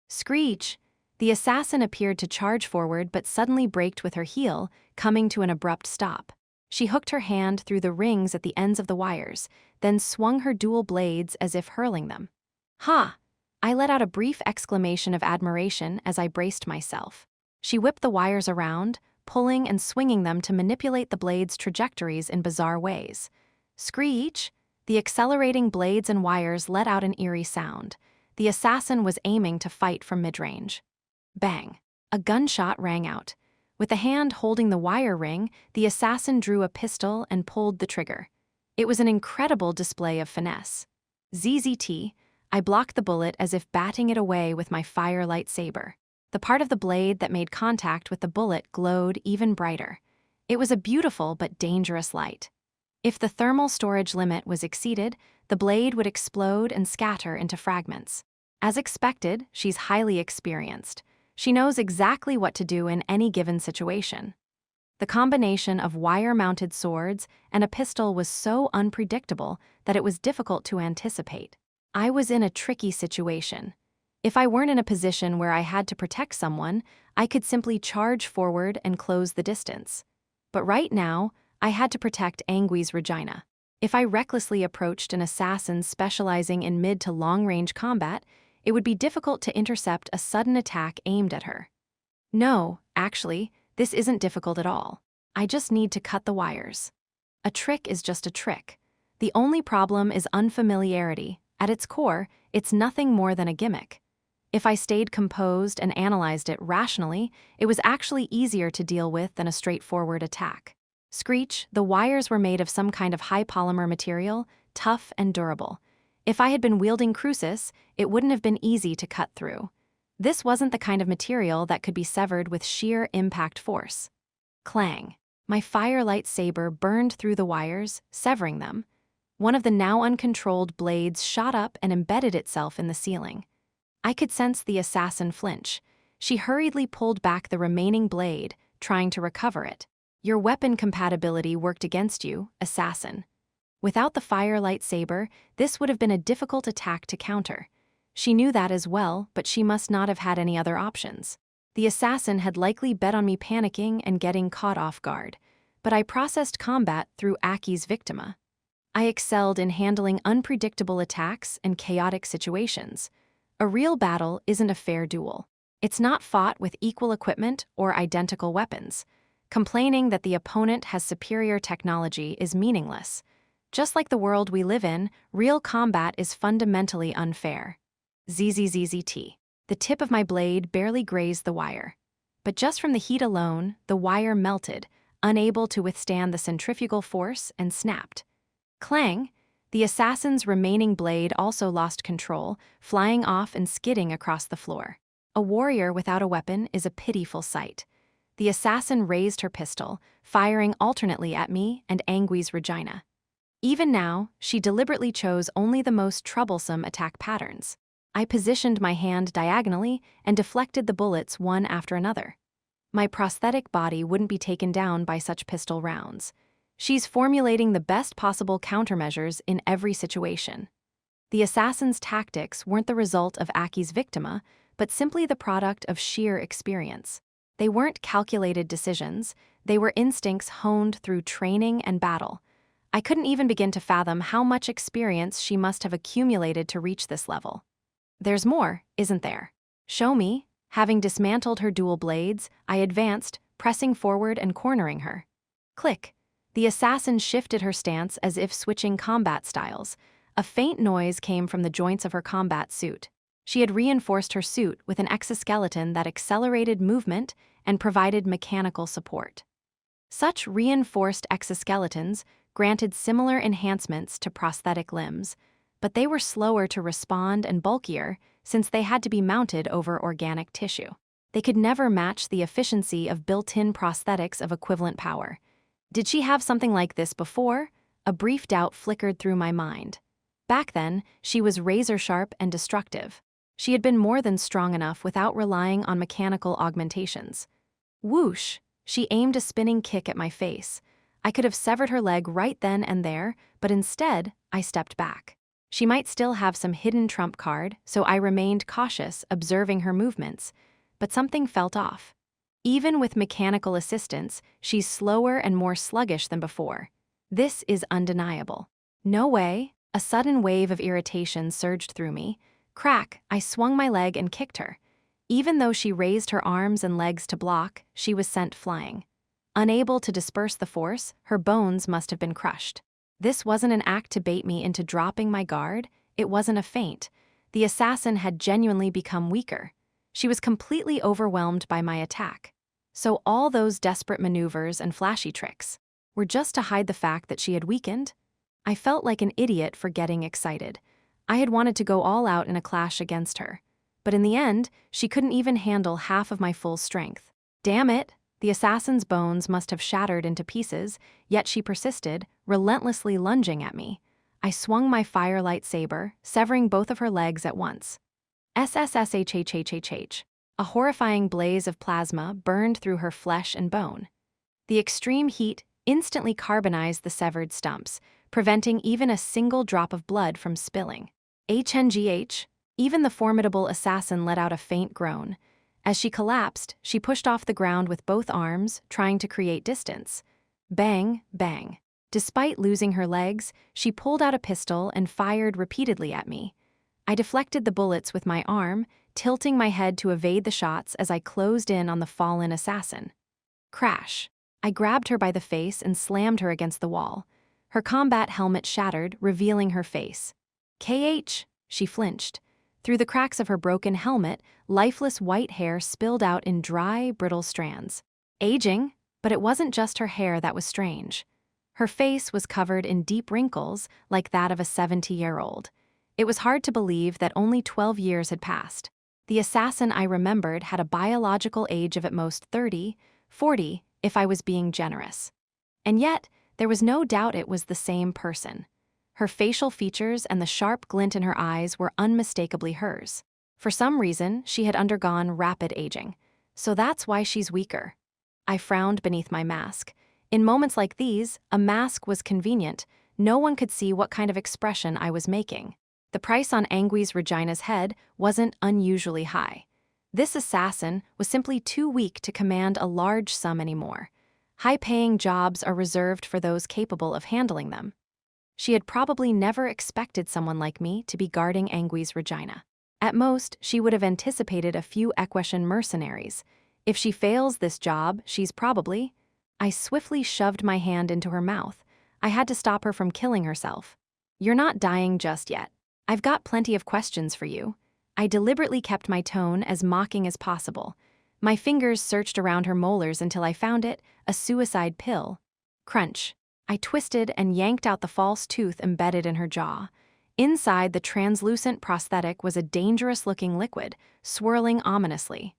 Screech! The assassin appeared to charge forward but suddenly braked with her heel, coming to an abrupt stop. She hooked her hand through the rings at the ends of the wires, then swung her dual blades as if hurling them. Ha! I let out a brief exclamation of admiration as I braced myself. She whipped the wires around, pulling and swinging them to manipulate the blades' trajectories in bizarre ways. Screech! The accelerating blades and wires let out an eerie sound. The assassin was aiming to fight from mid-range. Bang! A gunshot rang out. With the hand holding the wire ring, the assassin drew a pistol and pulled the trigger. It was an incredible display of finesse. ZZT! I blocked the bullet as if batting it away with my firelight saber. The part of the blade that made contact with the bullet glowed even brighter. It was a beautiful but dangerous light. If the thermal storage limit was exceeded, the blade would explode and scatter into fragments. As expected, she's highly experienced. She knows exactly what to do in any given situation. The combination of wire-mounted swords and a pistol was so unpredictable that it was difficult to anticipate. I was in a tricky situation. If I weren't in a position where I had to protect someone, I could simply charge forward and close the distance. But right now, I had to protect Angui's Regina. If I recklessly approached an assassin specializing in mid to long-range combat, it would be difficult to intercept a sudden attack aimed at her. No, actually, this isn't difficult at all. I just need to cut the wires. A trick is just a trick. The only problem is unfamiliarity. At its core, it's nothing more than a gimmick. If I stayed composed and analyzed it rationally, it was actually easier to deal with than a straightforward attack. Screech, the wires were made of some kind of high polymer material, tough and durable. If I had been wielding crucis, it wouldn't have been easy to cut through. This wasn't the kind of material that could be severed with sheer impact force. Clang! My firelight saber burned through the wires, severing them. One of the now uncontrolled blades shot up and embedded itself in the ceiling. I could sense the assassin flinch. She hurriedly pulled back the remaining blade, trying to recover it. Your weapon compatibility worked against you, assassin. Without the firelight saber, this would have been a difficult attack to counter. She knew that as well, but she must not have had any other options. The assassin had likely bet on me panicking and getting caught off guard, but I processed combat through Aki's Victima. I excelled in handling unpredictable attacks and chaotic situations. A real battle isn't a fair duel. It's not fought with equal equipment or identical weapons. Complaining that the opponent has superior technology is meaningless. Just like the world we live in, real combat is fundamentally unfair. ZZZZT. The tip of my blade barely grazed the wire. But just from the heat alone, the wire melted, unable to withstand the centrifugal force, and snapped. Clang! The assassin's remaining blade also lost control, flying off and skidding across the floor. A warrior without a weapon is a pitiful sight. The assassin raised her pistol, firing alternately at me and Angui's Regina. Even now, she deliberately chose only the most troublesome attack patterns. I positioned my hand diagonally and deflected the bullets one after another. My prosthetic body wouldn't be taken down by such pistol rounds. She's formulating the best possible countermeasures in every situation. The assassin's tactics weren't the result of Aki's victima, but simply the product of sheer experience. They weren't calculated decisions, they were instincts honed through training and battle. I couldn't even begin to fathom how much experience she must have accumulated to reach this level. There's more, isn't there? Show me. Having dismantled her dual blades, I advanced, pressing forward and cornering her. Click. The assassin shifted her stance as if switching combat styles. A faint noise came from the joints of her combat suit. She had reinforced her suit with an exoskeleton that accelerated movement and provided mechanical support. Such reinforced exoskeletons granted similar enhancements to prosthetic limbs, but they were slower to respond and bulkier since they had to be mounted over organic tissue. They could never match the efficiency of built-in prosthetics of equivalent power. Did she have something like this before? A brief doubt flickered through my mind. Back then, she was razor-sharp and destructive. She had been more than strong enough without relying on mechanical augmentations. Whoosh! She aimed a spinning kick at my face. I could have severed her leg right then and there, but instead, I stepped back. She might still have some hidden trump card, so I remained cautious, observing her movements. But something felt off. Even with mechanical assistance, she's slower and more sluggish than before. This is undeniable. No way! A sudden wave of irritation surged through me. Crack! I swung my leg and kicked her. Even though she raised her arms and legs to block, she was sent flying. Unable to disperse the force, her bones must have been crushed. This wasn't an act to bait me into dropping my guard, it wasn't a feint. The assassin had genuinely become weaker. She was completely overwhelmed by my attack. So all those desperate maneuvers and flashy tricks were just to hide the fact that she had weakened? I felt like an idiot for getting excited. I had wanted to go all out in a clash against her. But in the end, she couldn't even handle half of my full strength. Damn it! The assassin's bones must have shattered into pieces, yet she persisted, relentlessly lunging at me. I swung my firelight saber, severing both of her legs at once. SSSHHHHH. A horrifying blaze of plasma burned through her flesh and bone. The extreme heat instantly carbonized the severed stumps, preventing even a single drop of blood from spilling. HNGH. Even the formidable assassin let out a faint groan. As she collapsed, she pushed off the ground with both arms, trying to create distance. Bang, bang. Despite losing her legs, she pulled out a pistol and fired repeatedly at me. I deflected the bullets with my arm, tilting my head to evade the shots as I closed in on the fallen assassin. Crash. I grabbed her by the face and slammed her against the wall. Her combat helmet shattered, revealing her face. KH! She flinched. Through the cracks of her broken helmet, lifeless white hair spilled out in dry, brittle strands. Aging? But it wasn't just her hair that was strange. Her face was covered in deep wrinkles, like that of a 70-year-old. It was hard to believe that only 12 years had passed. The assassin I remembered had a biological age of at most 30, 40, if I was being generous. And yet, there was no doubt it was the same person. Her facial features and the sharp glint in her eyes were unmistakably hers. For some reason, she had undergone rapid aging. So that's why she's weaker. I frowned beneath my mask. In moments like these, a mask was convenient. No one could see what kind of expression I was making. The price on Angui's Regina's head wasn't unusually high. This assassin was simply too weak to command a large sum anymore. High-paying jobs are reserved for those capable of handling them. She had probably never expected someone like me to be guarding Angui's Regina. At most, she would have anticipated a few Equestrian mercenaries. If she fails this job, she's probably... I swiftly shoved my hand into her mouth. I had to stop her from killing herself. You're not dying just yet. I've got plenty of questions for you. I deliberately kept my tone as mocking as possible. My fingers searched around her molars until I found it, a suicide pill. Crunch. I twisted and yanked out the false tooth embedded in her jaw. Inside the translucent prosthetic was a dangerous-looking liquid, swirling ominously.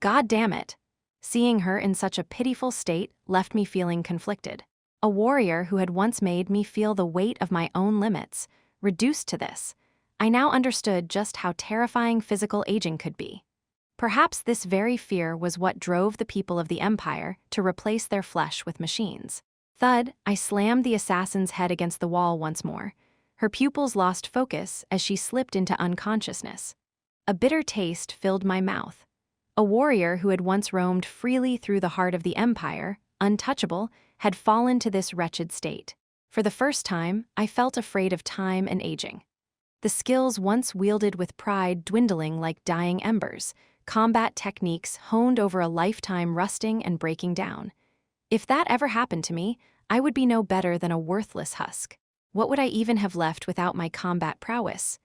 God damn it. Seeing her in such a pitiful state left me feeling conflicted. A warrior who had once made me feel the weight of my own limits, reduced to this. I now understood just how terrifying physical aging could be. Perhaps this very fear was what drove the people of the Empire to replace their flesh with machines. Thud, I slammed the assassin's head against the wall once more. Her pupils lost focus as she slipped into unconsciousness. A bitter taste filled my mouth. A warrior who had once roamed freely through the heart of the Empire, untouchable, had fallen to this wretched state. For the first time, I felt afraid of time and aging. The skills once wielded with pride dwindling like dying embers, combat techniques honed over a lifetime rusting and breaking down. If that ever happened to me, I would be no better than a worthless husk. What would I even have left without my combat prowess?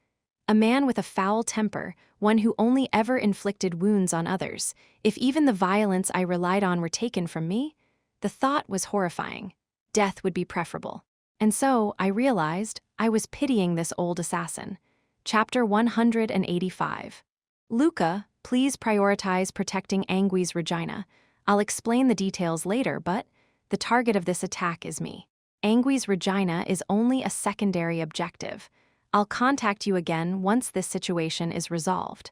A man with a foul temper, one who only ever inflicted wounds on others. If even the violence I relied on were taken from me, the thought was horrifying. Death would be preferable. And so, I realized, I was pitying this old assassin. Chapter 185. Luka, please prioritize protecting Angui's Regina. I'll explain the details later, but the target of this attack is me. Angui's Regina is only a secondary objective. I'll contact you again once this situation is resolved.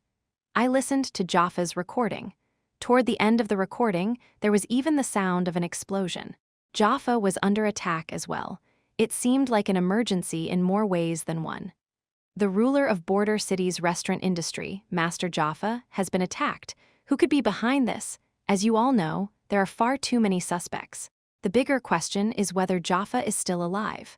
I listened to Jaffa's recording. Toward the end of the recording, there was even the sound of an explosion. Jaffa was under attack as well. It seemed like an emergency in more ways than one. The ruler of Border City's restaurant industry, Master Jaffa, has been attacked. Who could be behind this? As you all know, there are far too many suspects. The bigger question is whether Jaffa is still alive.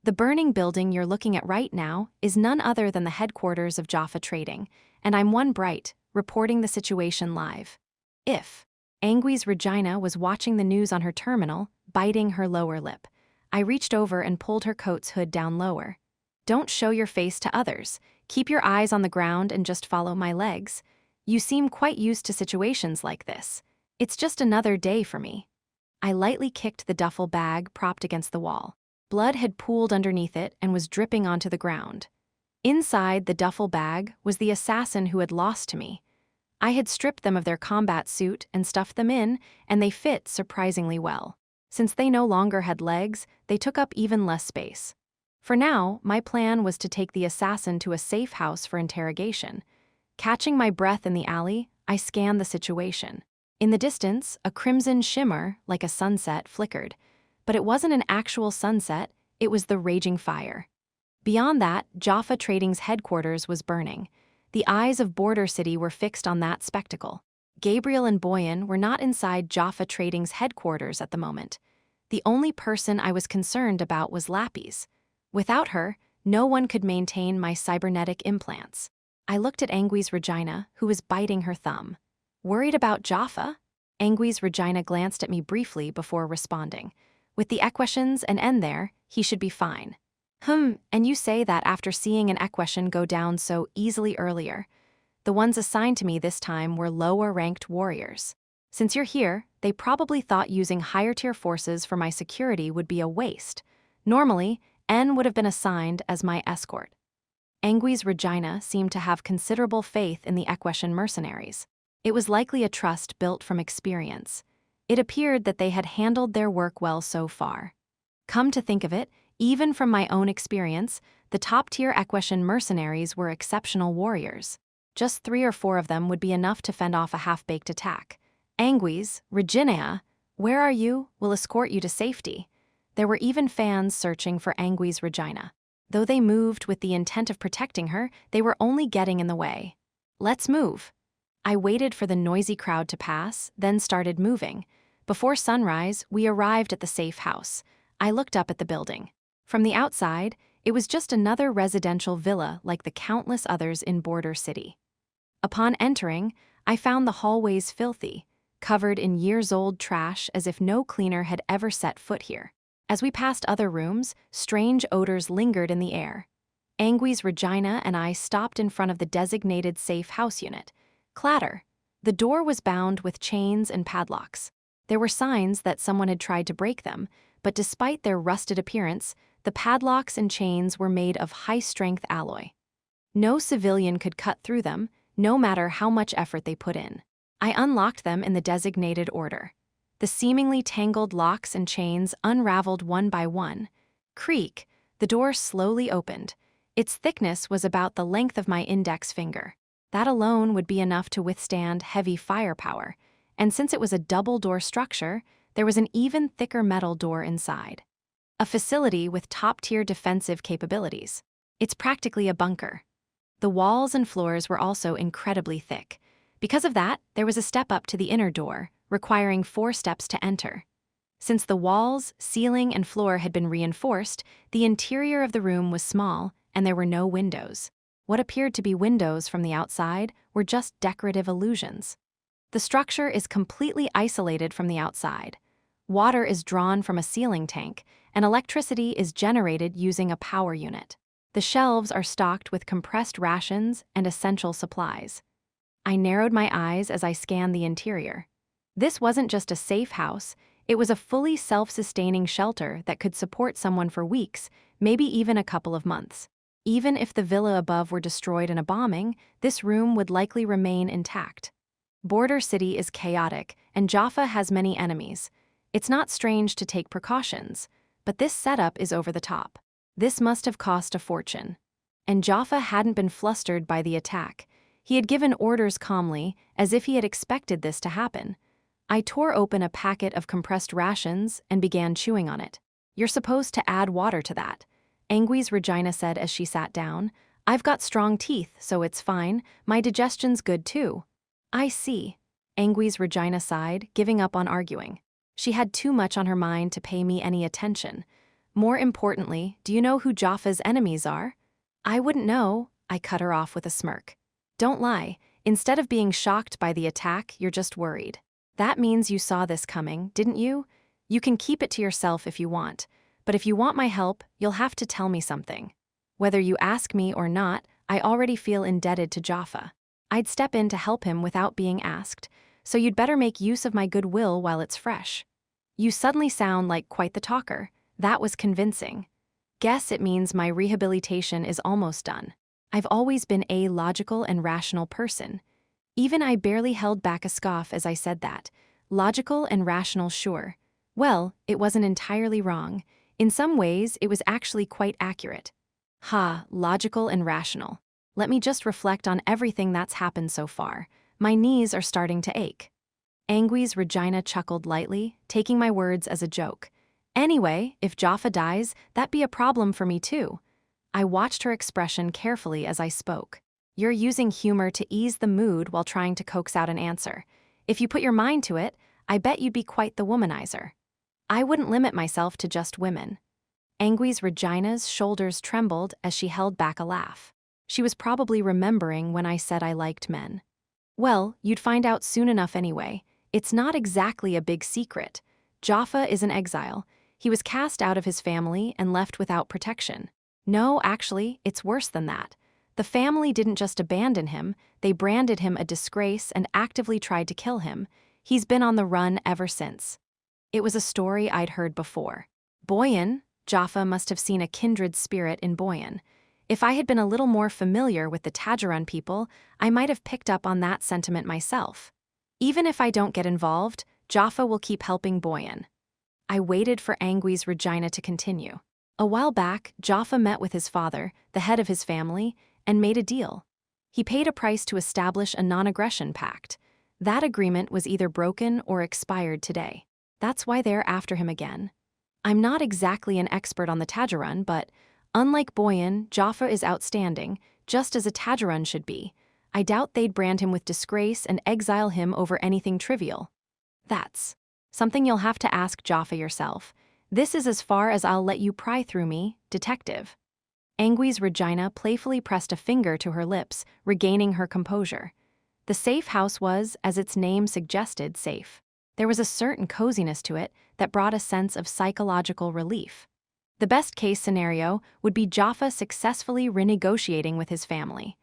The burning building you're looking at right now is none other than the headquarters of Jaffa Trading, and I'm One Bright, reporting the situation live. If Angui's Regina was watching the news on her terminal, biting her lower lip. I reached over and pulled her coat's hood down lower. Don't show your face to others. Keep your eyes on the ground and just follow my legs. You seem quite used to situations like this. It's just another day for me. I lightly kicked the duffel bag propped against the wall. Blood had pooled underneath it and was dripping onto the ground. Inside the duffel bag was the assassin who had lost to me. I had stripped them of their combat suit and stuffed them in, and they fit surprisingly well. Since they no longer had legs, they took up even less space. For now, my plan was to take the assassin to a safe house for interrogation. Catching my breath in the alley, I scanned the situation. In the distance, a crimson shimmer, like a sunset, flickered. But it wasn't an actual sunset, it was the raging fire. Beyond that, Jaffa Trading's headquarters was burning. The eyes of Border City were fixed on that spectacle. Gabriel and Boyan were not inside Jaffa Trading's headquarters at the moment. The only person I was concerned about was Lappy's. Without her, no one could maintain my cybernetic implants. I looked at Angui's Regina, who was biting her thumb. Worried about Jaffa? Angui's Regina glanced at me briefly before responding. With the equations and N there, he should be fine. And you say that after seeing an equation go down so easily earlier. The ones assigned to me this time were lower-ranked warriors. Since you're here, they probably thought using higher-tier forces for my security would be a waste. Normally, N would have been assigned as my escort. Angui's Regina seemed to have considerable faith in the Equestrian mercenaries. It was likely a trust built from experience. It appeared that they had handled their work well so far. Come to think of it, even from my own experience, the top-tier Equestrian mercenaries were exceptional warriors. Just 3 or 4 of them would be enough to fend off a half-baked attack. Angui's, Regina, where are you? We'll escort you to safety. There were even fans searching for Angui's Regina. Though they moved with the intent of protecting her, they were only getting in the way. Let's move. I waited for the noisy crowd to pass, then started moving. Before sunrise, we arrived at the safe house. I looked up at the building. From the outside, it was just another residential villa like the countless others in Border City. Upon entering, I found the hallways filthy, covered in years-old trash as if no cleaner had ever set foot here. As we passed other rooms, strange odors lingered in the air. Angwy's Regina and I stopped in front of the designated safe house unit. Clatter. The door was bound with chains and padlocks. There were signs that someone had tried to break them, but despite their rusted appearance, the padlocks and chains were made of high-strength alloy. No civilian could cut through them, no matter how much effort they put in. I unlocked them in the designated order. The seemingly tangled locks and chains unraveled one by one. Creak, the door slowly opened. Its thickness was about the length of my index finger. That alone would be enough to withstand heavy firepower, and since it was a double-door structure, there was an even thicker metal door inside. A facility with top-tier defensive capabilities. It's practically a bunker. The walls and floors were also incredibly thick. Because of that, there was a step up to the inner door, requiring 4 steps to enter. Since the walls, ceiling, and floor had been reinforced, the interior of the room was small, and there were no windows. What appeared to be windows from the outside were just decorative illusions. The structure is completely isolated from the outside. Water is drawn from a ceiling tank, and electricity is generated using a power unit. The shelves are stocked with compressed rations and essential supplies. I narrowed my eyes as I scanned the interior. This wasn't just a safe house, it was a fully self-sustaining shelter that could support someone for weeks, maybe even a couple of months. Even if the villa above were destroyed in a bombing, this room would likely remain intact. Border City is chaotic, and Jaffa has many enemies. It's not strange to take precautions, but this setup is over the top. This must have cost a fortune. And Jaffa hadn't been flustered by the attack. He had given orders calmly, as if he had expected this to happen. I tore open a packet of compressed rations and began chewing on it. "You're supposed to add water to that," Angwy's Regina said as she sat down. "I've got strong teeth, so it's fine. My digestion's good too." "I see." Angwy's Regina sighed, giving up on arguing. She had too much on her mind to pay me any attention. "More importantly, do you know who Jaffa's enemies are?" "I wouldn't know," I cut her off with a smirk. "Don't lie. Instead of being shocked by the attack, you're just worried. That means you saw this coming, didn't you? You can keep it to yourself if you want, but if you want my help, you'll have to tell me something. Whether you ask me or not, I already feel indebted to Jaffa. I'd step in to help him without being asked, so you'd better make use of my goodwill while it's fresh." "You suddenly sound like quite the talker." That was convincing. "Guess it means my rehabilitation is almost done." I've always been a logical and rational person. Even I barely held back a scoff as I said that. Logical and rational, sure. Well, it wasn't entirely wrong. In some ways, it was actually quite accurate. Logical and rational. Let me just reflect on everything that's happened so far. My knees are starting to ache. Angwy's Regina chuckled lightly, taking my words as a joke. "Anyway, if Jaffa dies, that'd be a problem for me too." I watched her expression carefully as I spoke. "You're using humor to ease the mood while trying to coax out an answer. If you put your mind to it, I bet you'd be quite the womanizer." "I wouldn't limit myself to just women." Angwy's Regina's shoulders trembled as she held back a laugh. She was probably remembering when I said I liked men. "Well, you'd find out soon enough anyway. It's not exactly a big secret. Jaffa is in exile. He was cast out of his family and left without protection. No, actually, it's worse than that. The family didn't just abandon him, they branded him a disgrace and actively tried to kill him. He's been on the run ever since." It was a story I'd heard before. Boyan, Jaffa must have seen a kindred spirit in Boyan. If I had been a little more familiar with the Tajarun people, I might have picked up on that sentiment myself. "Even if I don't get involved, Jaffa will keep helping Boyan." I waited for Angwy's Regina to continue. "A while back, Jaffa met with his father, the head of his family, and made a deal. He paid a price to establish a non-aggression pact. That agreement was either broken or expired today. That's why they're after him again. I'm not exactly an expert on the Tajarun, but unlike Boyan, Jaffa is outstanding, just as a Tajarun should be. I doubt they'd brand him with disgrace and exile him over anything trivial." "That's something you'll have to ask Jaffa yourself. This is as far as I'll let you pry through me, detective." Angwy's Regina playfully pressed a finger to her lips, regaining her composure. The safe house was, as its name suggested, safe. There was a certain coziness to it that brought a sense of psychological relief. The best-case scenario would be Jaffa successfully renegotiating with his family.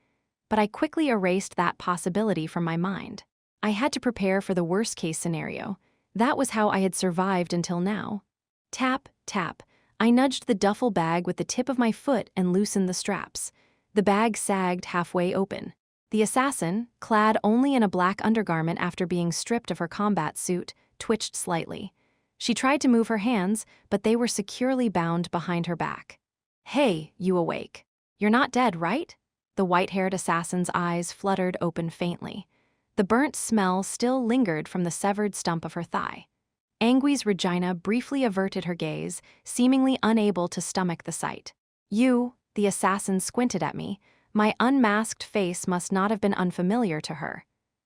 But I quickly erased that possibility from my mind. I had to prepare for the worst-case scenario. That was how I had survived until now. Tap, tap. I nudged the duffel bag with the tip of my foot and loosened the straps. The bag sagged halfway open. The assassin, clad only in a black undergarment after being stripped of her combat suit, twitched slightly. She tried to move her hands, but they were securely bound behind her back. "Hey, you awake? You're not dead, right?" The white-haired assassin's eyes fluttered open faintly. The burnt smell still lingered from the severed stump of her thigh. Angui's Regina briefly averted her gaze, seemingly unable to stomach the sight. "You," the assassin squinted at me. My unmasked face must not have been unfamiliar to her.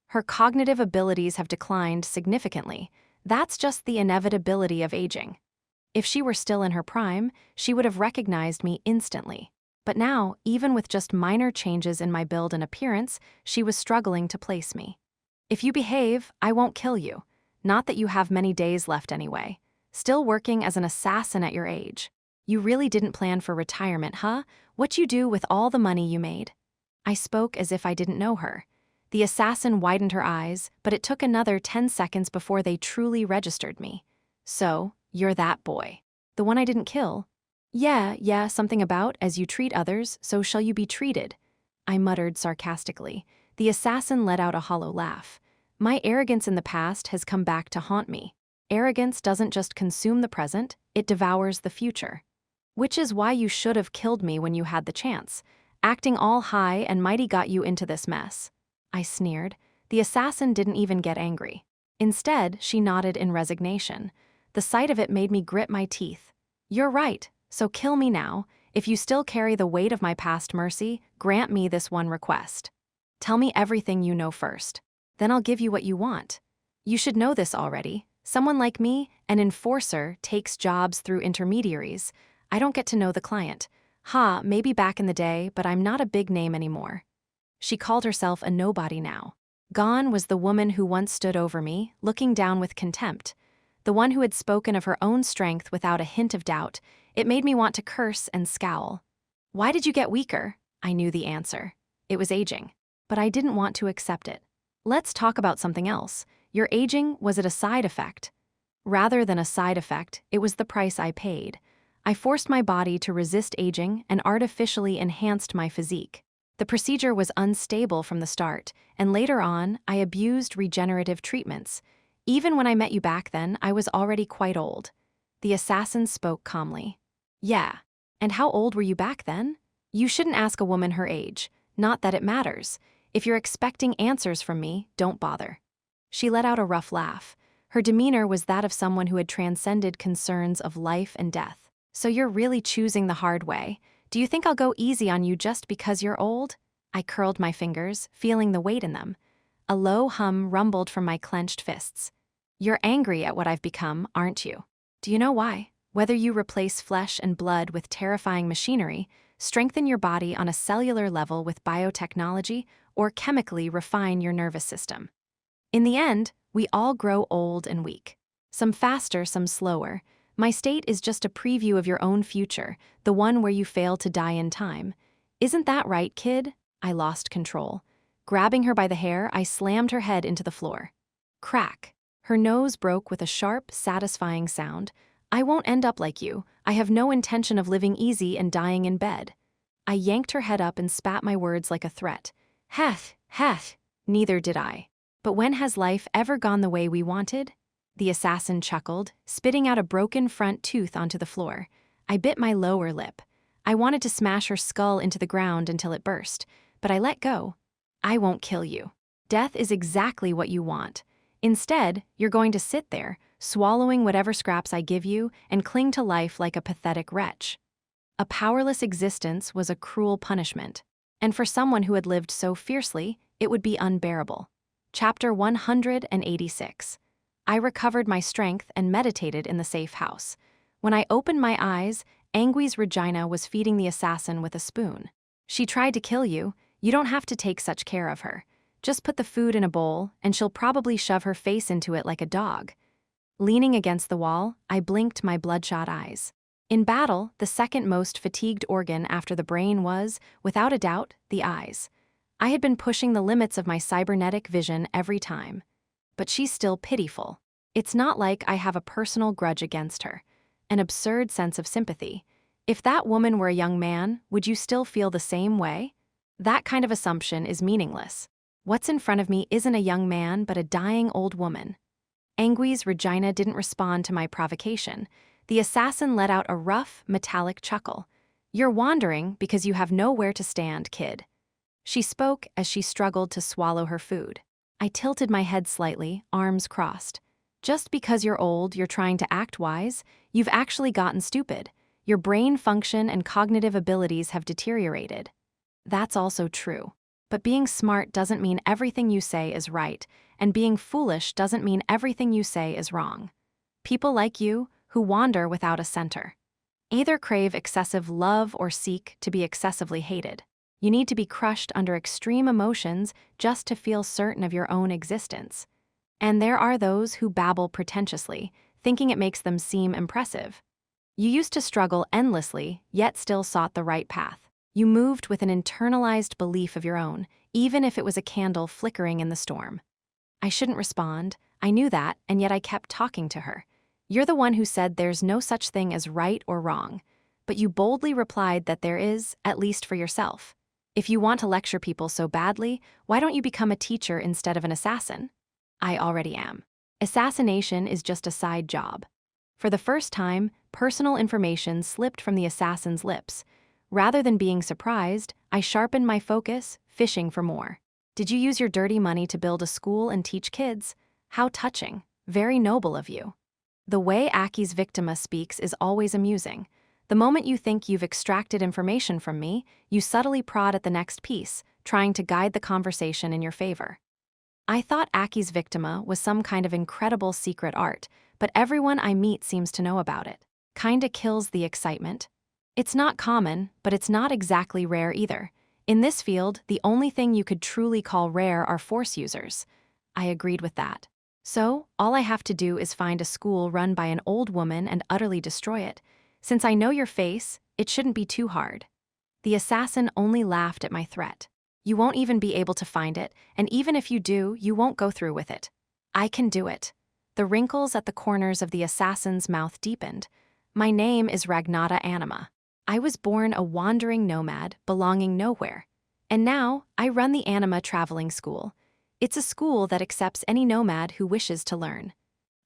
Her cognitive abilities have declined significantly. That's just the inevitability of aging. If she were still in her prime, she would have recognized me instantly. But now, even with just minor changes in my build and appearance, she was struggling to place me. "If you behave, I won't kill you. Not that you have many days left anyway. Still working as an assassin at your age. You really didn't plan for retirement, huh? What'd you do with all the money you made?" I spoke as if I didn't know her. The assassin widened her eyes, but it took another 10 seconds before they truly registered me. "So, you're that boy. The one I didn't kill?" Yeah, something about, as you treat others, so shall you be treated," I muttered sarcastically. The assassin let out a hollow laugh. "My arrogance in the past has come back to haunt me. Arrogance doesn't just consume the present, it devours the future. Which is why you should have killed me when you had the chance. Acting all high and mighty got you into this mess." I sneered. The assassin didn't even get angry. Instead, she nodded in resignation. The sight of it made me grit my teeth. "You're right, so kill me now. If you still carry the weight of my past mercy, grant me this one request. Tell me everything you know first. Then I'll give you what you want. You should know this already. Someone like me, an enforcer, takes jobs through intermediaries. I don't get to know the client. Maybe back in the day, but I'm not a big name anymore." She called herself a nobody now. Gone was the woman who once stood over me, looking down with contempt. The one who had spoken of her own strength without a hint of doubt. It made me want to curse and scowl. "Why did you get weaker?" I knew the answer. It was aging. But I didn't want to accept it. "Let's talk about something else. Your aging, was it a side effect?" Rather than a side effect, it was the price I paid. I forced my body to resist aging and artificially enhanced my physique. The procedure was unstable from the start, and later on, I abused regenerative treatments. Even when I met you back then, I was already quite old. The assassin spoke calmly. "Yeah, and how old were you back then? You shouldn't ask a woman her age, not that it matters. If you're expecting answers from me, don't bother." She let out a rough laugh. Her demeanor was that of someone who had transcended concerns of life and death. "So you're really choosing the hard way. Do you think I'll go easy on you just because you're old?" I curled my fingers, feeling the weight in them. A low hum rumbled from my clenched fists. "You're angry at what I've become, aren't you? Do you know why? Whether you replace flesh and blood with terrifying machinery, strengthen your body on a cellular level with biotechnology, or chemically refine your nervous system. In the end, we all grow old and weak. Some faster, some slower. My state is just a preview of your own future, the one where you fail to die in time. Isn't that right, kid?" I lost control. Grabbing her by the hair, I slammed her head into the floor. Crack. Her nose broke with a sharp, satisfying sound. "I won't end up like you. I have no intention of living easy and dying in bed." I yanked her head up and spat my words like a threat. Heth. Neither did I. But when has life ever gone the way we wanted?" The assassin chuckled, spitting out a broken front tooth onto the floor. I bit my lower lip. I wanted to smash her skull into the ground until it burst, but I let go. "I won't kill you. Death is exactly what you want. Instead, you're going to sit there, swallowing whatever scraps I give you, and cling to life like a pathetic wretch." A powerless existence was a cruel punishment, and for someone who had lived so fiercely, it would be unbearable. Chapter 186. I recovered my strength and meditated in the safe house. When I opened my eyes, Angui's Regina was feeding the assassin with a spoon. "She tried to kill you. You don't have to take such care of her. Just put the food in a bowl, and she'll probably shove her face into it like a dog." Leaning against the wall, I blinked my bloodshot eyes. In battle, the second most fatigued organ after the brain was, without a doubt, the eyes. I had been pushing the limits of my cybernetic vision every time. But she's still pitiful. It's not like I have a personal grudge against her. An absurd sense of sympathy. If that woman were a young man, would you still feel the same way? That kind of assumption is meaningless. What's in front of me isn't a young man but a dying old woman. Angui's Regina didn't respond to my provocation. The assassin let out a rough, metallic chuckle. "You're wandering because you have nowhere to stand, kid." She spoke as she struggled to swallow her food. I tilted my head slightly, arms crossed. "Just because you're old, you're trying to act wise. You've actually gotten stupid. Your brain function and cognitive abilities have deteriorated." That's also true. But being smart doesn't mean everything you say is right, and being foolish doesn't mean everything you say is wrong. People like you, who wander without a center, either crave excessive love or seek to be excessively hated. You need to be crushed under extreme emotions just to feel certain of your own existence. And there are those who babble pretentiously, thinking it makes them seem impressive. You used to struggle endlessly, yet still sought the right path. You moved with an internalized belief of your own, even if it was a candle flickering in the storm. I shouldn't respond, I knew that, and yet I kept talking to her. "You're the one who said there's no such thing as right or wrong, but you boldly replied that there is, at least for yourself. If you want to lecture people so badly, why don't you become a teacher instead of an assassin?" I already am. Assassination is just a side job. For the first time, personal information slipped from the assassin's lips. Rather than being surprised, I sharpened my focus, fishing for more. "Did you use your dirty money to build a school and teach kids? How touching. Very noble of you." The way Aki's victima speaks is always amusing. The moment you think you've extracted information from me, you subtly prod at the next piece, trying to guide the conversation in your favor. I thought Aki's victima was some kind of incredible secret art, but everyone I meet seems to know about it. Kinda kills the excitement. It's not common, but it's not exactly rare either. In this field, the only thing you could truly call rare are force users. I agreed with that. So, all I have to do is find a school run by an old woman and utterly destroy it. Since I know your face, it shouldn't be too hard. The assassin only laughed at my threat. "You won't even be able to find it, and even if you do, you won't go through with it. I can do it." The wrinkles at the corners of the assassin's mouth deepened. "My name is Ragnata Anima. I was born a wandering nomad, belonging nowhere. And now, I run the Anima Traveling School. It's a school that accepts any nomad who wishes to learn."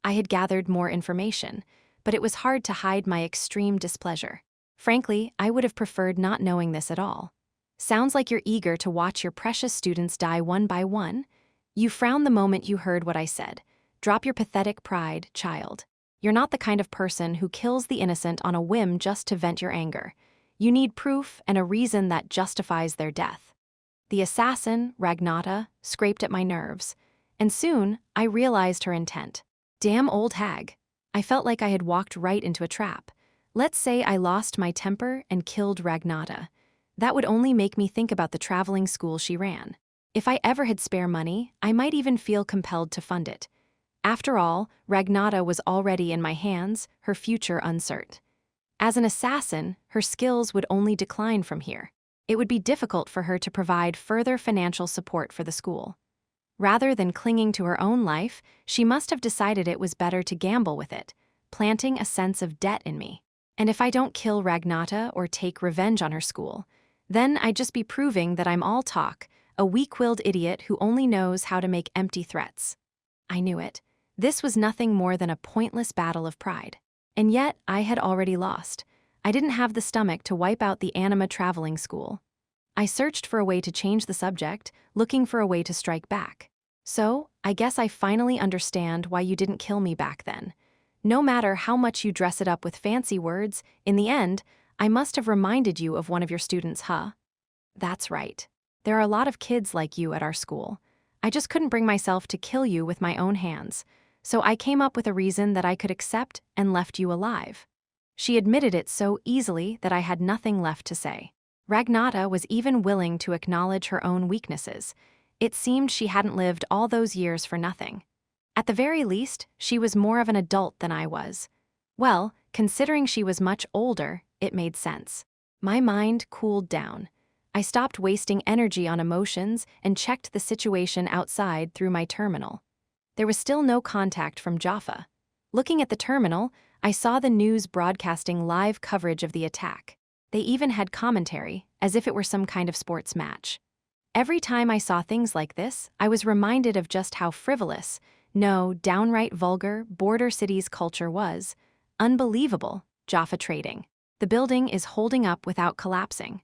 I had gathered more information, but it was hard to hide my extreme displeasure. Frankly, I would have preferred not knowing this at all. "Sounds like you're eager to watch your precious students die one by one." You frowned the moment you heard what I said. "Drop your pathetic pride, child. You're not the kind of person who kills the innocent on a whim just to vent your anger. You need proof and a reason that justifies their death." The assassin, Ragnata, scraped at my nerves, and soon I realized her intent. Damn old hag. I felt like I had walked right into a trap. Let's say I lost my temper and killed Ragnata. That would only make me think about the traveling school she ran. If I ever had spare money, I might even feel compelled to fund it. After all, Ragnata was already in my hands, her future uncertain. As an assassin, her skills would only decline from here. It would be difficult for her to provide further financial support for the school. Rather than clinging to her own life, she must have decided it was better to gamble with it, planting a sense of debt in me. And if I don't kill Ragnata or take revenge on her school, then I'd just be proving that I'm all talk, a weak-willed idiot who only knows how to make empty threats. I knew it. This was nothing more than a pointless battle of pride. And yet, I had already lost. I didn't have the stomach to wipe out the Anima Traveling School. I searched for a way to change the subject, looking for a way to strike back. "So, I guess I finally understand why you didn't kill me back then. No matter how much you dress it up with fancy words, in the end, I must have reminded you of one of your students, huh?" "That's right. There are a lot of kids like you at our school. I just couldn't bring myself to kill you with my own hands. So I came up with a reason that I could accept and left you alive." She admitted it so easily that I had nothing left to say. Ragnata was even willing to acknowledge her own weaknesses. It seemed she hadn't lived all those years for nothing. At the very least, she was more of an adult than I was. Well, considering she was much older, it made sense. My mind cooled down. I stopped wasting energy on emotions and checked the situation outside through my terminal. There was still no contact from Jaffa. Looking at the terminal, I saw the news broadcasting live coverage of the attack. They even had commentary, as if it were some kind of sports match. Every time I saw things like this, I was reminded of just how frivolous, no, downright vulgar, border cities culture was. Unbelievable, Jaffa trading. The building is holding up without collapsing.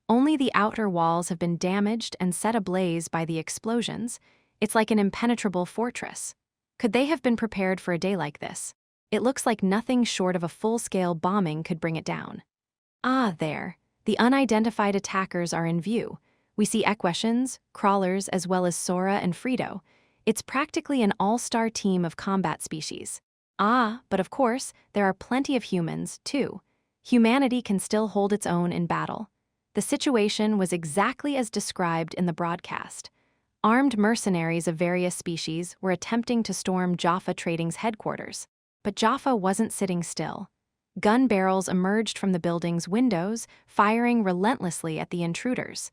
Only the outer walls have been damaged and set ablaze by the explosions. It's like an impenetrable fortress. Could they have been prepared for a day like this? It looks like nothing short of a full-scale bombing could bring it down. Ah, there. The unidentified attackers are in view. We see equestrians, crawlers, as well as Sora and Frito. It's practically an all-star team of combat species. Ah, but of course, there are plenty of humans, too. Humanity can still hold its own in battle. The situation was exactly as described in the broadcast. Armed mercenaries of various species were attempting to storm Jaffa Trading's headquarters. But Jaffa wasn't sitting still. Gun barrels emerged from the building's windows, firing relentlessly at the intruders.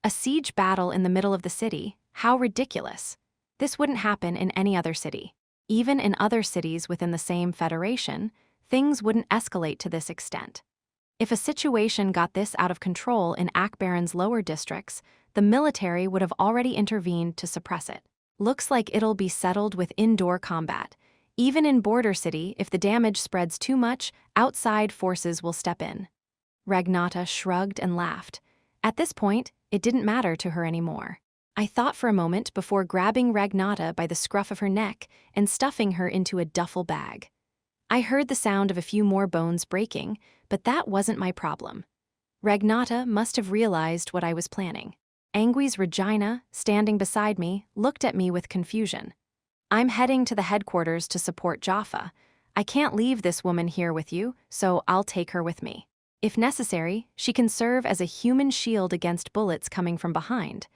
A siege battle in the middle of the city? How ridiculous. This wouldn't happen in any other city. Even in other cities within the same federation, things wouldn't escalate to this extent. If a situation got this out of control in Akbaran's lower districts, the military would have already intervened to suppress it. Looks like it'll be settled with indoor combat. Even in Border City, if the damage spreads too much, outside forces will step in. Ragnata shrugged and laughed. At this point, it didn't matter to her anymore. I thought for a moment before grabbing Ragnata by the scruff of her neck and stuffing her into a duffel bag. I heard the sound of a few more bones breaking, but that wasn't my problem. Ragnata must have realized what I was planning. Angui's Regina, standing beside me, looked at me with confusion. I'm heading to the headquarters to support Jaffa. I can't leave this woman here with you, so I'll take her with me. If necessary, she can serve as a human shield against bullets coming from behind.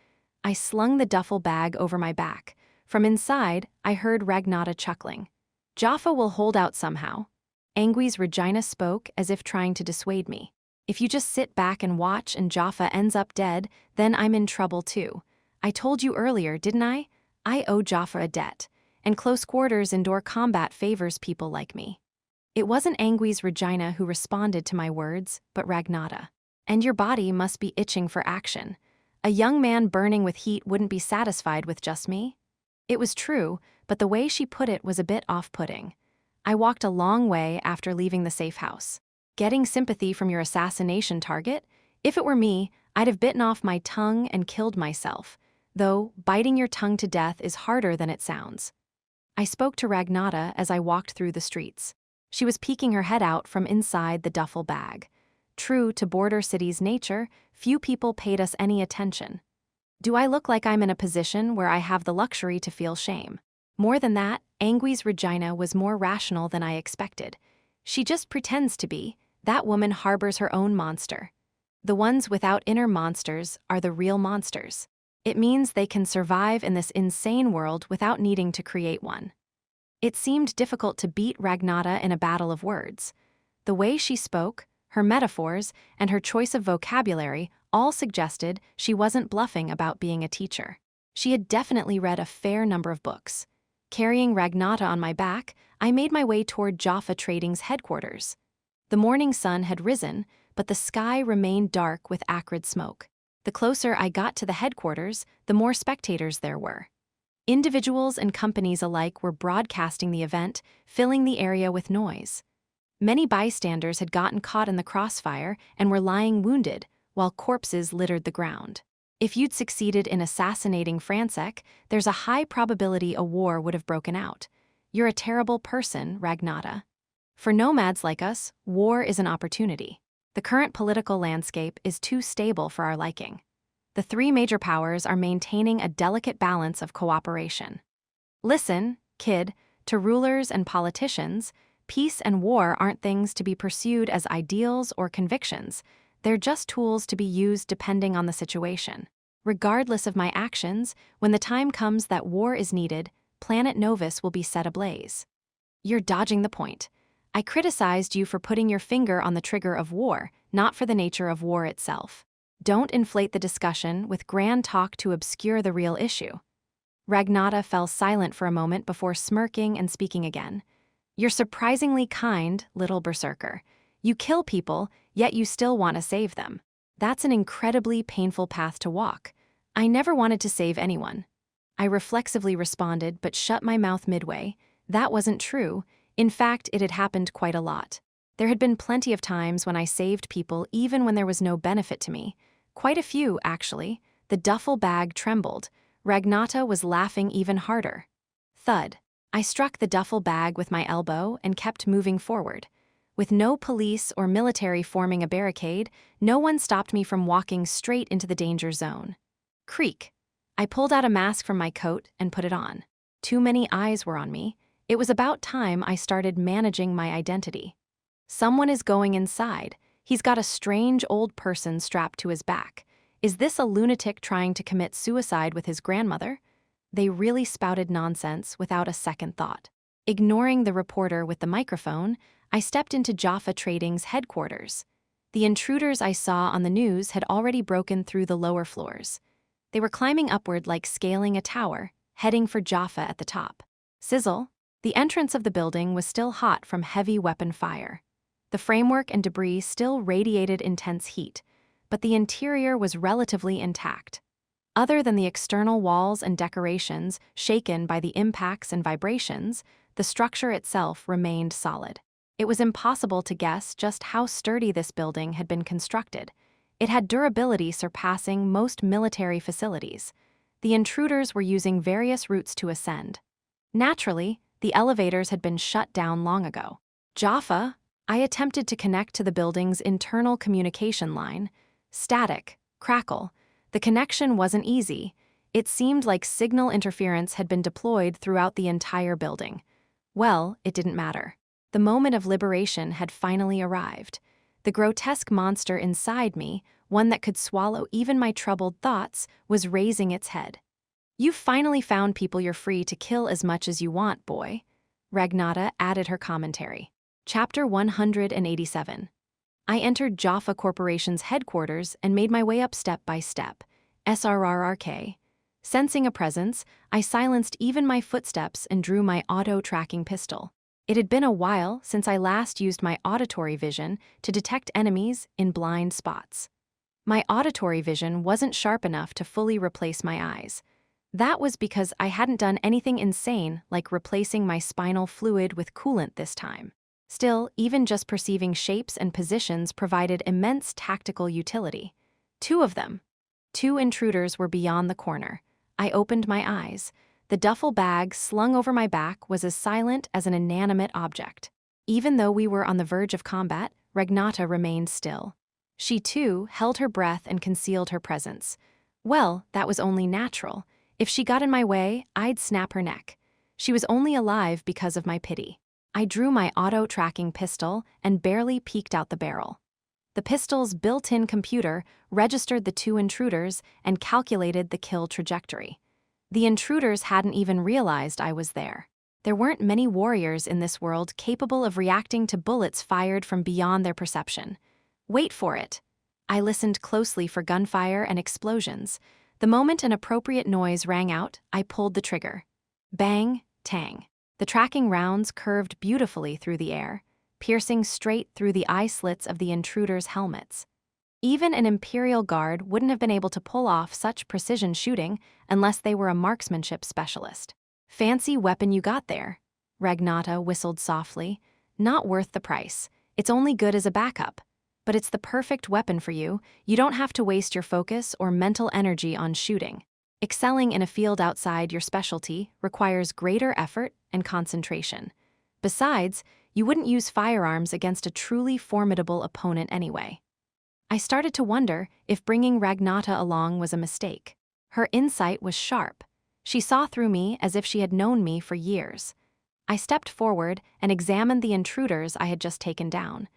I slung the duffel bag over my back. From inside, I heard Ragnata chuckling. Jaffa will hold out somehow. Angui's Regina spoke as if trying to dissuade me. If you just sit back and watch and Jaffa ends up dead, then I'm in trouble too. I told you earlier, didn't I? I owe Jaffa a debt, and close quarters indoor combat favors people like me. It wasn't Angui's Regina who responded to my words, but Ragnata. And your body must be itching for action. A young man burning with heat wouldn't be satisfied with just me. It was true, but the way she put it was a bit off-putting. I walked a long way after leaving the safe house. Getting sympathy from your assassination target? If it were me, I'd have bitten off my tongue and killed myself. Though, biting your tongue to death is harder than it sounds. I spoke to Ragnata as I walked through the streets. She was peeking her head out from inside the duffel bag. True to Border City's nature, few people paid us any attention. Do I look like I'm in a position where I have the luxury to feel shame? More than that, Angui's Regina was more rational than I expected. She just pretends to be. That woman harbors her own monster. The ones without inner monsters are the real monsters. It means they can survive in this insane world without needing to create one. It seemed difficult to beat Ragnata in a battle of words. The way she spoke, her metaphors, and her choice of vocabulary all suggested she wasn't bluffing about being a teacher. She had definitely read a fair number of books. Carrying Ragnata on my back, I made my way toward Jaffa Trading's headquarters. The morning sun had risen, but the sky remained dark with acrid smoke. The closer I got to the headquarters, the more spectators there were. Individuals and companies alike were broadcasting the event, filling the area with noise. Many bystanders had gotten caught in the crossfire and were lying wounded, while corpses littered the ground. If you'd succeeded in assassinating Francek, there's a high probability a war would have broken out. You're a terrible person, Ragnata. For nomads like us, war is an opportunity. The current political landscape is too stable for our liking. The three major powers are maintaining a delicate balance of cooperation. Listen, kid, to rulers and politicians, peace and war aren't things to be pursued as ideals or convictions. They're just tools to be used depending on the situation. Regardless of my actions, when the time comes that war is needed, planet Novus will be set ablaze. You're dodging the point. I criticized you for putting your finger on the trigger of war, not for the nature of war itself. Don't inflate the discussion with grand talk to obscure the real issue. Ragnata fell silent for a moment before smirking and speaking again. You're surprisingly kind, little berserker. You kill people, yet you still want to save them. That's an incredibly painful path to walk. I never wanted to save anyone. I reflexively responded but shut my mouth midway. That wasn't true. In fact, it had happened quite a lot. There had been plenty of times when I saved people even when there was no benefit to me. Quite a few, actually. The duffel bag trembled. Ragnata was laughing even harder. Thud. I struck the duffel bag with my elbow and kept moving forward. With no police or military forming a barricade, no one stopped me from walking straight into the danger zone. Creak. I pulled out a mask from my coat and put it on. Too many eyes were on me. It was about time I started managing my identity. Someone is going inside. He's got a strange old person strapped to his back. Is this a lunatic trying to commit suicide with his grandmother? They really spouted nonsense without a second thought. Ignoring the reporter with the microphone, I stepped into Jaffa Trading's headquarters. The intruders I saw on the news had already broken through the lower floors. They were climbing upward like scaling a tower, heading for Jaffa at the top. Sizzle. The entrance of the building was still hot from heavy weapon fire. The framework and debris still radiated intense heat, but the interior was relatively intact. Other than the external walls and decorations shaken by the impacts and vibrations, the structure itself remained solid. It was impossible to guess just how sturdy this building had been constructed. It had durability surpassing most military facilities. The intruders were using various routes to ascend. Naturally, the elevators had been shut down long ago. Jaffa. I attempted to connect to the building's internal communication line. Static. Crackle. The connection wasn't easy. It seemed like signal interference had been deployed throughout the entire building. Well, it didn't matter. The moment of liberation had finally arrived. The grotesque monster inside me, one that could swallow even my troubled thoughts, was raising its head. You've finally found people you're free to kill as much as you want, boy. Ragnata added her commentary. Chapter 187. I entered Jaffa Corporation's headquarters and made my way up step by step. SRRRK. Sensing a presence, I silenced even my footsteps and drew my auto-tracking pistol. It had been a while since I last used my auditory vision to detect enemies in blind spots. My auditory vision wasn't sharp enough to fully replace my eyes. That was because I hadn't done anything insane like replacing my spinal fluid with coolant this time. Still, even just perceiving shapes and positions provided immense tactical utility. Two of them. 2 intruders were beyond the corner. I opened my eyes. The duffel bag slung over my back was as silent as an inanimate object. Even though we were on the verge of combat, Ragnata remained still. She, too, held her breath and concealed her presence. Well, that was only natural. If she got in my way, I'd snap her neck. She was only alive because of my pity. I drew my auto-tracking pistol and barely peeked out the barrel. The pistol's built-in computer registered the 2 intruders and calculated the kill trajectory. The intruders hadn't even realized I was there. There weren't many warriors in this world capable of reacting to bullets fired from beyond their perception. Wait for it. I listened closely for gunfire and explosions. The moment an appropriate noise rang out, I pulled the trigger. Bang, tang. The tracking rounds curved beautifully through the air, piercing straight through the eye slits of the intruders' helmets. Even an Imperial Guard wouldn't have been able to pull off such precision shooting unless they were a marksmanship specialist. Fancy weapon you got there. Ragnata whistled softly. Not worth the price. It's only good as a backup. But it's the perfect weapon for you. You don't have to waste your focus or mental energy on shooting. Excelling in a field outside your specialty requires greater effort and concentration. Besides, you wouldn't use firearms against a truly formidable opponent anyway. I started to wonder if bringing Ragnata along was a mistake. Her insight was sharp. She saw through me as if she had known me for years. I stepped forward and examined the intruders I had just taken down.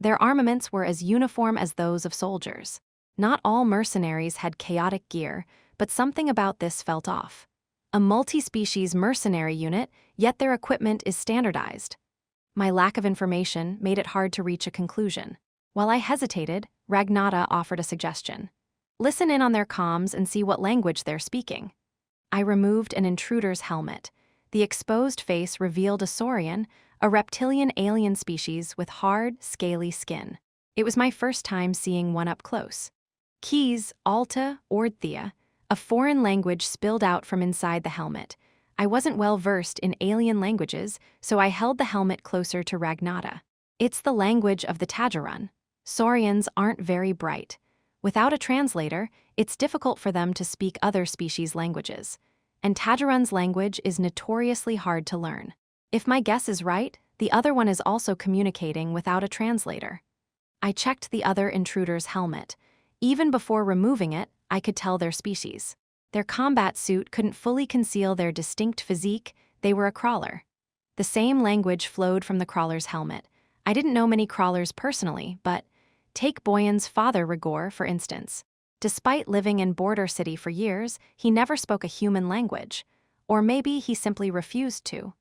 Their armaments were as uniform as those of soldiers. Not all mercenaries had chaotic gear, but something about this felt off. a multi-species mercenary unit, yet their equipment is standardized. My lack of information made it hard to reach a conclusion. While I hesitated, Ragnata offered a suggestion. Listen in on their comms and see what language they're speaking. I removed an intruder's helmet. The exposed face revealed a saurian, a reptilian alien species with hard, scaly skin. It was my first time seeing one up close. Keys, Alta, Ordthea, a foreign language spilled out from inside the helmet. I wasn't well versed in alien languages, so I held the helmet closer to Ragnata. It's the language of the Tajarun. Saurians aren't very bright. Without a translator, it's difficult for them to speak other species' languages. And Tajarun's language is notoriously hard to learn. If my guess is right, the other one is also communicating without a translator. I checked the other intruder's helmet. Even before removing it, I could tell their species. Their combat suit couldn't fully conceal their distinct physique. They were a crawler. The same language flowed from the crawler's helmet. I didn't know many crawlers personally, but take Boyan's father, Rigor, for instance. Despite living in Border City for years, he never spoke a human language. Or maybe he simply refused to.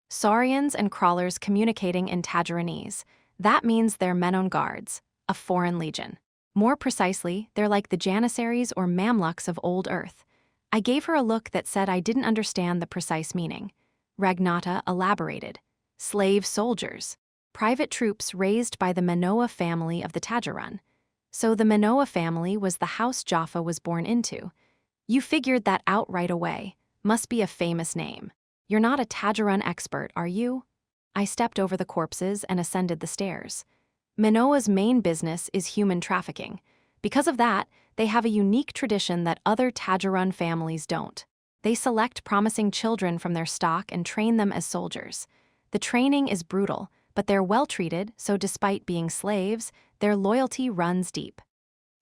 Saurians and crawlers communicating in Tajarunese. That means they're Menon Guards, a foreign legion. More precisely, they're like the Janissaries or Mamluks of Old Earth. I gave her a look that said I didn't understand the precise meaning. Ragnata elaborated. Slave soldiers. Private troops raised by the Manoa family of the Tajarun. So the Manoa family was the house Jaffa was born into. You figured that out right away. Must be a famous name. You're not a Tajarun expert, are you? I stepped over the corpses and ascended the stairs. Manoa's main business is human trafficking. Because of that, they have a unique tradition that other Tajarun families don't. They select promising children from their stock and train them as soldiers. The training is brutal, but they're well treated, so despite being slaves, their loyalty runs deep.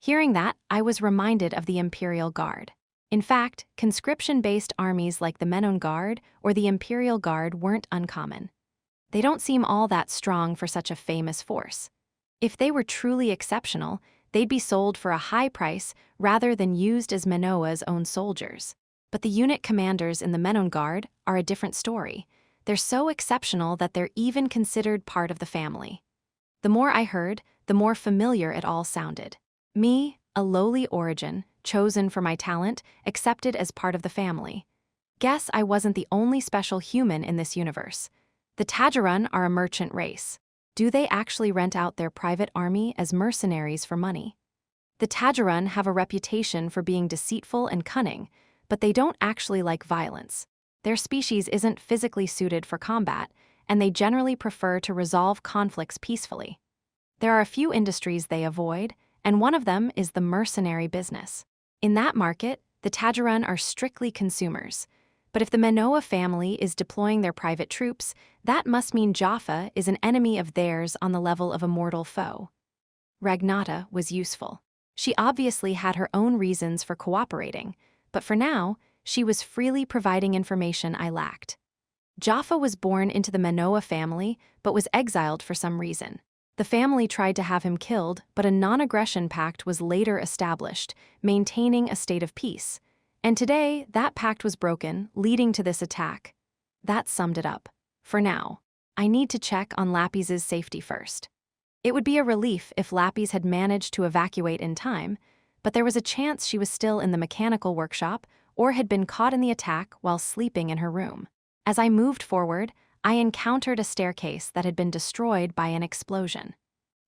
Hearing that, I was reminded of the Imperial Guard. In fact, conscription-based armies like the Menon Guard or the Imperial Guard weren't uncommon. They don't seem all that strong for such a famous force. If they were truly exceptional, they'd be sold for a high price rather than used as Manoa's own soldiers. But the unit commanders in the Menon Guard are a different story. They're so exceptional that they're even considered part of the family. The more I heard, the more familiar it all sounded. Me, a lowly origin, chosen for my talent, accepted as part of the family. Guess I wasn't the only special human in this universe. The Tajarun are a merchant race. Do they actually rent out their private army as mercenaries for money? The Tajarun have a reputation for being deceitful and cunning, but they don't actually like violence. Their species isn't physically suited for combat, and they generally prefer to resolve conflicts peacefully. There are a few industries they avoid, and one of them is the mercenary business. In that market, the Tajarun are strictly consumers. But if the Manoa family is deploying their private troops, that must mean Jaffa is an enemy of theirs on the level of a mortal foe. Ragnata was useful. She obviously had her own reasons for cooperating, but for now, she was freely providing information I lacked. Jaffa was born into the Manoa family, but was exiled for some reason. The family tried to have him killed, but a non-aggression pact was later established, maintaining a state of peace. And today, that pact was broken, leading to this attack. That summed it up. For now, I need to check on Lapi's safety first. It would be a relief if Lapis had managed to evacuate in time, but there was a chance she was still in the mechanical workshop or had been caught in the attack while sleeping in her room. As I moved forward, I encountered a staircase that had been destroyed by an explosion.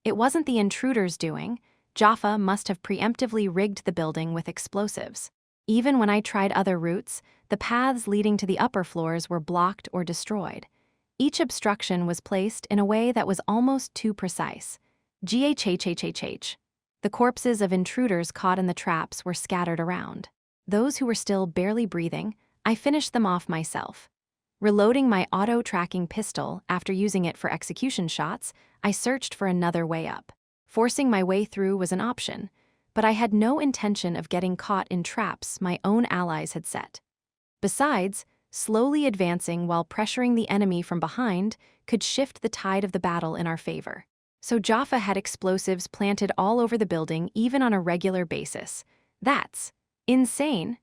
It wasn't the intruder's doing. Jaffa must have preemptively rigged the building with explosives. Even when I tried other routes, the paths leading to the upper floors were blocked or destroyed. Each obstruction was placed in a way that was almost too precise. GHHHHH. The corpses of intruders caught in the traps were scattered around. Those who were still barely breathing, I finished them off myself. Reloading my auto-tracking pistol after using it for execution shots, I searched for another way up. Forcing my way through was an option, but I had no intention of getting caught in traps my own allies had set. Besides, slowly advancing while pressuring the enemy from behind could shift the tide of the battle in our favor. So Jaffa had explosives planted all over the building even on a regular basis. That's insane.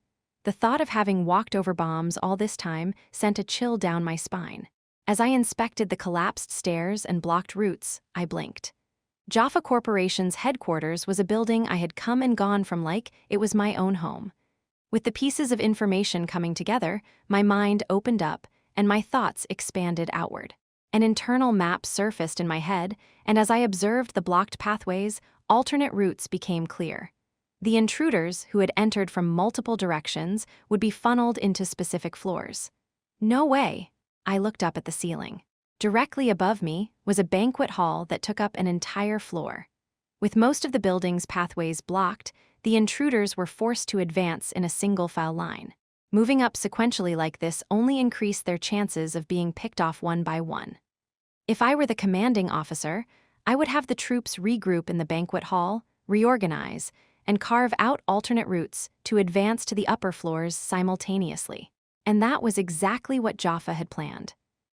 The thought of having walked over bombs all this time sent a chill down my spine. As I inspected the collapsed stairs and blocked routes, I blinked. Jaffa Corporation's headquarters was a building I had come and gone from like it was my own home. With the pieces of information coming together, my mind opened up and my thoughts expanded outward. An internal map surfaced in my head, and as I observed the blocked pathways, alternate routes became clear. The intruders, who had entered from multiple directions, would be funneled into specific floors. No way! I looked up at the ceiling. Directly above me was a banquet hall that took up an entire floor. With most of the building's pathways blocked, the intruders were forced to advance in a single-file line. Moving up sequentially like this only increased their chances of being picked off one by one. If I were the commanding officer, I would have the troops regroup in the banquet hall, reorganize, and carve out alternate routes to advance to the upper floors simultaneously. And that was exactly what Jaffa had planned.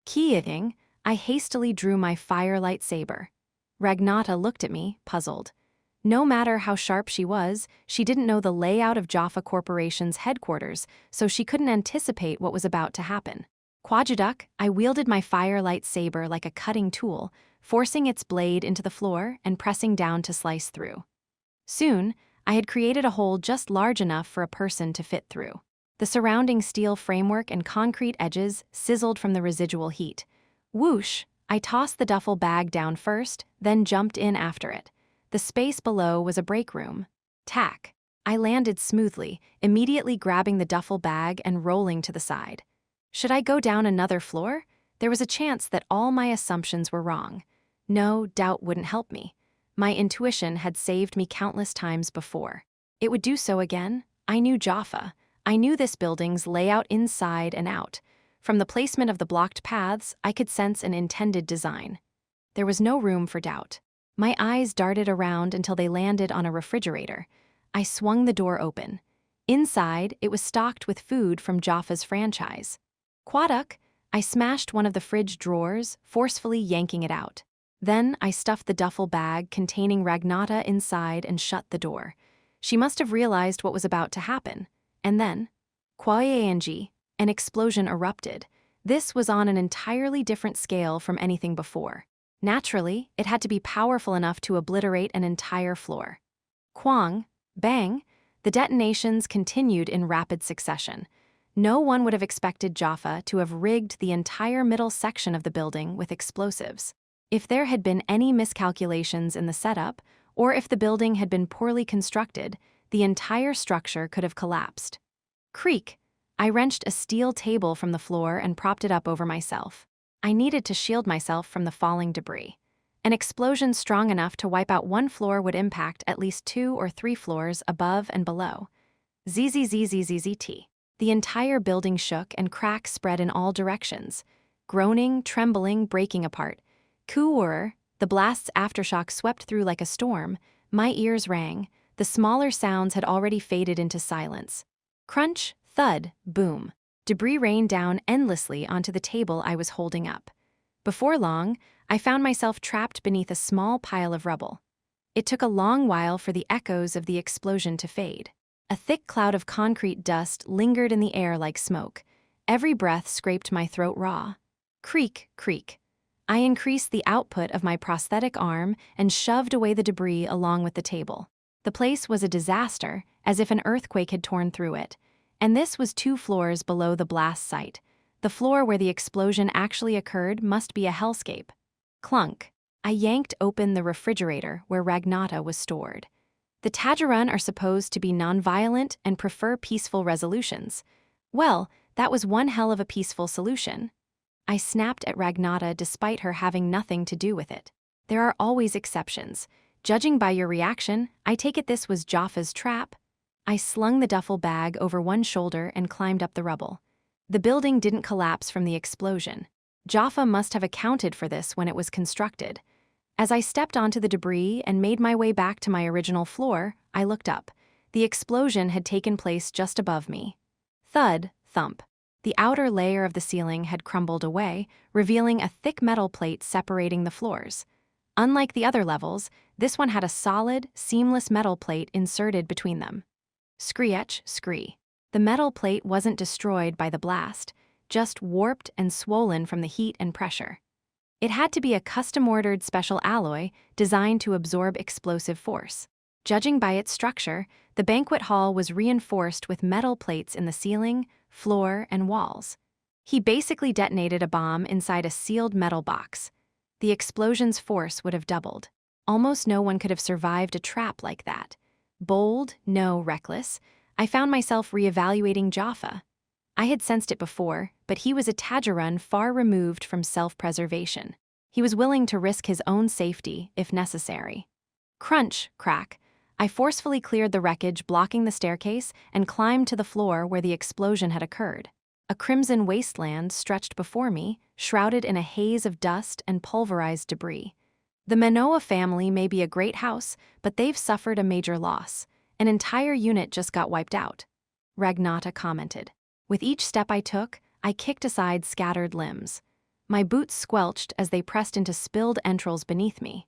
Keying, I hastily drew my fire lightsaber. Ragnata looked at me, puzzled. No matter how sharp she was, she didn't know the layout of Jaffa Corporation's headquarters, so she couldn't anticipate what was about to happen. Quadraduck, I wielded my fire lightsaber like a cutting tool, forcing its blade into the floor and pressing down to slice through. Soon, I had created a hole just large enough for a person to fit through. The surrounding steel framework and concrete edges sizzled from the residual heat. Whoosh! I tossed the duffel bag down first, then jumped in after it. The space below was a break room. Tack! I landed smoothly, immediately grabbing the duffel bag and rolling to the side. Should I go down another floor? There was a chance that all my assumptions were wrong. No, doubt wouldn't help me. My intuition had saved me countless times before. It would do so again. I knew Jaffa. I knew this building's layout inside and out. From the placement of the blocked paths, I could sense an intended design. There was no room for doubt. My eyes darted around until they landed on a refrigerator. I swung the door open. Inside, it was stocked with food from Jaffa's franchise. Quaduck, I smashed one of the fridge drawers, forcefully yanking it out. Then I stuffed the duffel bag containing Ragnata inside and shut the door. She must have realized what was about to happen. And then, Kwayanji, an explosion erupted. This was on an entirely different scale from anything before. Naturally, it had to be powerful enough to obliterate an entire floor. Quang, bang, the detonations continued in rapid succession. No one would have expected Jaffa to have rigged the entire middle section of the building with explosives. If there had been any miscalculations in the setup, or if the building had been poorly constructed, the entire structure could have collapsed. Creak! I wrenched a steel table from the floor and propped it up over myself. I needed to shield myself from the falling debris. An explosion strong enough to wipe out one floor would impact at least 2 or 3 floors above and below. ZZZZZZT. The entire building shook and cracks spread in all directions. Groaning, trembling, breaking apart. Cooer, the blast's aftershock swept through like a storm. My ears rang. The smaller sounds had already faded into silence. Crunch, thud, boom. Debris rained down endlessly onto the table I was holding up. Before long, I found myself trapped beneath a small pile of rubble. It took a long while for the echoes of the explosion to fade. A thick cloud of concrete dust lingered in the air like smoke. Every breath scraped my throat raw. Creak, creak. I increased the output of my prosthetic arm and shoved away the debris along with the table. The place was a disaster, as if an earthquake had torn through it. And this was 2 floors below the blast site. The floor where the explosion actually occurred must be a hellscape. Clunk. I yanked open the refrigerator where Ragnata was stored. The Tajarun are supposed to be nonviolent and prefer peaceful resolutions. Well, that was one hell of a peaceful solution. I snapped at Ragnata despite her having nothing to do with it. There are always exceptions. Judging by your reaction, I take it this was Jaffa's trap. I slung the duffel bag over one shoulder and climbed up the rubble. The building didn't collapse from the explosion. Jaffa must have accounted for this when it was constructed. As I stepped onto the debris and made my way back to my original floor, I looked up. The explosion had taken place just above me. Thud, thump. The outer layer of the ceiling had crumbled away, revealing a thick metal plate separating the floors. Unlike the other levels, this one had a solid, seamless metal plate inserted between them. Screech, scree. The metal plate wasn't destroyed by the blast, just warped and swollen from the heat and pressure. It had to be a custom-ordered special alloy designed to absorb explosive force. Judging by its structure, the banquet hall was reinforced with metal plates in the ceiling, floor, and walls. He basically detonated a bomb inside a sealed metal box. The explosion's force would have doubled. Almost no one could have survived a trap like that. Bold, no reckless, I found myself reevaluating Jaffa. I had sensed it before, but he was a Tajarun far removed from self-preservation. He was willing to risk his own safety if necessary. Crunch, crack. I forcefully cleared the wreckage blocking the staircase and climbed to the floor where the explosion had occurred. A crimson wasteland stretched before me, shrouded in a haze of dust and pulverized debris. The Manoa family may be a great house, but they've suffered a major loss. An entire unit just got wiped out. Ragnata commented. With each step I took, I kicked aside scattered limbs. My boots squelched as they pressed into spilled entrails beneath me.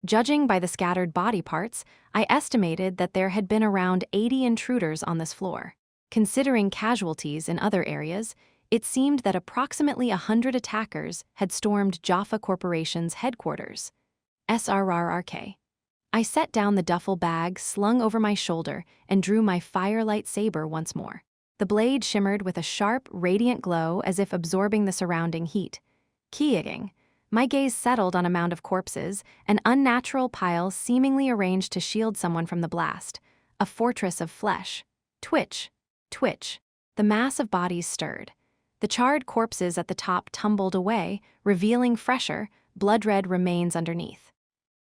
Judging by the scattered body parts, I estimated that there had been around 80 intruders on this floor. Considering casualties in other areas, it seemed that approximately 100 attackers had stormed Jaffa Corporation's headquarters. SRRRK. I set down the duffel bag slung over my shoulder and drew my firelight saber once more. The blade shimmered with a sharp, radiant glow as if absorbing the surrounding heat. Keying. My gaze settled on a mound of corpses, an unnatural pile seemingly arranged to shield someone from the blast. A fortress of flesh. Twitch. Twitch. The mass of bodies stirred. The charred corpses at the top tumbled away, revealing fresher, blood-red remains underneath.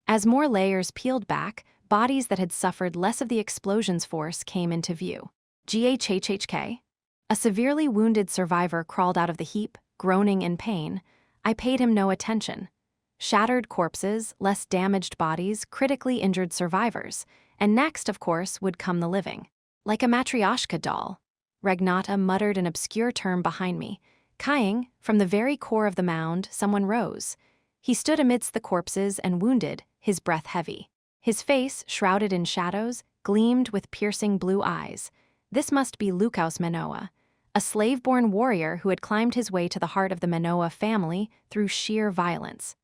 As more layers peeled back, bodies that had suffered less of the explosion's force came into view. GHHK. A severely wounded survivor crawled out of the heap, groaning in pain. I paid him no attention. Shattered corpses, less damaged bodies, critically injured survivors, and next, of course, would come the living. Like a matryoshka doll. Ragnata muttered an obscure term behind me. Kying, from the very core of the mound, someone rose. He stood amidst the corpses and wounded, his breath heavy. His face, shrouded in shadows, gleamed with piercing blue eyes. This must be Luka's Manoa, a slave-born warrior who had climbed his way to the heart of the Manoa family through sheer violence.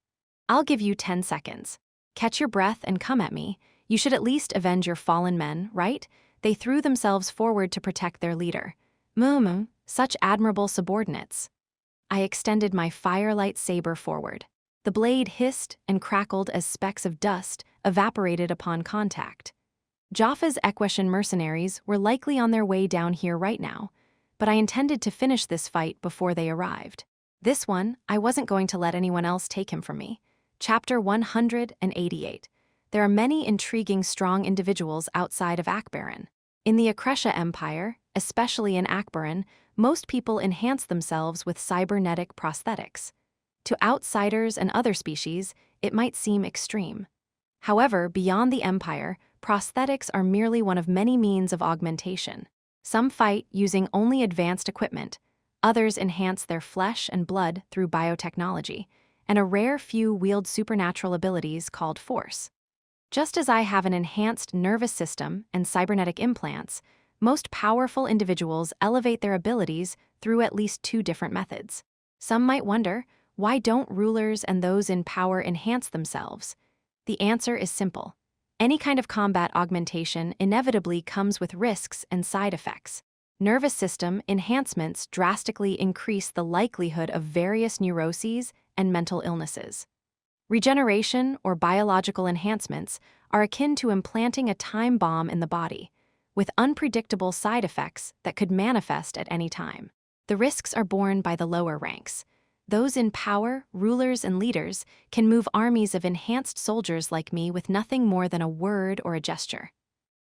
I'll give you 10 seconds. Catch your breath and come at me. You should at least avenge your fallen men, right? They threw themselves forward to protect their leader. Such admirable subordinates. I extended my firelight saber forward. The blade hissed and crackled as specks of dust evaporated upon contact. Jaffa's Equestrian mercenaries were likely on their way down here right now, but I intended to finish this fight before they arrived. This one, I wasn't going to let anyone else take him from me. Chapter 188. There are many intriguing, strong individuals outside of Akbaran. In the Akresha Empire, especially in Akbaran, most people enhance themselves with cybernetic prosthetics. To outsiders and other species, it might seem extreme. However, beyond the Empire, prosthetics are merely one of many means of augmentation. Some fight using only advanced equipment, others enhance their flesh and blood through biotechnology, and a rare few wield supernatural abilities called force. Just as I have an enhanced nervous system and cybernetic implants, most powerful individuals elevate their abilities through at least 2 different methods. Some might wonder, why don't rulers and those in power enhance themselves? The answer is simple. Any kind of combat augmentation inevitably comes with risks and side effects. Nervous system enhancements drastically increase the likelihood of various neuroses and mental illnesses. Regeneration or biological enhancements are akin to implanting a time bomb in the body, with unpredictable side effects that could manifest at any time. The risks are borne by the lower ranks. Those in power, rulers and leaders, can move armies of enhanced soldiers like me with nothing more than a word or a gesture.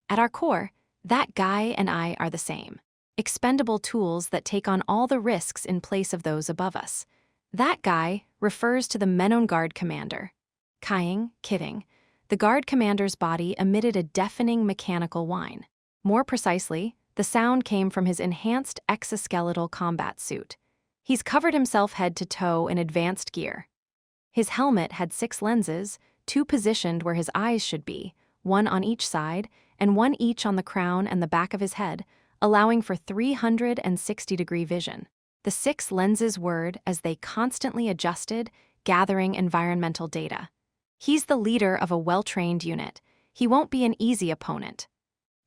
At our core, that guy and I are the same. Expendable tools that take on all the risks in place of those above us. That guy refers to the Imperial Guard commander. Kidding. The guard commander's body emitted a deafening mechanical whine. More precisely, the sound came from his enhanced exoskeletal combat suit. He's covered himself head to toe in advanced gear. His helmet had 6 lenses, 2 positioned where his eyes should be, 1 on each side, and 1 each on the crown and the back of his head, allowing for 360-degree vision. The 6 lenses whirred as they constantly adjusted, gathering environmental data. He's the leader of a well-trained unit. He won't be an easy opponent.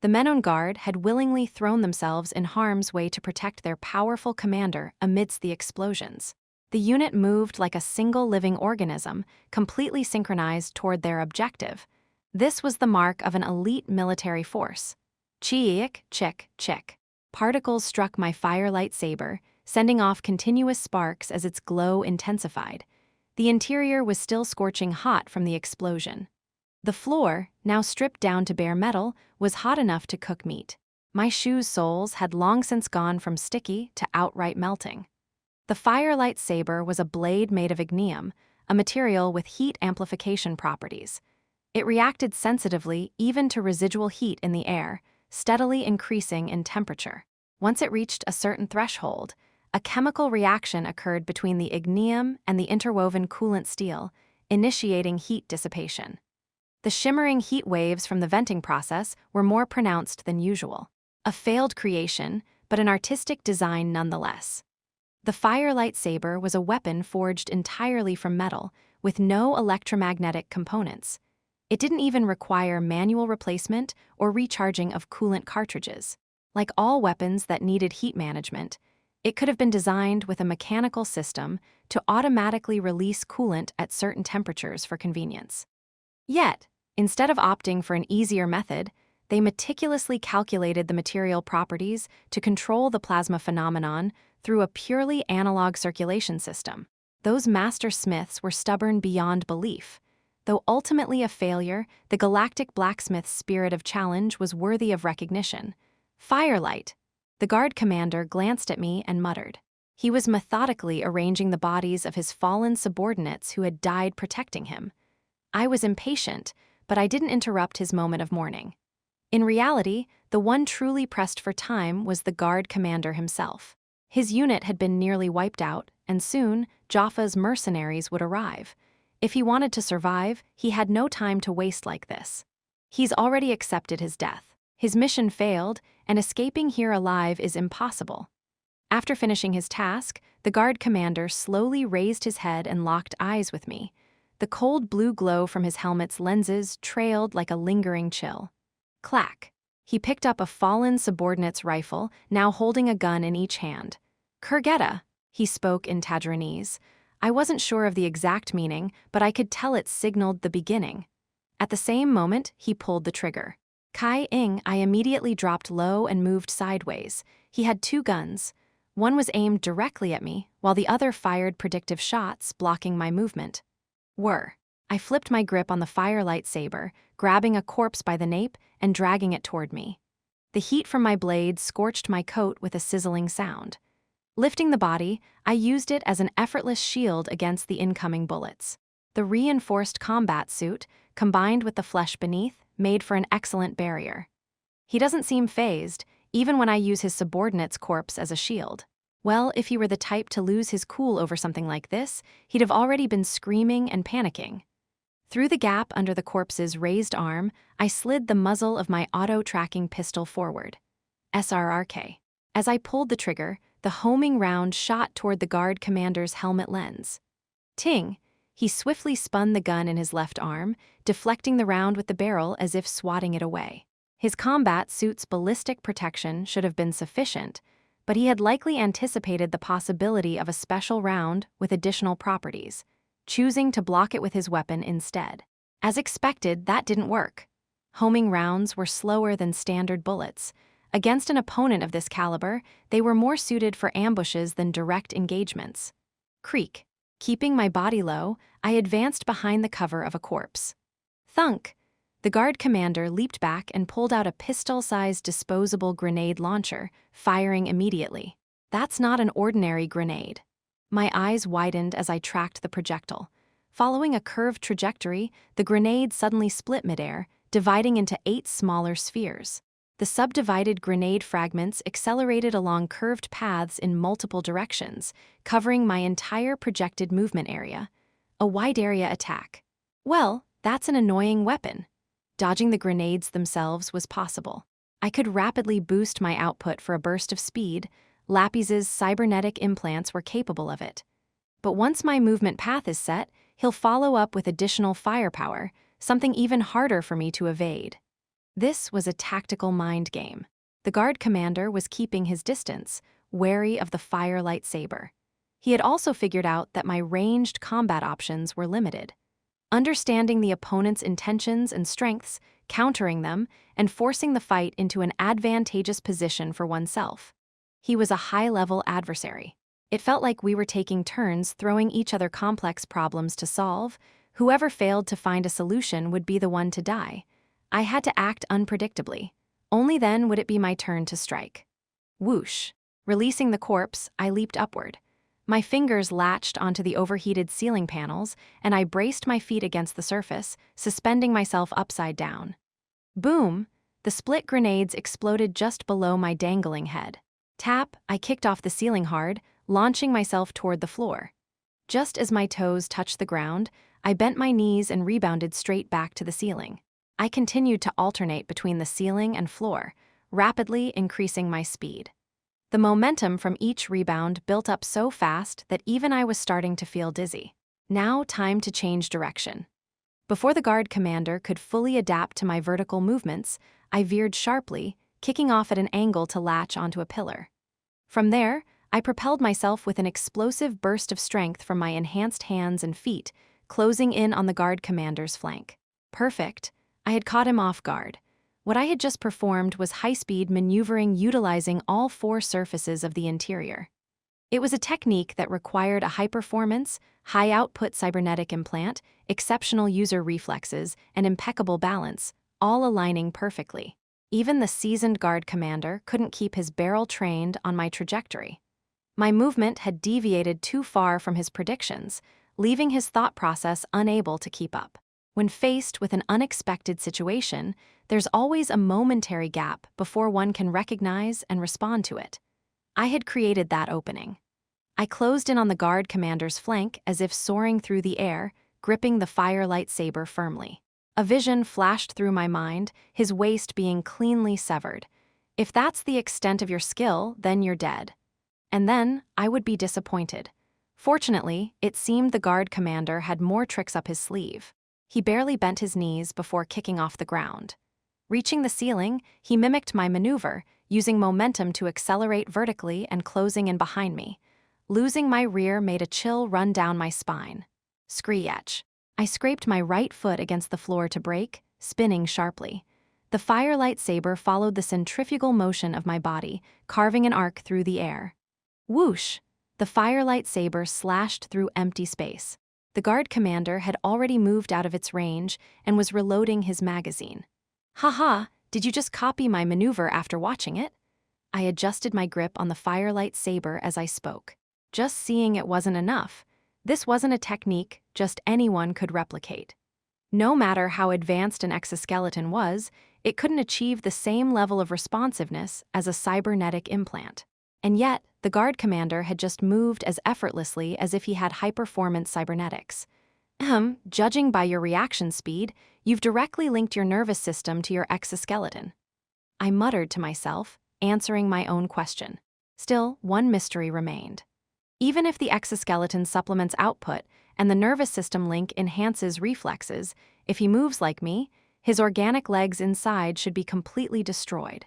The men on guard had willingly thrown themselves in harm's way to protect their powerful commander amidst the explosions. The unit moved like a single living organism, completely synchronized toward their objective. This was the mark of an elite military force. Chiik, chick, chick. Particles struck my firelight saber, sending off continuous sparks as its glow intensified. The interior was still scorching hot from the explosion. The floor, now stripped down to bare metal, was hot enough to cook meat. My shoes' soles had long since gone from sticky to outright melting. The firelight saber was a blade made of ignium, a material with heat amplification properties. It reacted sensitively even to residual heat in the air, steadily increasing in temperature. Once it reached a certain threshold, a chemical reaction occurred between the ignium and the interwoven coolant steel, initiating heat dissipation. The shimmering heat waves from the venting process were more pronounced than usual. A failed creation, but an artistic design nonetheless. The firelight saber was a weapon forged entirely from metal, with no electromagnetic components. It didn't even require manual replacement or recharging of coolant cartridges. Like all weapons that needed heat management, it could have been designed with a mechanical system to automatically release coolant at certain temperatures for convenience. Yet, instead of opting for an easier method, they meticulously calculated the material properties to control the plasma phenomenon through a purely analog circulation system. Those master smiths were stubborn beyond belief. Though ultimately a failure, the galactic blacksmith's spirit of challenge was worthy of recognition. Firelight. The guard commander glanced at me and muttered. He was methodically arranging the bodies of his fallen subordinates who had died protecting him. I was impatient, but I didn't interrupt his moment of mourning. In reality, the one truly pressed for time was the guard commander himself. His unit had been nearly wiped out, and soon, Jaffa's mercenaries would arrive. If he wanted to survive, he had no time to waste like this. He's already accepted his death. His mission failed, and escaping here alive is impossible. After finishing his task, the guard commander slowly raised his head and locked eyes with me. The cold blue glow from his helmet's lenses trailed like a lingering chill. Clack. He picked up a fallen subordinate's rifle, now holding a gun in each hand. Kurgeta, he spoke in Tadranese. I wasn't sure of the exact meaning, but I could tell it signaled the beginning. At the same moment, he pulled the trigger. Kai-ing, I immediately dropped low and moved sideways. He had 2 guns. One was aimed directly at me, while the other fired predictive shots, blocking my movement. Whir. I flipped my grip on the firelight saber, grabbing a corpse by the nape and dragging it toward me. The heat from my blade scorched my coat with a sizzling sound. Lifting the body, I used it as an effortless shield against the incoming bullets. The reinforced combat suit, combined with the flesh beneath, made for an excellent barrier. He doesn't seem fazed, even when I use his subordinate's corpse as a shield. Well, if he were the type to lose his cool over something like this, he'd have already been screaming and panicking. Through the gap under the corpse's raised arm, I slid the muzzle of my auto-tracking pistol forward. SRRK. As I pulled the trigger, the homing round shot toward the guard commander's helmet lens. Ting! He swiftly spun the gun in his left arm, deflecting the round with the barrel as if swatting it away. His combat suit's ballistic protection should have been sufficient, but he had likely anticipated the possibility of a special round with additional properties, choosing to block it with his weapon instead. As expected, that didn't work. Homing rounds were slower than standard bullets. Against an opponent of this caliber, they were more suited for ambushes than direct engagements. Creak. Keeping my body low, I advanced behind the cover of a corpse. Thunk! The guard commander leaped back and pulled out a pistol-sized disposable grenade launcher, firing immediately. That's not an ordinary grenade. My eyes widened as I tracked the projectile. Following a curved trajectory, the grenade suddenly split midair, dividing into 8 smaller spheres. The subdivided grenade fragments accelerated along curved paths in multiple directions, covering my entire projected movement area. A wide-area attack. Well, that's an annoying weapon. Dodging the grenades themselves was possible. I could rapidly boost my output for a burst of speed. Lapis's cybernetic implants were capable of it. But once my movement path is set, he'll follow up with additional firepower, something even harder for me to evade. This was a tactical mind game. The guard commander was keeping his distance, wary of the fire lightsaber. He had also figured out that my ranged combat options were limited. Understanding the opponent's intentions and strengths, countering them, and forcing the fight into an advantageous position for oneself. He was a high-level adversary. It felt like we were taking turns throwing each other complex problems to solve. Whoever failed to find a solution would be the one to die. I had to act unpredictably. Only then would it be my turn to strike. Whoosh! Releasing the corpse, I leaped upward. My fingers latched onto the overheated ceiling panels, and I braced my feet against the surface, suspending myself upside down. Boom! The split grenades exploded just below my dangling head. Tap! I kicked off the ceiling hard, launching myself toward the floor. Just as my toes touched the ground, I bent my knees and rebounded straight back to the ceiling. I continued to alternate between the ceiling and floor, rapidly increasing my speed. The momentum from each rebound built up so fast that even I was starting to feel dizzy. Now, time to change direction. Before the guard commander could fully adapt to my vertical movements, I veered sharply, kicking off at an angle to latch onto a pillar. From there, I propelled myself with an explosive burst of strength from my enhanced hands and feet, closing in on the guard commander's flank. Perfect. I had caught him off guard. What I had just performed was high-speed maneuvering utilizing all four surfaces of the interior. It was a technique that required a high-performance, high-output cybernetic implant, exceptional user reflexes, and impeccable balance, all aligning perfectly. Even the seasoned guard commander couldn't keep his barrel trained on my trajectory. My movement had deviated too far from his predictions, leaving his thought process unable to keep up. When faced with an unexpected situation, there's always a momentary gap before one can recognize and respond to it. I had created that opening. I closed in on the guard commander's flank as if soaring through the air, gripping the fire lightsaber firmly. A vision flashed through my mind, his waist being cleanly severed. If that's the extent of your skill, then you're dead. And then I would be disappointed. Fortunately, it seemed the guard commander had more tricks up his sleeve. He barely bent his knees before kicking off the ground. Reaching the ceiling, he mimicked my maneuver, using momentum to accelerate vertically and closing in behind me. Losing my rear made a chill run down my spine. Screech. I scraped my right foot against the floor to brake, spinning sharply. The fire lightsaber followed the centrifugal motion of my body, carving an arc through the air. Whoosh! The fire lightsaber slashed through empty space. The guard commander had already moved out of its range and was reloading his magazine. Haha, did you just copy my maneuver after watching it? I adjusted my grip on the fire lightsaber as I spoke. Just seeing it wasn't enough. This wasn't a technique just anyone could replicate. No matter how advanced an exoskeleton was, it couldn't achieve the same level of responsiveness as a cybernetic implant. And yet, the guard commander had just moved as effortlessly as if he had high-performance cybernetics. Judging by your reaction speed, you've directly linked your nervous system to your exoskeleton. I muttered to myself, answering my own question. Still, one mystery remained. Even if the exoskeleton supplements output and the nervous system link enhances reflexes, if he moves like me, his organic legs inside should be completely destroyed.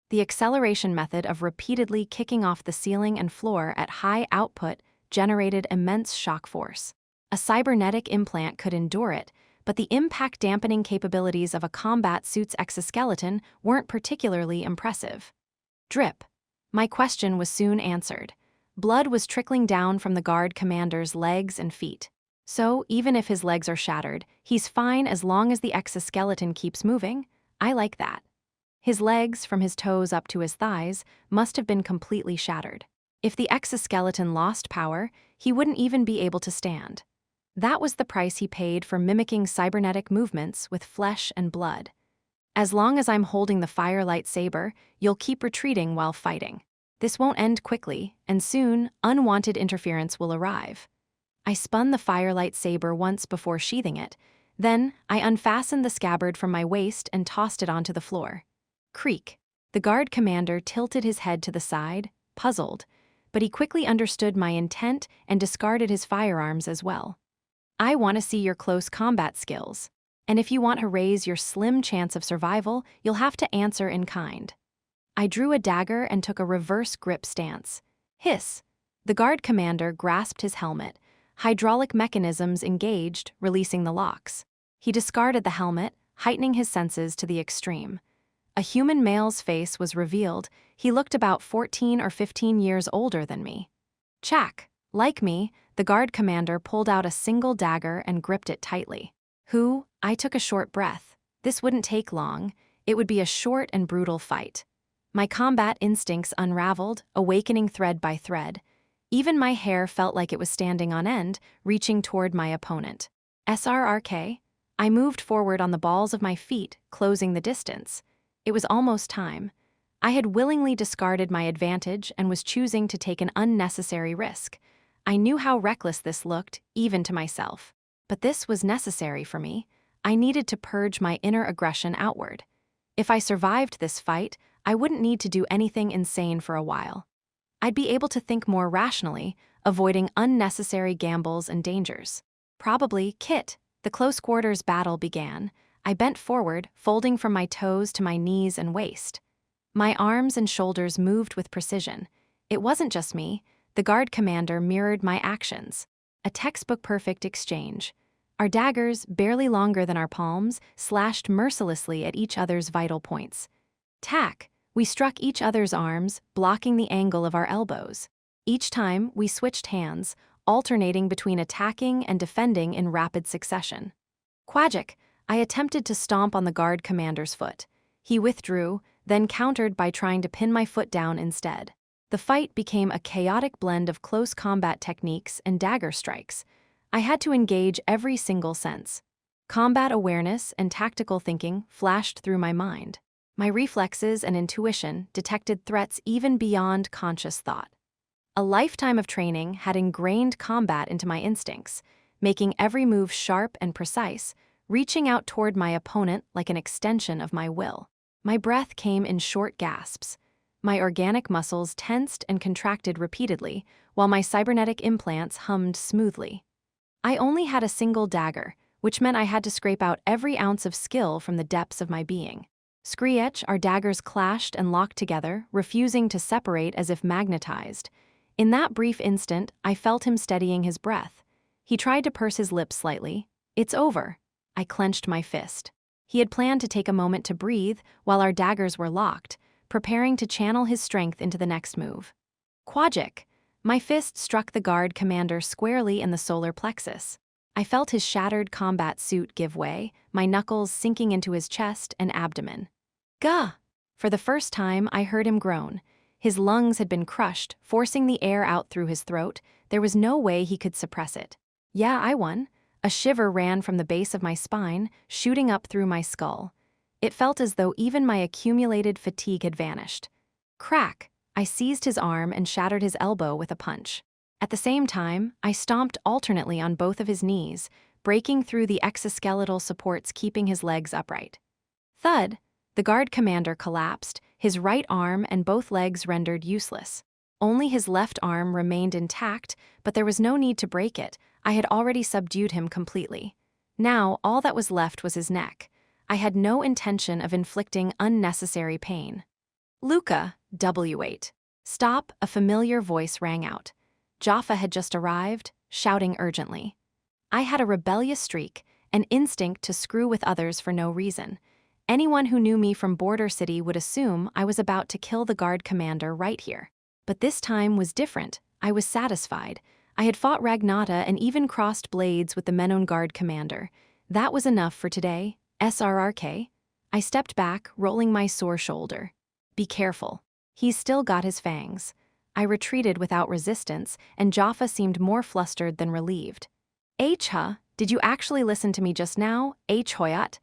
The acceleration method of repeatedly kicking off the ceiling and floor at high output generated immense shock force. A cybernetic implant could endure it, but the impact dampening capabilities of a combat suit's exoskeleton weren't particularly impressive. Drip. My question was soon answered. Blood was trickling down from the guard commander's legs and feet. So, even if his legs are shattered, he's fine as long as the exoskeleton keeps moving. I like that. His legs, from his toes up to his thighs, must have been completely shattered. If the exoskeleton lost power, he wouldn't even be able to stand. That was the price he paid for mimicking cybernetic movements with flesh and blood. As long as I'm holding the fire lightsaber, you'll keep retreating while fighting. This won't end quickly, and soon, unwanted interference will arrive. I spun the fire lightsaber once before sheathing it. Then, I unfastened the scabbard from my waist and tossed it onto the floor. Creak. The guard commander tilted his head to the side, puzzled, but he quickly understood my intent and discarded his firearms as well. I want to see your close combat skills. And if you want to raise your slim chance of survival, you'll have to answer in kind. I drew a dagger and took a reverse grip stance. Hiss. The guard commander grasped his helmet. Hydraulic mechanisms engaged, releasing the locks. He discarded the helmet, heightening his senses to the extreme. A human male's face was revealed. He looked about 14 or 15 years older than me. Chak. Like me, the guard commander pulled out a single dagger and gripped it tightly. I took a short breath. This wouldn't take long. It would be a short and brutal fight. My combat instincts unraveled, awakening thread by thread. Even my hair felt like it was standing on end, reaching toward my opponent. SRRK? I moved forward on the balls of my feet, closing the distance. It was almost time. I had willingly discarded my advantage and was choosing to take an unnecessary risk. I knew how reckless this looked, even to myself. But this was necessary for me. I needed to purge my inner aggression outward. If I survived this fight, I wouldn't need to do anything insane for a while. I'd be able to think more rationally, avoiding unnecessary gambles and dangers. Probably, Kit. The close quarters battle began. I bent forward, folding from my toes to my knees and waist. My arms and shoulders moved with precision. It wasn't just me. The guard commander mirrored my actions. A textbook-perfect exchange. Our daggers, barely longer than our palms, slashed mercilessly at each other's vital points. Tack. We struck each other's arms, blocking the angle of our elbows. Each time, we switched hands, alternating between attacking and defending in rapid succession. Quajik. I attempted to stomp on the guard commander's foot. He withdrew, then countered by trying to pin my foot down instead. The fight became a chaotic blend of close combat techniques and dagger strikes. I had to engage every single sense. Combat awareness and tactical thinking flashed through my mind. My reflexes and intuition detected threats even beyond conscious thought. A lifetime of training had ingrained combat into my instincts, making every move sharp and precise, reaching out toward my opponent like an extension of my will. My breath came in short gasps. My organic muscles tensed and contracted repeatedly, while my cybernetic implants hummed smoothly. I only had a single dagger, which meant I had to scrape out every ounce of skill from the depths of my being. Skriech, our daggers clashed and locked together, refusing to separate as if magnetized. In that brief instant, I felt him steadying his breath. He tried to purse his lips slightly. It's over. I clenched my fist. He had planned to take a moment to breathe while our daggers were locked, preparing to channel his strength into the next move. Quajik. My fist struck the guard commander squarely in the solar plexus. I felt his shattered combat suit give way, my knuckles sinking into his chest and abdomen. Gah! For the first time, I heard him groan. His lungs had been crushed, forcing the air out through his throat. There was no way he could suppress it. Yeah, I won. A shiver ran from the base of my spine, shooting up through my skull. It felt as though even my accumulated fatigue had vanished. Crack! I seized his arm and shattered his elbow with a punch. At the same time, I stomped alternately on both of his knees, breaking through the exoskeletal supports keeping his legs upright. Thud! The guard commander collapsed, his right arm and both legs rendered useless. Only his left arm remained intact, but there was no need to break it. I had already subdued him completely. Now, all that was left was his neck. I had no intention of inflicting unnecessary pain. Luka, W8. Stop, a familiar voice rang out. Jaffa had just arrived, shouting urgently. I had a rebellious streak, an instinct to screw with others for no reason. Anyone who knew me from Border City would assume I was about to kill the guard commander right here. But this time was different. I was satisfied. I had fought Ragnata and even crossed blades with the Menon guard commander. That was enough for today. SRRK. I stepped back, rolling my sore shoulder. Be careful. He's still got his fangs. I retreated without resistance, and Jaffa seemed more flustered than relieved. H-huh, did you actually listen to me just now, H-hoyat?